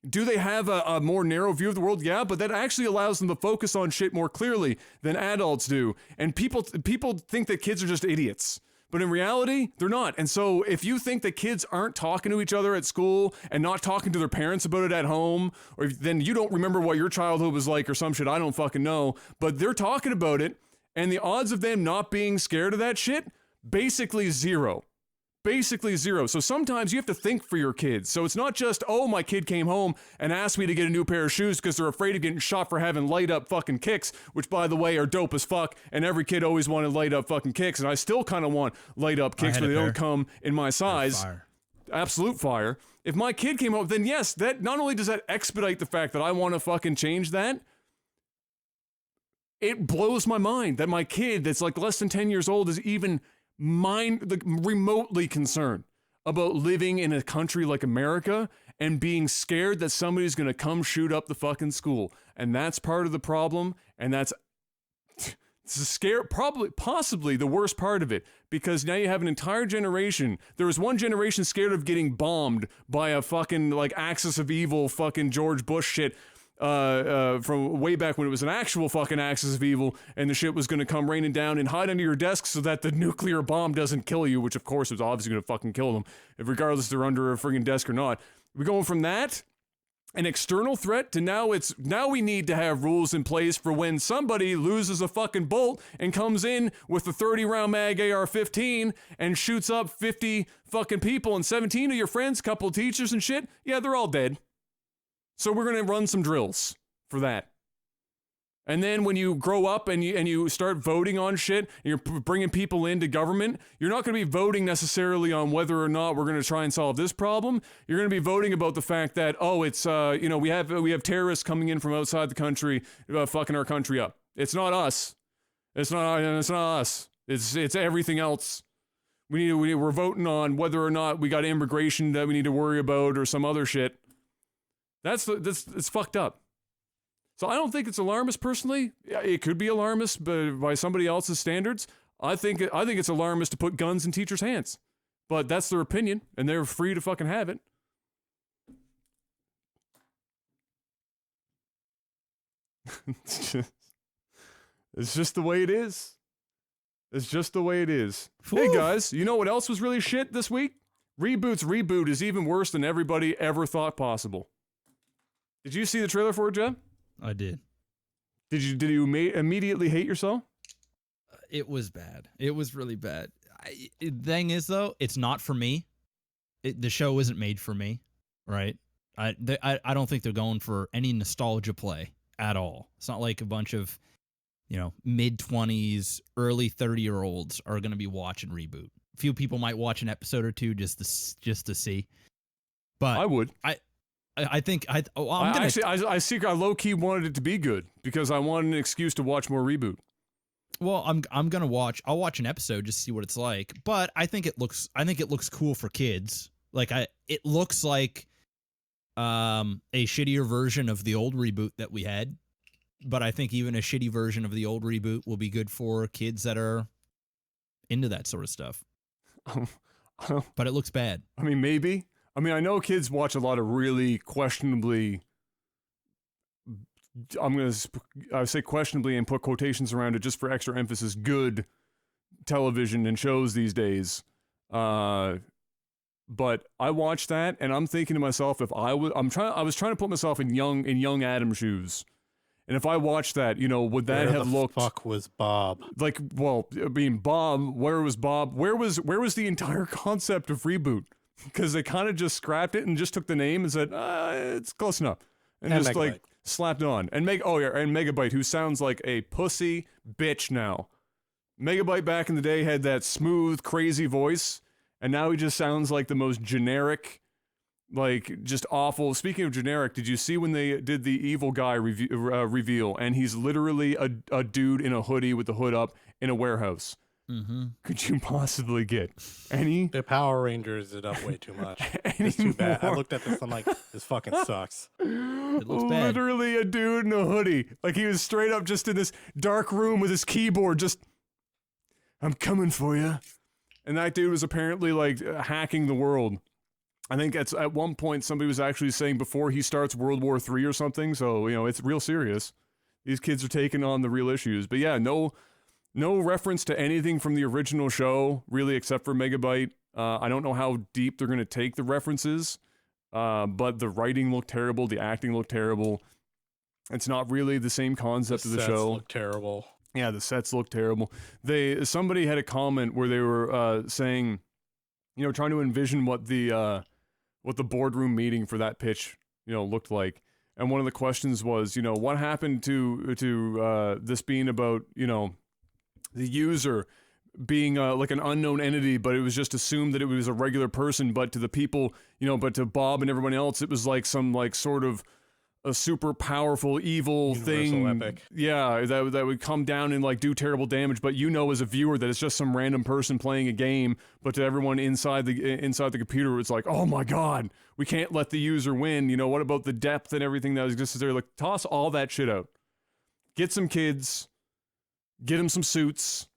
Do they have a more narrow view of the world? Yeah, but that actually allows them to focus on shit more clearly than adults do. And people think that kids are just idiots. But in reality, they're not. And so if you think that kids aren't talking to each other at school and not talking to their parents about it at home, or then you don't remember what your childhood was like or some shit, I don't fucking know. But they're talking about it. And the odds of them not being scared of that shit, basically zero. Basically zero. So sometimes you have to think for your kids. So it's not just, oh, my kid came home and asked me to get a new pair of shoes because they're afraid of getting shot for having light up fucking kicks, which by the way are dope as fuck. And every kid always wanted light up fucking kicks. And I still kind of want light up kicks, but they don't come in my size. Absolute fire. If my kid came home, then yes, that not only does that expedite the fact that I want to fucking change that, it blows my mind that my kid that's like less than 10 years old is even remotely concerned about living in a country like America and being scared that somebody's going to come shoot up the fucking school. And that's part of the problem. And that's possibly the worst part of it, because now you have an entire generation. There was one generation scared of getting bombed by a fucking like axis of evil fucking George Bush shit. From way back when it was an actual fucking axis of evil and the shit was going to come raining down and hide under your desk so that the nuclear bomb doesn't kill you, which of course is obviously going to fucking kill them, regardless if they're under a friggin' desk or not. We're going from that, an external threat, to now we need to have rules in place for when somebody loses a fucking bolt and comes in with a 30-round mag AR-15 and shoots up 50 fucking people and 17 of your friends, couple of teachers and shit. Yeah, they're all dead. So we're going to run some drills for that. And then when you grow up and you start voting on shit, and you're bringing people into government, you're not going to be voting necessarily on whether or not we're going to try and solve this problem. You're going to be voting about the fact that, oh, it's, we have terrorists coming in from outside the country, fucking our country up. It's not us. It's not us. It's everything else. We're voting on whether or not we got immigration that we need to worry about or some other shit. It's fucked up. So I don't think it's alarmist personally. It could be alarmist, but by somebody else's standards, I think it's alarmist to put guns in teachers' hands. But that's their opinion, and they're free to fucking have it. It's just the way it is. It's just the way it is. Hey guys, you know what else was really shit this week? Reboot's reboot is even worse than everybody ever thought possible. Did you see the trailer for it, Jeb? I did. Did you immediately hate yourself? It was bad. It was really bad. The thing is, though, it's not for me. The show isn't made for me, right? I don't think they're going for any nostalgia play at all. It's not like a bunch of, mid-20s, early 30-year-olds are going to be watching Reboot. A few people might watch an episode or two just to see. But I would. I think I low key wanted it to be good because I wanted an excuse to watch more Reboot. Well, I'm gonna watch. I'll watch an episode just to see what it's like. But I think it looks cool for kids. Like it looks like a shittier version of the old Reboot that we had. But I think even a shitty version of the old Reboot will be good for kids that are into that sort of stuff. But it looks bad. I mean, maybe. I mean, I know kids watch a lot of really questionably, I say questionably and put quotations around it just for extra emphasis, good television and shows these days. But I watched that and I'm thinking to myself, if I was trying to put myself in young Adam's shoes. And if I watched that, would that have looked... Where the fuck was Bob? Like, well, I mean, Bob, where was Bob? Where was the entire concept of Reboot? Because they kind of just scrapped it and just took the name and said, it's close enough. And just, Megabyte. like, slapped on. And Megabyte, who sounds like a pussy bitch now. Megabyte back in the day had that smooth, crazy voice. And now he just sounds like the most generic, like, just awful. Speaking of generic, did you see when they did the evil guy reveal? And he's literally a dude in a hoodie with the hood up in a warehouse. Mm-hmm. Could you possibly get any? The Power Rangers it up way too much. It's too bad. I looked at this, I'm like, this fucking sucks. It looks bad. Literally a dude in a hoodie. Like he was straight up just in this dark room with his keyboard just, I'm coming for you. And that dude was apparently like hacking the world. I think at one point somebody was actually saying before he starts World War III or something. So, it's real serious. These kids are taking on the real issues. But yeah, no reference to anything from the original show, really, except for Megabyte. I don't know how deep they're going to take the references, but the writing looked terrible, the acting looked terrible. It's not really the same concept of the show. Look terrible. Yeah, the sets look terrible. Somebody had a comment where they were saying, you know, trying to envision what the boardroom meeting for that pitch, you know, looked like. And one of the questions was, you know, what happened to this being about, you know, the user being like an unknown entity, but it was just assumed that it was a regular person. But to the people, you know, but to Bob and everyone else, it was like some like sort of a super powerful evil Universal thing. epic. Yeah, that would come down and like do terrible damage. But you know, as a viewer, that it's just some random person playing a game. But to everyone inside the computer, it's like, oh my god, we can't let the user win. You know, what about the depth and everything that exists there? Like, toss all that shit out. Get some kids, get them some suits,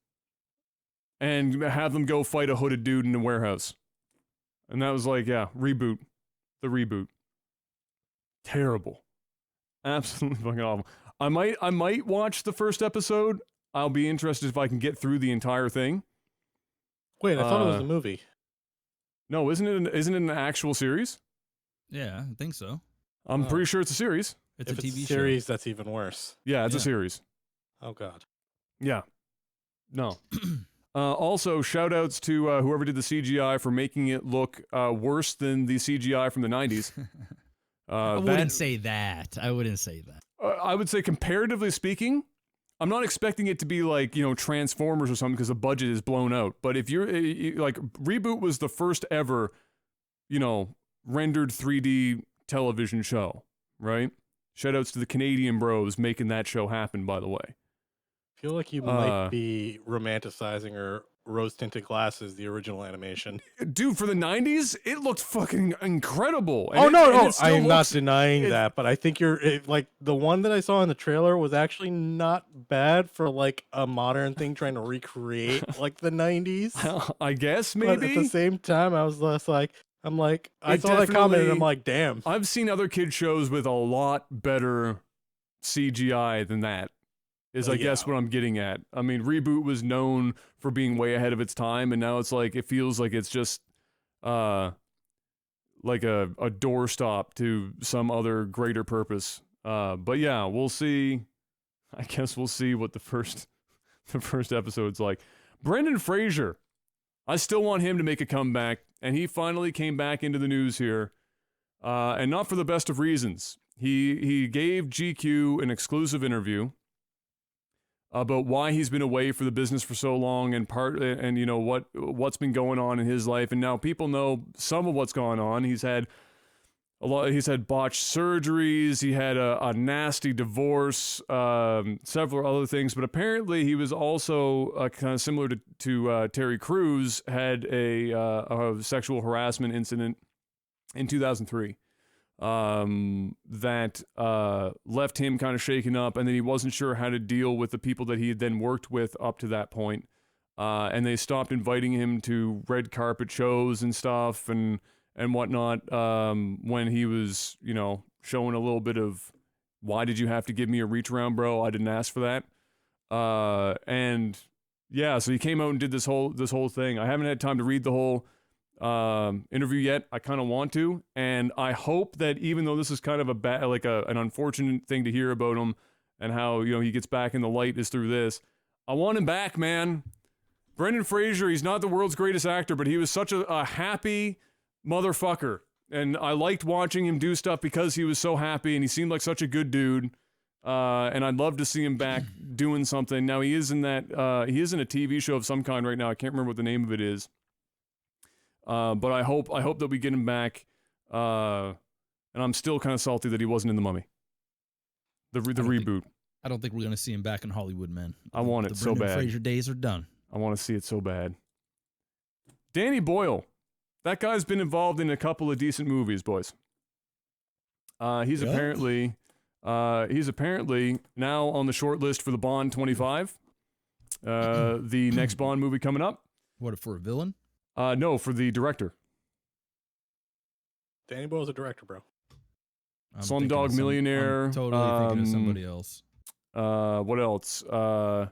and have them go fight a hooded dude in a warehouse. And that was like, yeah, reboot. The reboot. Terrible. Absolutely fucking awful. I might watch the first episode. I'll be interested if I can get through the entire thing. Wait, I thought it was the movie. No, isn't it an actual series? Yeah, I think so. I'm pretty sure it's a series. It's If a TV it's show. series, that's even worse. Yeah, it's a Yeah. series. Oh god. Yeah. No. Also, shout outs to whoever did the CGI for making it look worse than the CGI from the 90s. I wouldn't say that. I wouldn't say that. I would say, comparatively speaking, I'm not expecting it to be like, you know, Transformers or something because the budget is blown out. But if you're like, Reboot was the first ever, you know, rendered 3D television show, right? Shout outs to the Canadian bros making that show happen, by the way. I feel like you might be romanticizing or rose-tinted glasses, the original animation. Dude, for the 90s, it looked fucking incredible. And Oh, it- no, and no, it still I am not looks- denying it- that, but I think like, the one that I saw in the trailer was actually not bad for, like, a modern thing trying to recreate, like, the 90s. I guess, But at the maybe. same time, I was less like, I It saw that comment and definitely- I'm like, damn. I've seen other kid shows with a lot better CGI than that. Is I guess Yeah. what I'm getting at. I mean, Reboot was known for being way ahead of its time, and now it's like it feels like it's just like a doorstop to some other greater purpose. But yeah, we'll see. I guess we'll see what the first episode's like. Brendan Fraser, I still want him to make a comeback, and he finally came back into the news here, and not for the best of reasons. He gave GQ an exclusive interview about why he's been away for the business for so long, and you know what's been going on in his life. And now people know some of what's gone on. He's had botched surgeries. He had a nasty divorce, several other things. But apparently, he was also kind of similar to Terry Crews, had a sexual harassment incident in 2003. That left him kind of shaken up, and then he wasn't sure how to deal with the people that he had then worked with up to that point. And they stopped inviting him to red carpet shows and stuff and whatnot, when he was, you know, showing a little bit of, why did you have to give me a reach around, bro? I didn't ask for that. And yeah, so he came out and did this whole thing. I haven't had time to read the whole interview yet. I kind of want to, and I hope that even though this is kind of an unfortunate thing to hear about him and how, you know, he gets back in the light is through this. I want him back, man. Brendan Fraser, he's not the world's greatest actor, but he was such a happy motherfucker, and I liked watching him do stuff because he was so happy and he seemed like such a good dude. And I'd love to see him back doing something. Now he is in a TV show of some kind right now. I can't remember what the name of it is. But I hope that we get him back. And I'm still kind of salty that he wasn't in The Mummy. The reboot. I don't think we're gonna see him back in Hollywood, man. I want it the so Brendan bad. Fraser days are done. I want to see it so bad. Danny Boyle. That guy's been involved in a couple of decent movies, boys. He's apparently now on the short list for the Bond 25. The next Bond movie coming up. What, for a villain? No, for the director. Danny Boyle's a director, bro. I'm Slumdog thinking of Millionaire, I'm totally thinking of somebody else. What else? Oh,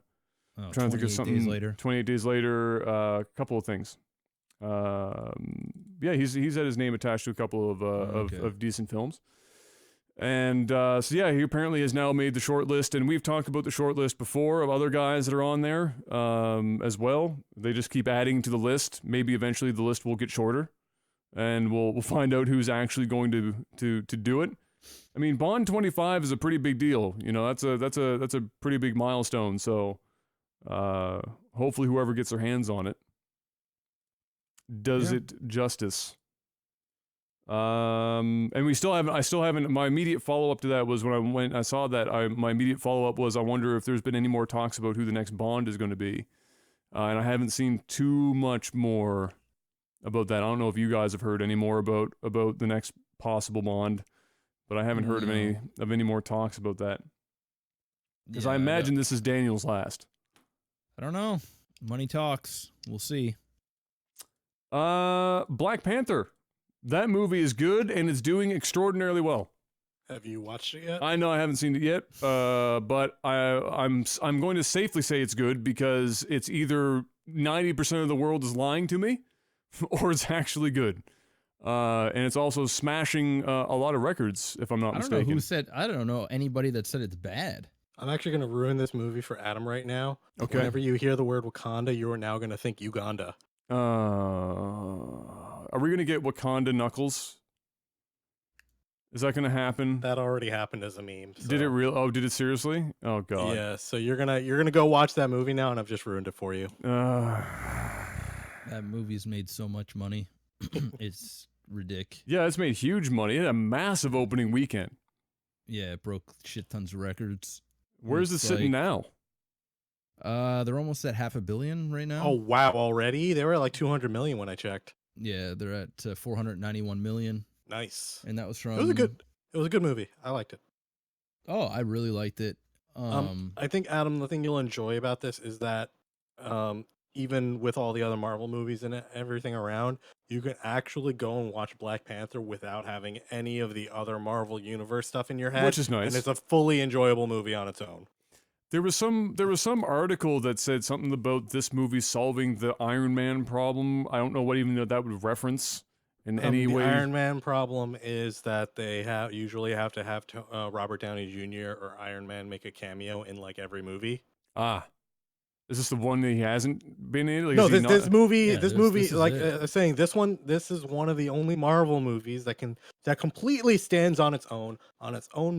Trying to think of 28 something. Days Later. 28 Days Later. A couple of things. Yeah, he's had his name attached to a couple of Okay. of decent films. And so yeah, he apparently has now made the short list, and we've talked about the short list before of other guys that are on there as well. They just keep adding to the list. Maybe eventually the list will get shorter, and we'll find out who's actually going to do it. I mean, Bond 25 is a pretty big deal. You know, that's a pretty big milestone. So hopefully whoever gets their hands on it does it justice. And I still haven't, my immediate follow-up to that was when I saw that, my immediate follow-up was, I wonder if there's been any more talks about who the next Bond is going to be. And I haven't seen too much more about that. I don't know if you guys have heard any more about the next possible Bond, but I haven't heard of any more talks about that. Because I imagine this is Daniel's last. I don't know. Money talks. We'll see. Black Panther. That movie is good, and it's doing extraordinarily well. Have you watched it yet? I know I haven't seen it yet, but I'm going to safely say it's good because it's either 90% of the world is lying to me, or it's actually good. And it's also smashing a lot of records, if I'm not mistaken. I don't know who said. I don't know anybody that said it's bad. I'm actually going to ruin this movie for Adam right now. Okay. Whenever you hear the word Wakanda, you are now going to think Uganda. Are we gonna get Wakanda Knuckles? Is that gonna happen? That already happened as a meme. So. Did it real? Oh, did it seriously? Oh god. Yeah. So you're gonna go watch that movie now, and I've just ruined it for you. That movie's made so much money. It's ridiculous. Yeah, it's made huge money. It had a massive opening weekend. Yeah, it broke shit tons of records. Where's it sitting now? They're almost at $500 million right now. Oh wow! Already they were at like 200 million when I checked. Yeah, they're at 491 million. Nice. And that was from. It was a good movie. I liked it. Oh, I really liked it. I think Adam, the thing you'll enjoy about this is that, even with all the other Marvel movies and everything around, you can actually go and watch Black Panther without having any of the other Marvel Universe stuff in your head, Which is nice. And it's a fully enjoyable movie on its own. There was some article that said something about this movie solving the Iron Man problem. I don't know what even that would reference in any way. The Iron Man problem is that they usually have to have Robert Downey Jr. or Iron Man make a cameo in like every movie. Ah. Is this the one that he hasn't been in? Like, no, this movie, like saying this is one of the only Marvel movies that completely stands on its own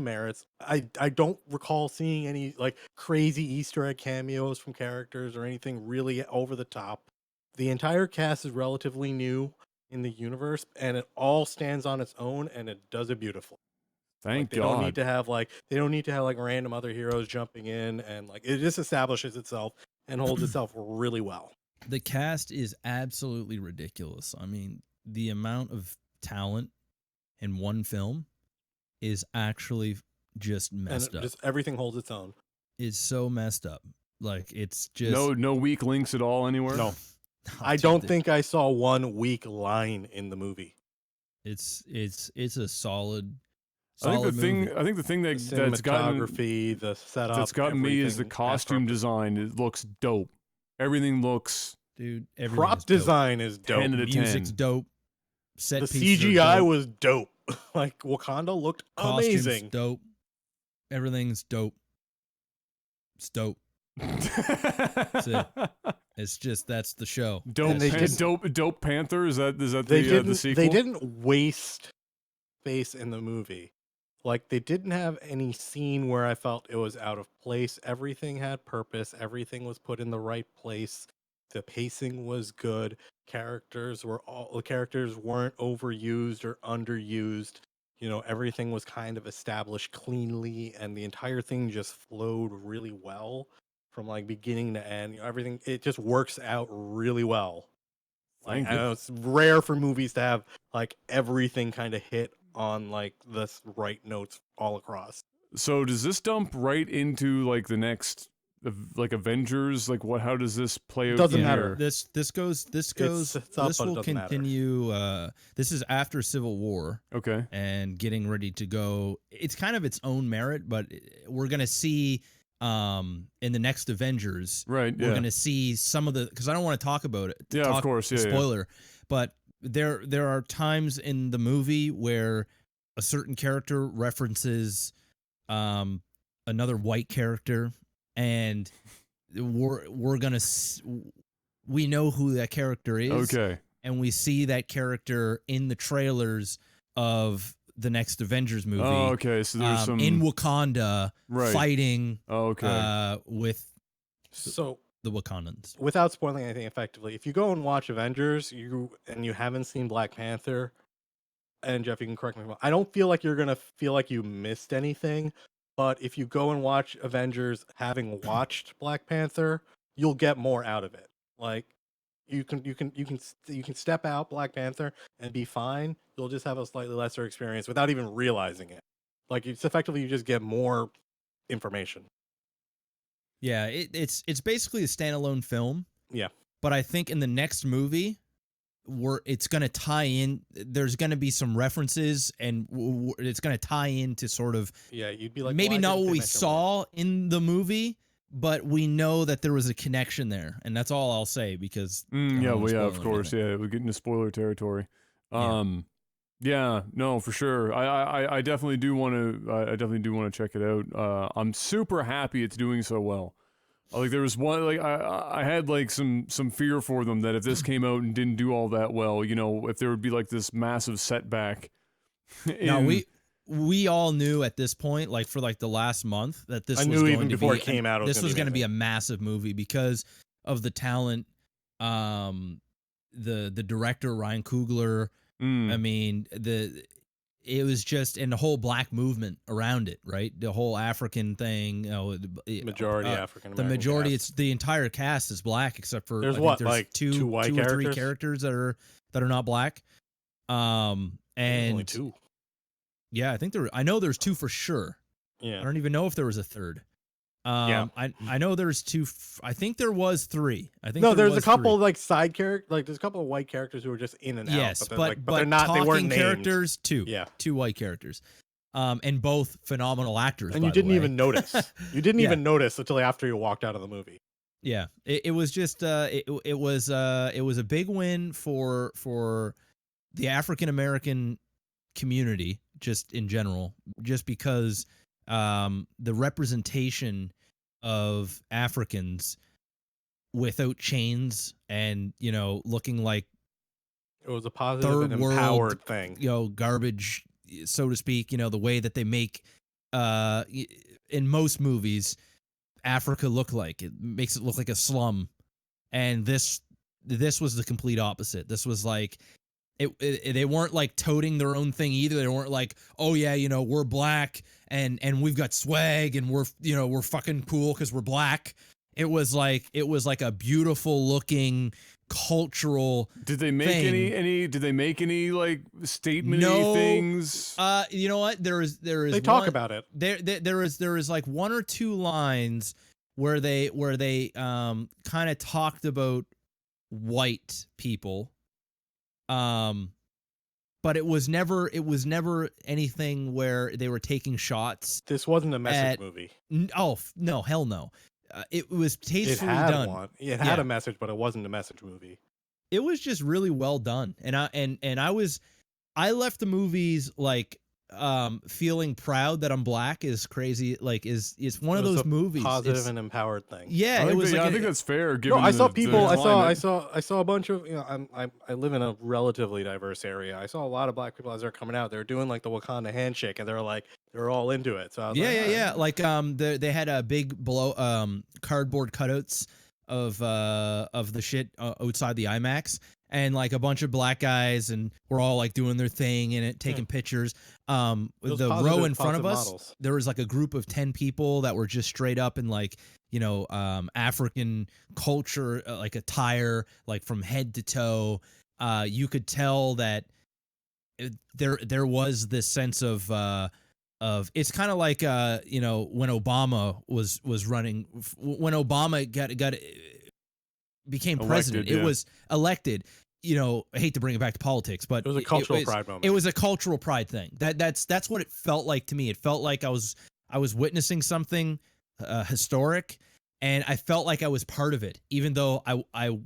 merits. I don't recall seeing any like crazy Easter egg cameos from characters or anything really over the top. The entire cast is relatively new in the universe, and it all stands on its own, and it does it beautifully. Thank God. They don't need to have like random other heroes jumping in, and like it just establishes itself and holds itself really well. The cast is absolutely ridiculous. I mean, the amount of talent in one film is actually just messed up. Just everything holds its own. It's so messed up. Like it's just no weak links at all anywhere. No, I don't think I saw one weak line in the movie. It's a solid. I think the thing the cinematography, the setup, that's gotten me is the costume design. It looks dope. Everything looks, dude. Prop design is dope. 10 out of 10. Music's dope. The CGI was dope. Like Wakanda looked amazing. Dope. Everything's dope. It's dope. That's it. It's just that's the show. Dope Panther. Is that the sequel? They didn't waste space in the movie. Like they didn't have any scene where I felt it was out of place. Everything had purpose. Everything was put in the right place. The pacing was good. Characters weren't overused or underused. You know, everything was kind of established cleanly, and the entire thing just flowed really well from like beginning to end. You know, everything, it just works out really well. Like I know it's rare for movies to have like everything kind of hit on like the right notes all across. So does this dump right into like the next like Avengers? Like what? How does this play out? Doesn't matter. This will continue. This is after Civil War. Okay. And getting ready to go. It's kind of its own merit, but we're gonna see in the next Avengers. Right. We're gonna see some of the because I don't want to talk about it. Yeah, of course. Yeah. Spoiler. But there are times in the movie where a certain character references another white character, and we're gonna we know who that character is. Okay. And we see that character in the trailers of the next Avengers movie. Oh, okay. So there's some in Wakanda fighting with So the Wakandans. without spoiling anything effectively, if you go and watch Avengers, you haven't seen Black Panther, and Jeff, you can correct me if I'm wrong, I don't feel like you're gonna feel like you missed anything. But if you go and watch Avengers having watched Black Panther, you'll get more out of it. Like you can step out Black Panther and be fine. You'll just have a slightly lesser experience without even realizing it. Like it's effectively you just get more information. Yeah, it's basically a standalone film. Yeah. But I think in the next movie, it's going to tie in. There's going to be some references, and it's going to tie into sort of. Yeah, you'd be like, maybe why not didn't what they we mention saw more? in the movie, but we know that there was a connection there, and that's all I'll say because. I don't Yeah, wanna well, yeah, spoil of course. anything. Yeah, we get into spoiler territory. Yeah. Yeah, no, for sure. I definitely do want to. I definitely do want to check it out. I'm super happy it's doing so well. Like there was one, like I had like some fear for them that if this came out and didn't do all that well, you know, if there would be like this massive setback. No, we all knew at this point, like for like the last month, that this I was knew going even to before be it came out. this was going to be a massive movie because of the talent. The director Ryan Coogler. I mean, it was just and the whole black movement around it, right? The whole African thing, you know, majority African American. the majority, cast. it's the entire cast is black except for There's I think what, there's like two white or three characters? characters that are not black. There's And only two. yeah, I know there's two for sure. Yeah. I don't even know if there was a third. Yeah. I know there's two. I think there was three. I think No, there there's a was couple three. like side character, like there's a couple of white characters who are just in and Yes, out. but they're not. They weren't talking named. characters. Two. Yeah. Two white characters. And both phenomenal actors. And by you the didn't way. even notice. You didn't Yeah. even notice until after you walked out of the movie. Yeah, it was just it was a big win for the African American community just in general, just because the representation of Africans without chains and looking like It was a positive Third and world, empowered thing. garbage, so to speak. The way that they make in most movies Africa look like. It makes it look like a slum. And this was the complete opposite. This was like they weren't like toting their own thing either. They weren't like, oh yeah, we're black and we've got swag and we're fucking cool because we're black. It was like a beautiful looking cultural. Did they make thing. any? Did they make any like statement-y things? You know what? There is. They talk about it. There is like one or two lines where they kind of talked about white people, but it was never anything where they were taking shots. This wasn't a message movie. No, hell no. It was tastefully It had done. one. It had a message, but it wasn't a message movie. It was just really well done, and I left the movies like feeling proud that I'm black. Is crazy. Like it's one of It was those a movies. positive and empowered thing. Yeah, it was. I Like think that's fair. No, Given I saw the people. I climate. saw a bunch of. I live in a relatively diverse area. I saw a lot of black people as they're coming out. They're doing like the Wakanda handshake, and they're all into it. So I was yeah. Like they had a big cardboard cutouts of the shit outside the IMAX, and like a bunch of black guys, and we're all like doing their thing in it, taking pictures. The row in front of us, models. there was like a group of 10 people that were just straight up in like African culture, like attire, like from head to toe. You could tell that there was this sense of it's kind of like when Obama was running, when Obama became president. Yeah. It was elected. I hate to bring it back to politics, but It was a cultural pride moment. It was a cultural pride thing. That's what it felt like to me. It felt like I was witnessing something historic, and I felt like I was part of it, even though I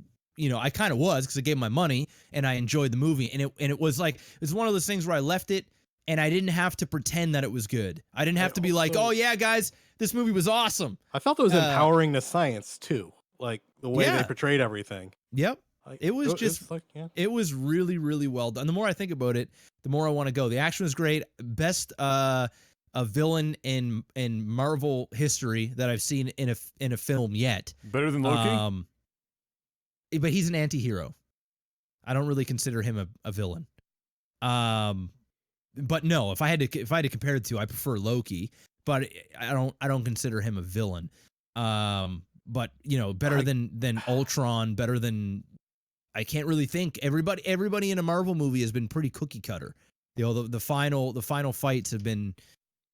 kind of was, because I gave my money and I enjoyed the movie, and it was like it's one of those things where I left it and I didn't have to pretend that it was good. I didn't have to be like, also- oh yeah, guys, this movie was awesome. I felt it was empowering to science too, like the way Yeah. they portrayed everything. Yep. Like, It was it's just- like, yeah. It was really, really well done. The more I think about it, the more I want to go. The action was great. Best a villain in Marvel history that I've seen in a film yet. Better than Loki? But he's an anti-hero. I don't really consider him a villain. But no, if I had to compare the two, I prefer Loki, but I don't consider him a villain. But better than Ultron, better than, I can't really think. Everybody in a Marvel movie has been pretty cookie cutter. The final fights have been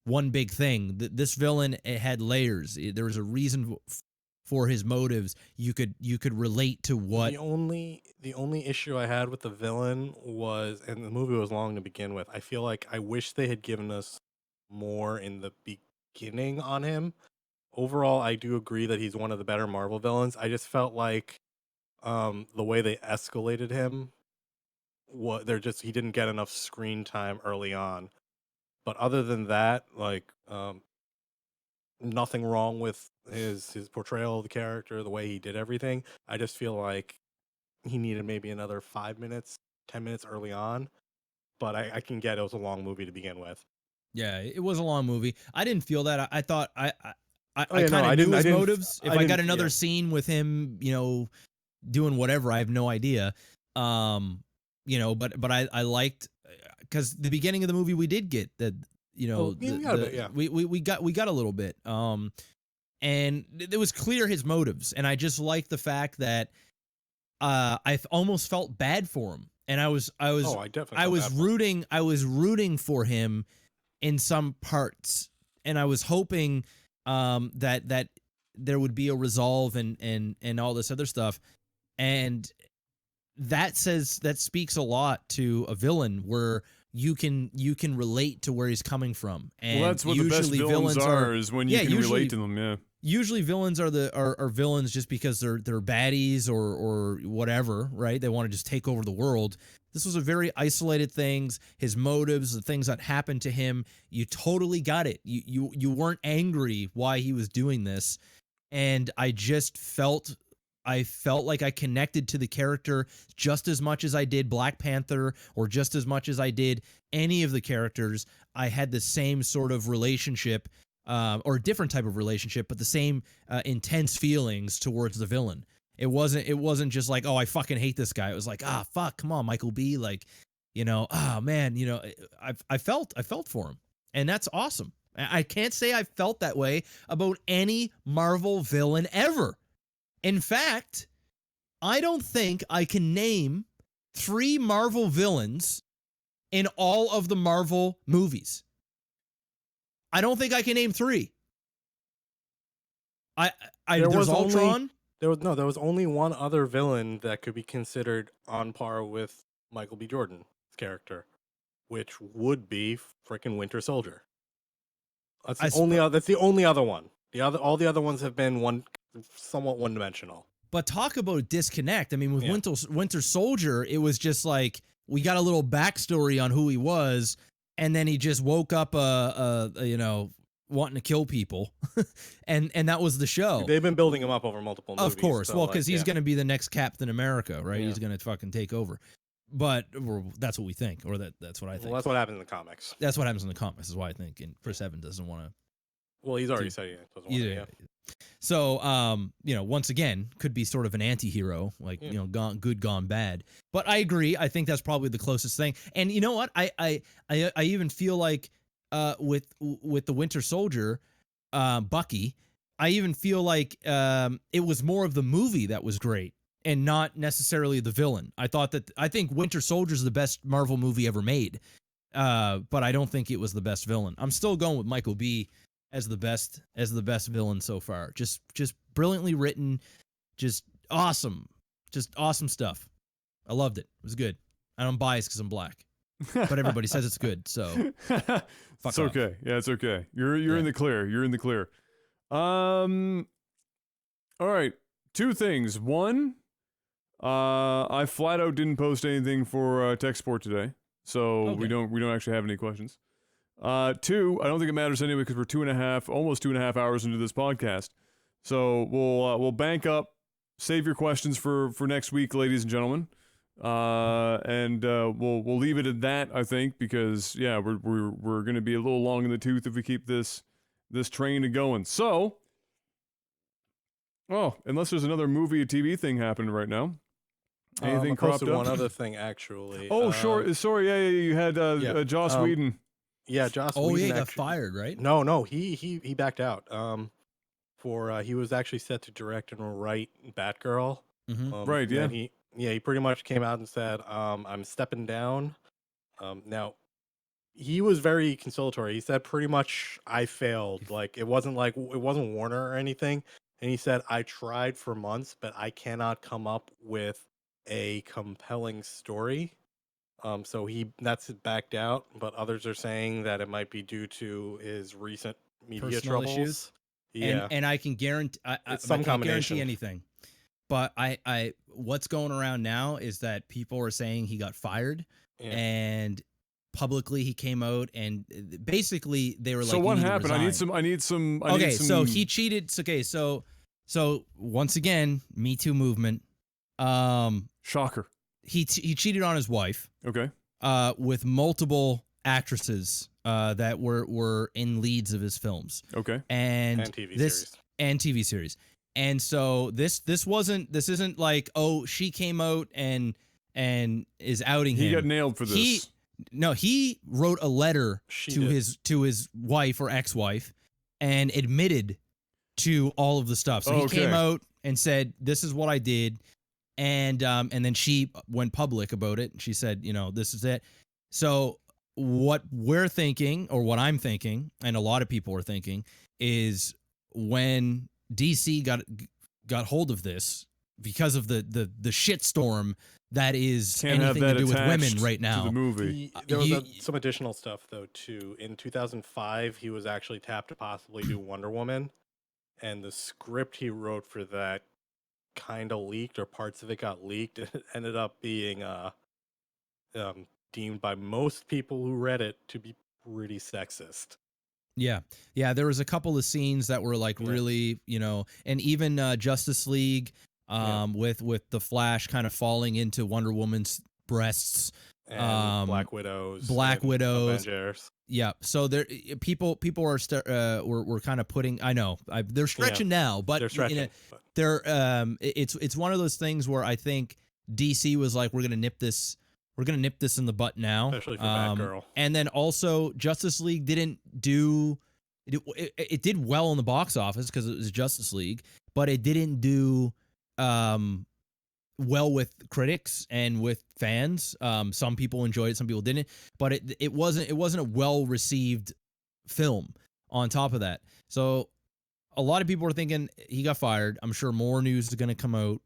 one big thing. This villain, it had layers. There was a reason for his motives. You could relate to what. The only issue I had with the villain was, and the movie was long to begin with, I feel like I wish they had given us more in the beginning on him. Overall, I do agree that he's one of the better Marvel villains. I just felt like the way they escalated him, he didn't get enough screen time early on. But other than that, like nothing wrong with his portrayal of the character, the way he did everything. I just feel like he needed maybe another 5 minutes, 10 minutes early on. But I can get it was a long movie to begin with. Yeah, it was a long movie. I didn't feel that. I thought I yeah, kind no, I of knew didn't- I his didn't- motives. If I I got didn't- another yeah. scene with him, doing whatever, I have no idea. But I liked, because the beginning of the movie we did get that, Oh, we got a bit, yeah. we got a little bit. And it was clear his motives, and I just liked the fact that I almost felt bad for him, and I was Oh, I definitely. I felt was bad for him. rooting for him in some parts, and I was hoping that there would be a resolve and all this other stuff, and that speaks a lot to a villain where you can relate to where he's coming from. And Well, that's what the best usually villains are, is when you can relate to them, yeah. Usually villains are villains just because they're baddies or whatever, right? They want to just take over the world. This was a very isolated things, his motives, the things that happened to him. You totally got it. You weren't angry why he was doing this. And I felt like I connected to the character just as much as I did Black Panther, or just as much as I did any of the characters. I had the same sort of relationship, or a different type of relationship, but the same intense feelings towards the villain. It wasn't just like, oh, I fucking hate this guy. It was like, fuck, come on, Michael B. Like, man, I felt for him, and that's awesome. I can't say I felt that way about any Marvel villain ever. In fact, I don't think I can name 3 Marvel villains in all of the Marvel movies. I don't think I can name 3. There's Ultron. There was only one other villain that could be considered on par with Michael B. Jordan's character, which would be freaking Winter Soldier. That's the only other one. All the other ones have been somewhat one-dimensional. But talk about disconnect. I mean, with Yeah. Winter Soldier, it was just like we got a little backstory on who he was, and then he just woke up, wanting to kill people, and that was the show. They've been building him up over multiple movies. Of course, so, well, because he's yeah. going to be the next Captain America, right? Yeah. He's going to fucking take over. But that's what we think, or that's what I think. Well, that's what happens in the comics. That's what happens in the comics, is why I think. And Chris Evans doesn't want to. Well, he's already said he doesn't want to. Yeah. So, once again, could be sort of an anti-hero, like, good, gone bad. But I agree. I think that's probably the closest thing. And you know what? I even feel like with the Winter Soldier, Bucky, I even feel like it was more of the movie that was great and not necessarily the villain. I think Winter Soldier is the best Marvel movie ever made. But I don't think it was the best villain. I'm still going with Michael B. as the best villain so far. Just brilliantly written, just awesome stuff. I loved it. It was good. I'm biased because I'm black, but everybody says it's good. So it's okay. Yeah, it's okay. You're in the clear. You're in the clear. All right. 2 things. One, I flat out didn't post anything for tech support today, so Okay. we don't actually have any questions. Two, I don't think it matters anyway because we're almost 2.5 hours into this podcast. So we'll bank up, save your questions for next week, ladies and gentlemen. And we'll leave it at that, I think, because yeah, we're gonna be a little long in the tooth if we keep this train going. So, unless there's another movie or TV thing happening right now. Anything I cropped posted up? one other thing actually. Oh, sure. Sorry. Yeah. You had Joss Whedon. Yeah, Joss. Oh, Whedon yeah, he got actually, fired, right? No, he backed out. He was actually set to direct and write Batgirl. Right, yeah. And he pretty much came out and said, I'm stepping down. Now, he was very conciliatory. He said pretty much I failed. Like it wasn't Warner or anything. And he said, I tried for months, but I cannot come up with a compelling story. So that's backed out, but others are saying that it might be due to his recent media Personal troubles. issues? Yeah, And I can guarantee It's I some can't combination. guarantee anything. But I what's going around now is that people are saying he got fired, Yeah. and publicly he came out and basically they were like, So "You what need to happened? I need resign." some. Okay, so he cheated. Okay, so once again, Me Too movement. Shocker. He cheated on his wife. Okay. With multiple actresses that were in leads of his films. Okay. And TV series. And so this isn't like, oh, she came out and is outing him. He got nailed for this. He wrote a letter She did. to his wife or ex-wife and admitted to all of the stuff. So he came out and said, "This is what I did." And then she went public about it. She said, this is it. So what we're thinking, or what I'm thinking, and a lot of people are thinking, is when DC got hold of this, because of the shitstorm that is Can't have anything that to do with women attached right now. to the movie. There was some additional stuff though too. In 2005, he was actually tapped to possibly do Wonder Woman, and the script he wrote for that kind of leaked, or parts of it got leaked. It ended up being deemed by most people who read it to be pretty sexist. Yeah. There was a couple of scenes that were like really, and even Justice League, with the Flash kind of falling into Wonder Woman's breasts, and Black Widows, Avengers. Yeah. So there, people are we're kind of putting. I know they're stretching now, but They're stretching. it's one of those things where I think DC was like, we're gonna nip this in the butt now, Especially for Batgirl. And then also Justice League didn't do it did well in the box office because it was Justice League, but it didn't do well with critics and with fans. Some people enjoyed it, some people didn't, but it wasn't a well received film on top of that. So a lot of people are thinking he got fired. I'm sure more news is going to come out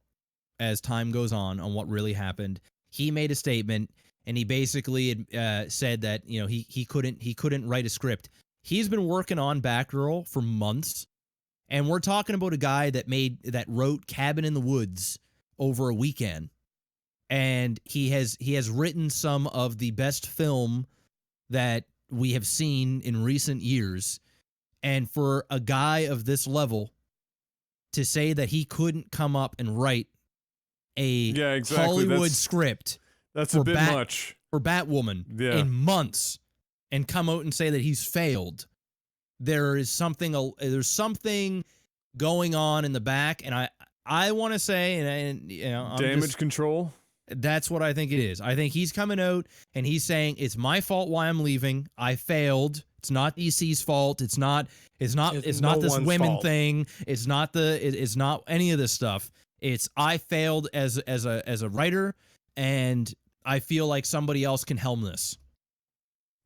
as time goes on what really happened. He made a statement and he basically said that he couldn't write a script. He's been working on Batgirl for months, and we're talking about a guy that wrote Cabin in the Woods over a weekend, and he has written some of the best film that we have seen in recent years. And for a guy of this level to say that he couldn't come up and write a Hollywood script, that's a bit much for Batwoman in months, and come out and say that he's failed. There's something going on in the back, and I want to say, and damage control. That's what I think it is. I think he's coming out and he's saying it's my fault why I'm leaving. I failed. It's not DC's fault. It's not this women fault. thing. It's not any of this stuff. It's I failed as a writer, and I feel like somebody else can helm this.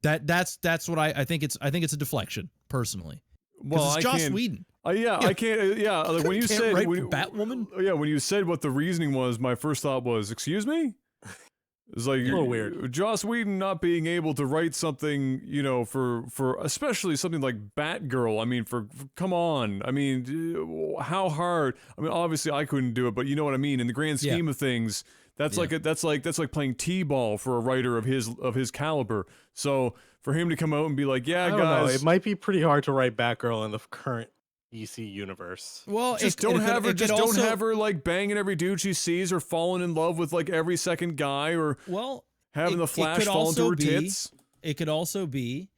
That's what I think. It's a deflection personally. Well, it's Joss Whedon. I can't. Yeah, like when you said Batwoman. Yeah, when you said what the reasoning was, my first thought was, "Excuse me." It's like a little weird. Joss Whedon not being able to write something, for especially something like Batgirl. I mean, for come on. I mean, how hard? I mean, obviously I couldn't do it, but you know what I mean. In the grand scheme of things, That's Yeah. that's like playing t-ball for a writer of his caliber. So for him to come out and be like, yeah, I don't know. guys, It might be pretty hard to write Batgirl in the current DC universe. Well, just don't have her like banging every dude she sees or falling in love with like every second guy or Well, having the Flash could fall into also her be- tits. It could also be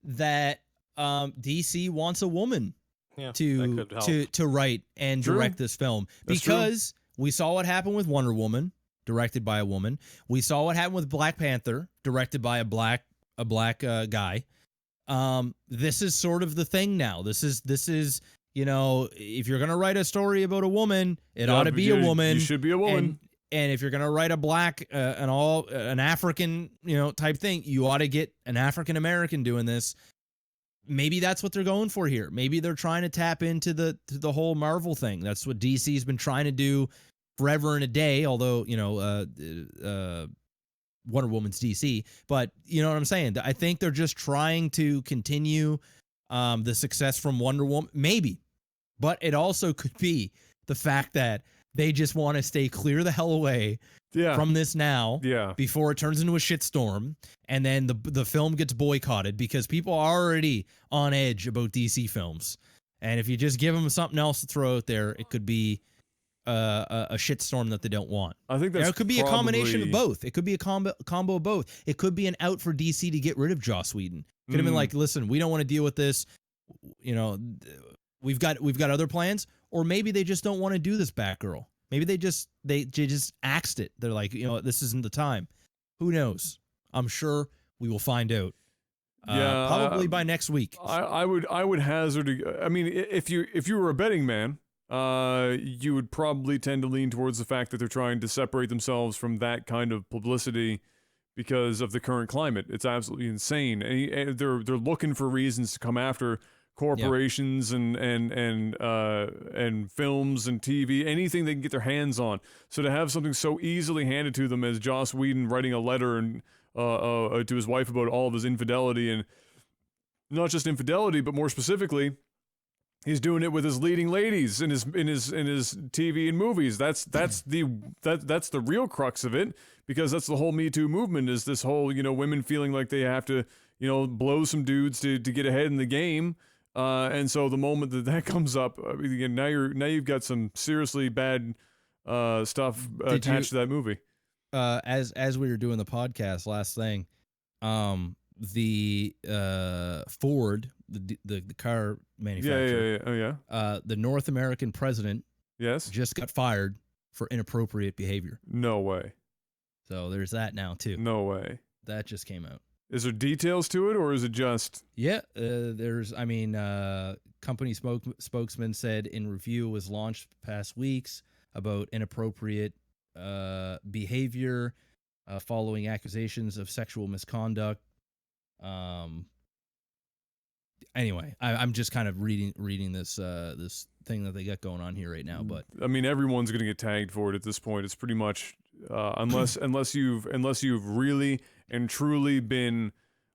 that DC wants a woman Yeah, that to could help. to write and True. direct this film That's true. because we saw what happened with Wonder Woman, directed by a woman. We saw what happened with Black Panther, directed by a black guy. This is sort of the thing now. This is if you're gonna write a story about a woman, it ought to be a woman. You should be a woman. And if you're gonna write a black an African type thing, you ought to get an African American doing this. Maybe that's what they're going for here. Maybe they're trying to tap into the whole Marvel thing. That's what DC's been trying to do forever and a day. Although Wonder Woman's DC, but you know what I'm saying. I think they're just trying to continue the success from Wonder Woman. Maybe, but it also could be the fact that they just want to stay clear the hell away from this now before it turns into a shitstorm, and then the film gets boycotted because people are already on edge about DC films. And if you just give them something else to throw out there, it could be a shitstorm that they don't want. I think that's it could be a combination of both. It could be a combo of both. It could be an out for DC to get rid of Joss Whedon. Could have been like, listen, we don't want to deal with this. We've got other plans, or maybe they just don't want to do this Batgirl. Maybe they just axed it. They're like, this isn't the time. Who knows? I'm sure we will find out. Probably by next week. I would hazard. I mean, if you were a betting man, you would probably tend to lean towards the fact that they're trying to separate themselves from that kind of publicity because of the current climate. It's absolutely insane, and they're looking for reasons to come after corporations and films and TV, anything they can get their hands on. So to have something so easily handed to them as Joss Whedon writing a letter and to his wife about all of his infidelity, and not just infidelity, but more specifically, he's doing it with his leading ladies in his TV and movies. That's the real crux of it, because that's the whole Me Too movement, is this whole women feeling like they have to blow some dudes to get ahead in the game. And so the moment that comes up, now you've got some seriously bad stuff attached to that movie. As we were doing the podcast, last thing, the Ford, the car manufacturer, the North American president, just got fired for inappropriate behavior. No way. So there's that now too. No way. That just came out. Is there details to it, or is it just? Yeah, company spokesman said in review was launched past weeks about inappropriate behavior following accusations of sexual misconduct. Anyway, I'm just kind of reading this this thing that they got going on here right now. But I mean, everyone's gonna get tagged for it at this point. It's pretty much unless you've really and truly been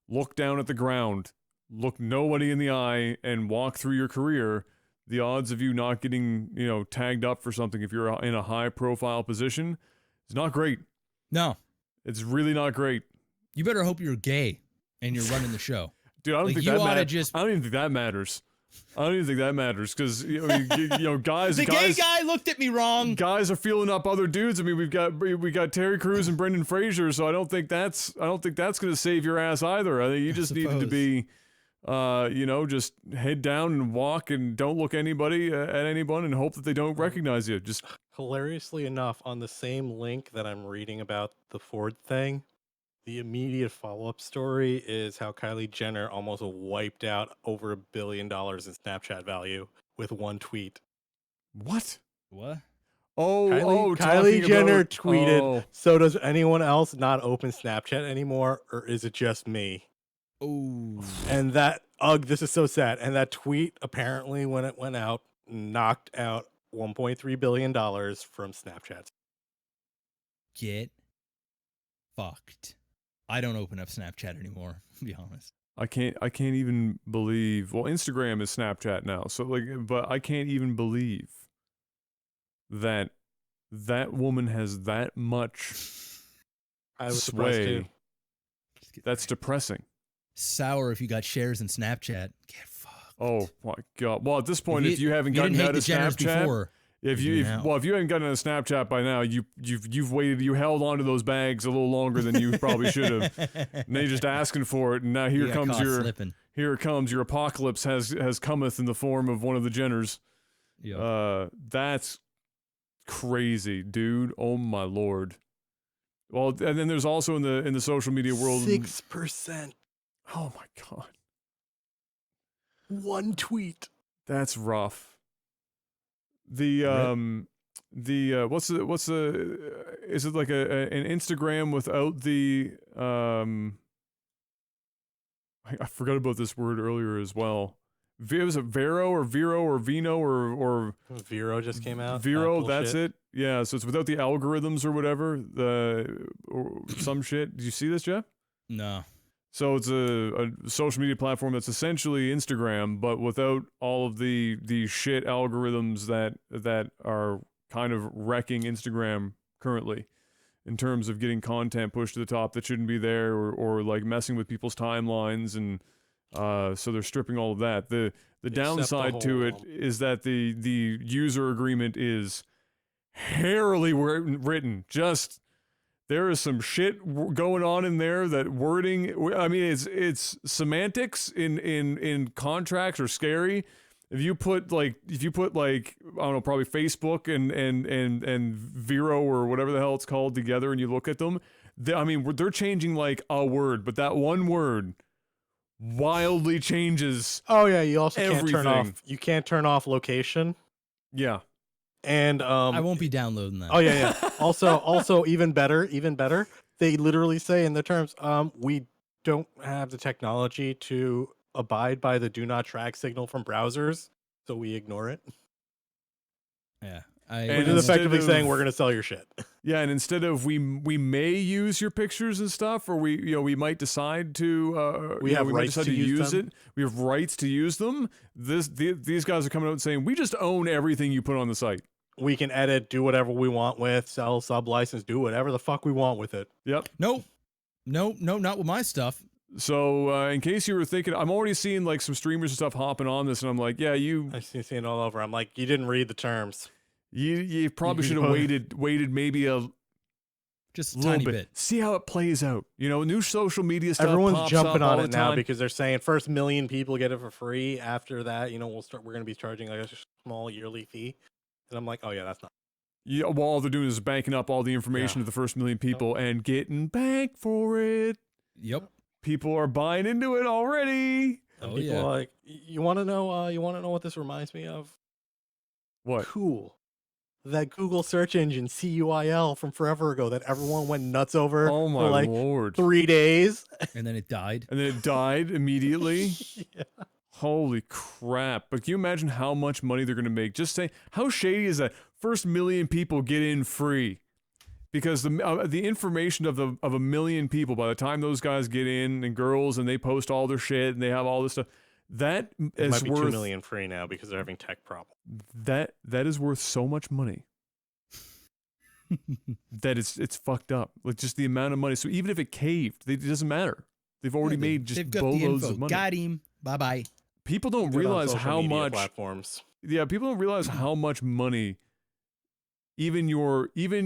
looked down at the ground, look nobody in the eye, and walk through your career, the odds of you not getting tagged up for something if you're in a high profile position is not great. No, it's really not great. You better hope you're gay and you're running the show. Dude, I don't think that matters. I don't even think that matters. I don't even think that matters, because guys. The gay guy looked at me wrong. Guys are feeling up other dudes. I mean, we got Terry Crews and Brendan Fraser, so I don't think that's gonna save your ass either. I think you just needed to be, just head down and walk and don't look at anyone and hope that they don't recognize you. Just hilariously enough, on the same link that I'm reading about the Ford thing, the immediate follow-up story is how Kylie Jenner almost wiped out over $1 billion in Snapchat value with one tweet. What? Oh, Kylie Jenner tweeted, so does anyone else not open Snapchat anymore, or is it just me? Oh. And that, this is so sad. And that tweet, apparently, when it went out, knocked out $1.3 billion from Snapchat. Get fucked. I don't open up Snapchat anymore, to be honest. I can't even believe. Well, Instagram is Snapchat now, so but I can't even believe that that woman has that much I was surprised too. sway. That's depressing. Sour if you got shares in Snapchat. Get fucked. Oh my god. Well, at this point, if you haven't you gotten didn't hate out of DeGeneres Snapchat, before, if you you do now. well, if you haven't gotten out of Snapchat by now, you've waited, you held onto those bags a little longer than you probably should have. And then you're just asking for it, and now You got caught slipping. here it comes, your apocalypse has cometh in the form of one of the Jenners. Yeah. That's crazy, dude. Oh my lord. Well, and then there's also in the social media world 6%. Oh my god. One tweet. That's rough. The what's the is it like an Instagram without the I forgot about this word earlier as well. Was it Vero or Vero or Vino or Vero just came out. Vero, That that's bullshit. it. Yeah, so it's without the algorithms or whatever, or some shit. Did you see this, Jeff? No. So it's a social media platform that's essentially Instagram, but without all of the shit algorithms that are kind of wrecking Instagram currently in terms of getting content pushed to the top that shouldn't be there, or like messing with people's timelines, and so they're stripping all of that. The downside to it is that the user agreement is hairily written. Just there is some shit going on in there. That wording, I mean, it's semantics in contracts are scary. If you put like I don't know, probably Facebook and Vero or whatever the hell it's called together, and you look at them, they're changing like a word, but that one word wildly changes. Oh yeah, you also can't turn off. everything. You can't turn off location. Yeah. And I won't be downloading that. Oh yeah. Also, even better. They literally say in the terms, we don't have the technology to abide by the do not track signal from browsers, so we ignore it. Yeah. And Which is effectively instead saying of- we're going to sell your shit. Yeah, and instead of we may use your pictures and stuff, or we might decide to We have might rights decide to use them. it. We have rights to use them. These guys are coming out and saying we just own everything you put on the site. We can edit, do whatever we want with, sell, sub-license, do whatever the fuck we want with it. Yep. Nope, not with my stuff. So in case you were thinking, I'm already seeing like some streamers and stuff hopping on this, and I'm like, yeah, I see it all over. I'm like, you didn't read the terms. you probably should have waited maybe a Just a little tiny bit. bit. See how it plays out. You know, new social media stuff. Everyone's pops jumping up all on the it now time. because they're saying first million people get it for free. After that, we're going to be charging like a small yearly fee. And I'm like, oh yeah, that's not. Yeah, well, all they're doing is banking up all the information Yeah. of the first million people and getting back for it. Yep. People are buying into it already. And Oh, people yeah. are like, you want to know? You want to know what this reminds me of? What? Cool. That Google search engine CUIL from forever ago that everyone went nuts over Oh my for like lord! 3 days. And then it died. And then it died immediately. Yeah. Holy crap! But can you imagine how much money they're gonna make? Just say, how shady is that? First million people get in free, because the information of a million people, by the time those guys get in and girls and they post all their shit and they have all this stuff, that It is might be worth 2 million free now because they're having tech problems. that is worth so much money that it's fucked up. Like just the amount of money. So even if it caved, it doesn't matter. They've already made just they've got the boatloads info. of money. Got him. Bye bye. People don't Do it on realize social how media much. platforms. Yeah, people don't realize how much money. Even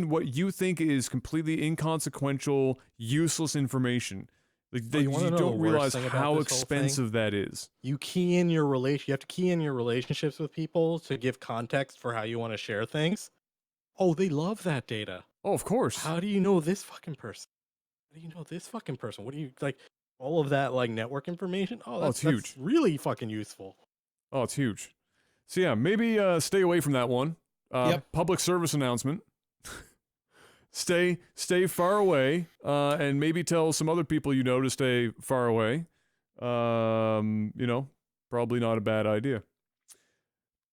what you think is completely inconsequential, useless information. Like Oh, you wanna know don't the worst realize thing about how this whole thing? expensive that is. You have to key in your relationships with people to give context for how you want to share things. Oh, they love that data. Oh, of course. How do you know this fucking person? How do you know this fucking person? What do you like? All of that like network information. Oh, it's that's huge. really fucking useful. Oh, it's huge. So yeah, maybe stay away from that one. Yep. Public service announcement. Stay far away, and maybe tell some other people you know to stay far away. Probably not a bad idea.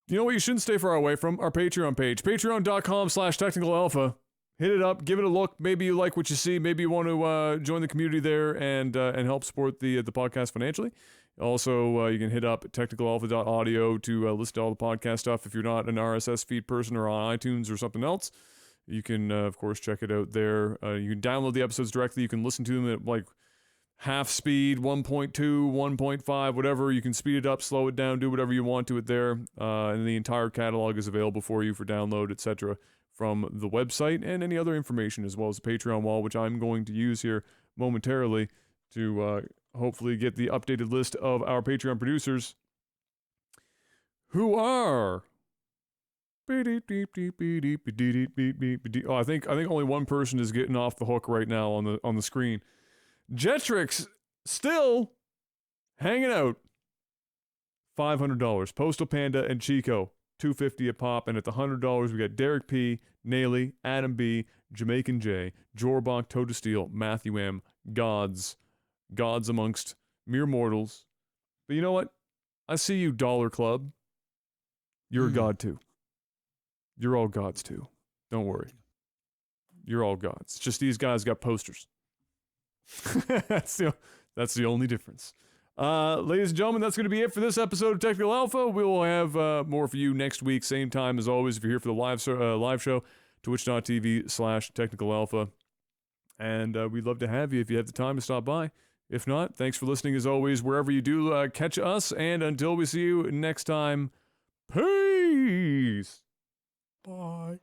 You know what you shouldn't stay far away from? Our Patreon page. Patreon.com/technicalalpha. Hit it up, give it a look. Maybe you like what you see. Maybe you want to join the community there and help support the podcast financially. Also, you can hit up technicalalpha.audio to listen to all the podcast stuff if you're not an RSS feed person or on iTunes or something else. You can, of course, check it out there. You can download the episodes directly. You can listen to them at like half speed, 1.2, 1.5, whatever. You can speed it up, slow it down, do whatever you want to it there. And the entire catalog is available for you for download, etc. from the website, and any other information, as well as the Patreon wall, which I'm going to use here momentarily to hopefully get the updated list of our Patreon producers who are... Oh, I think only one person is getting off the hook right now on the screen. Jetrix still hanging out. $500. Postal Panda and Chico, $250 a pop, and at the $100 we got Derek P, Naily, Adam B, Jamaican J, Jorbach, Toad Steel, Matthew M, gods amongst mere mortals. But you know what? I see you, Dollar Club. You're a god too. You're all gods too. Don't worry. You're all gods. Just these guys got posters. That's the only difference. Ladies and gentlemen, that's going to be it for this episode of Technical Alpha. We will have more for you next week, same time as always. If you're here for the live show, twitch.tv/Technical Alpha. And we'd love to have you if you have the time to stop by. If not, thanks for listening as always, wherever you do catch us. And until we see you next time, peace. Bye.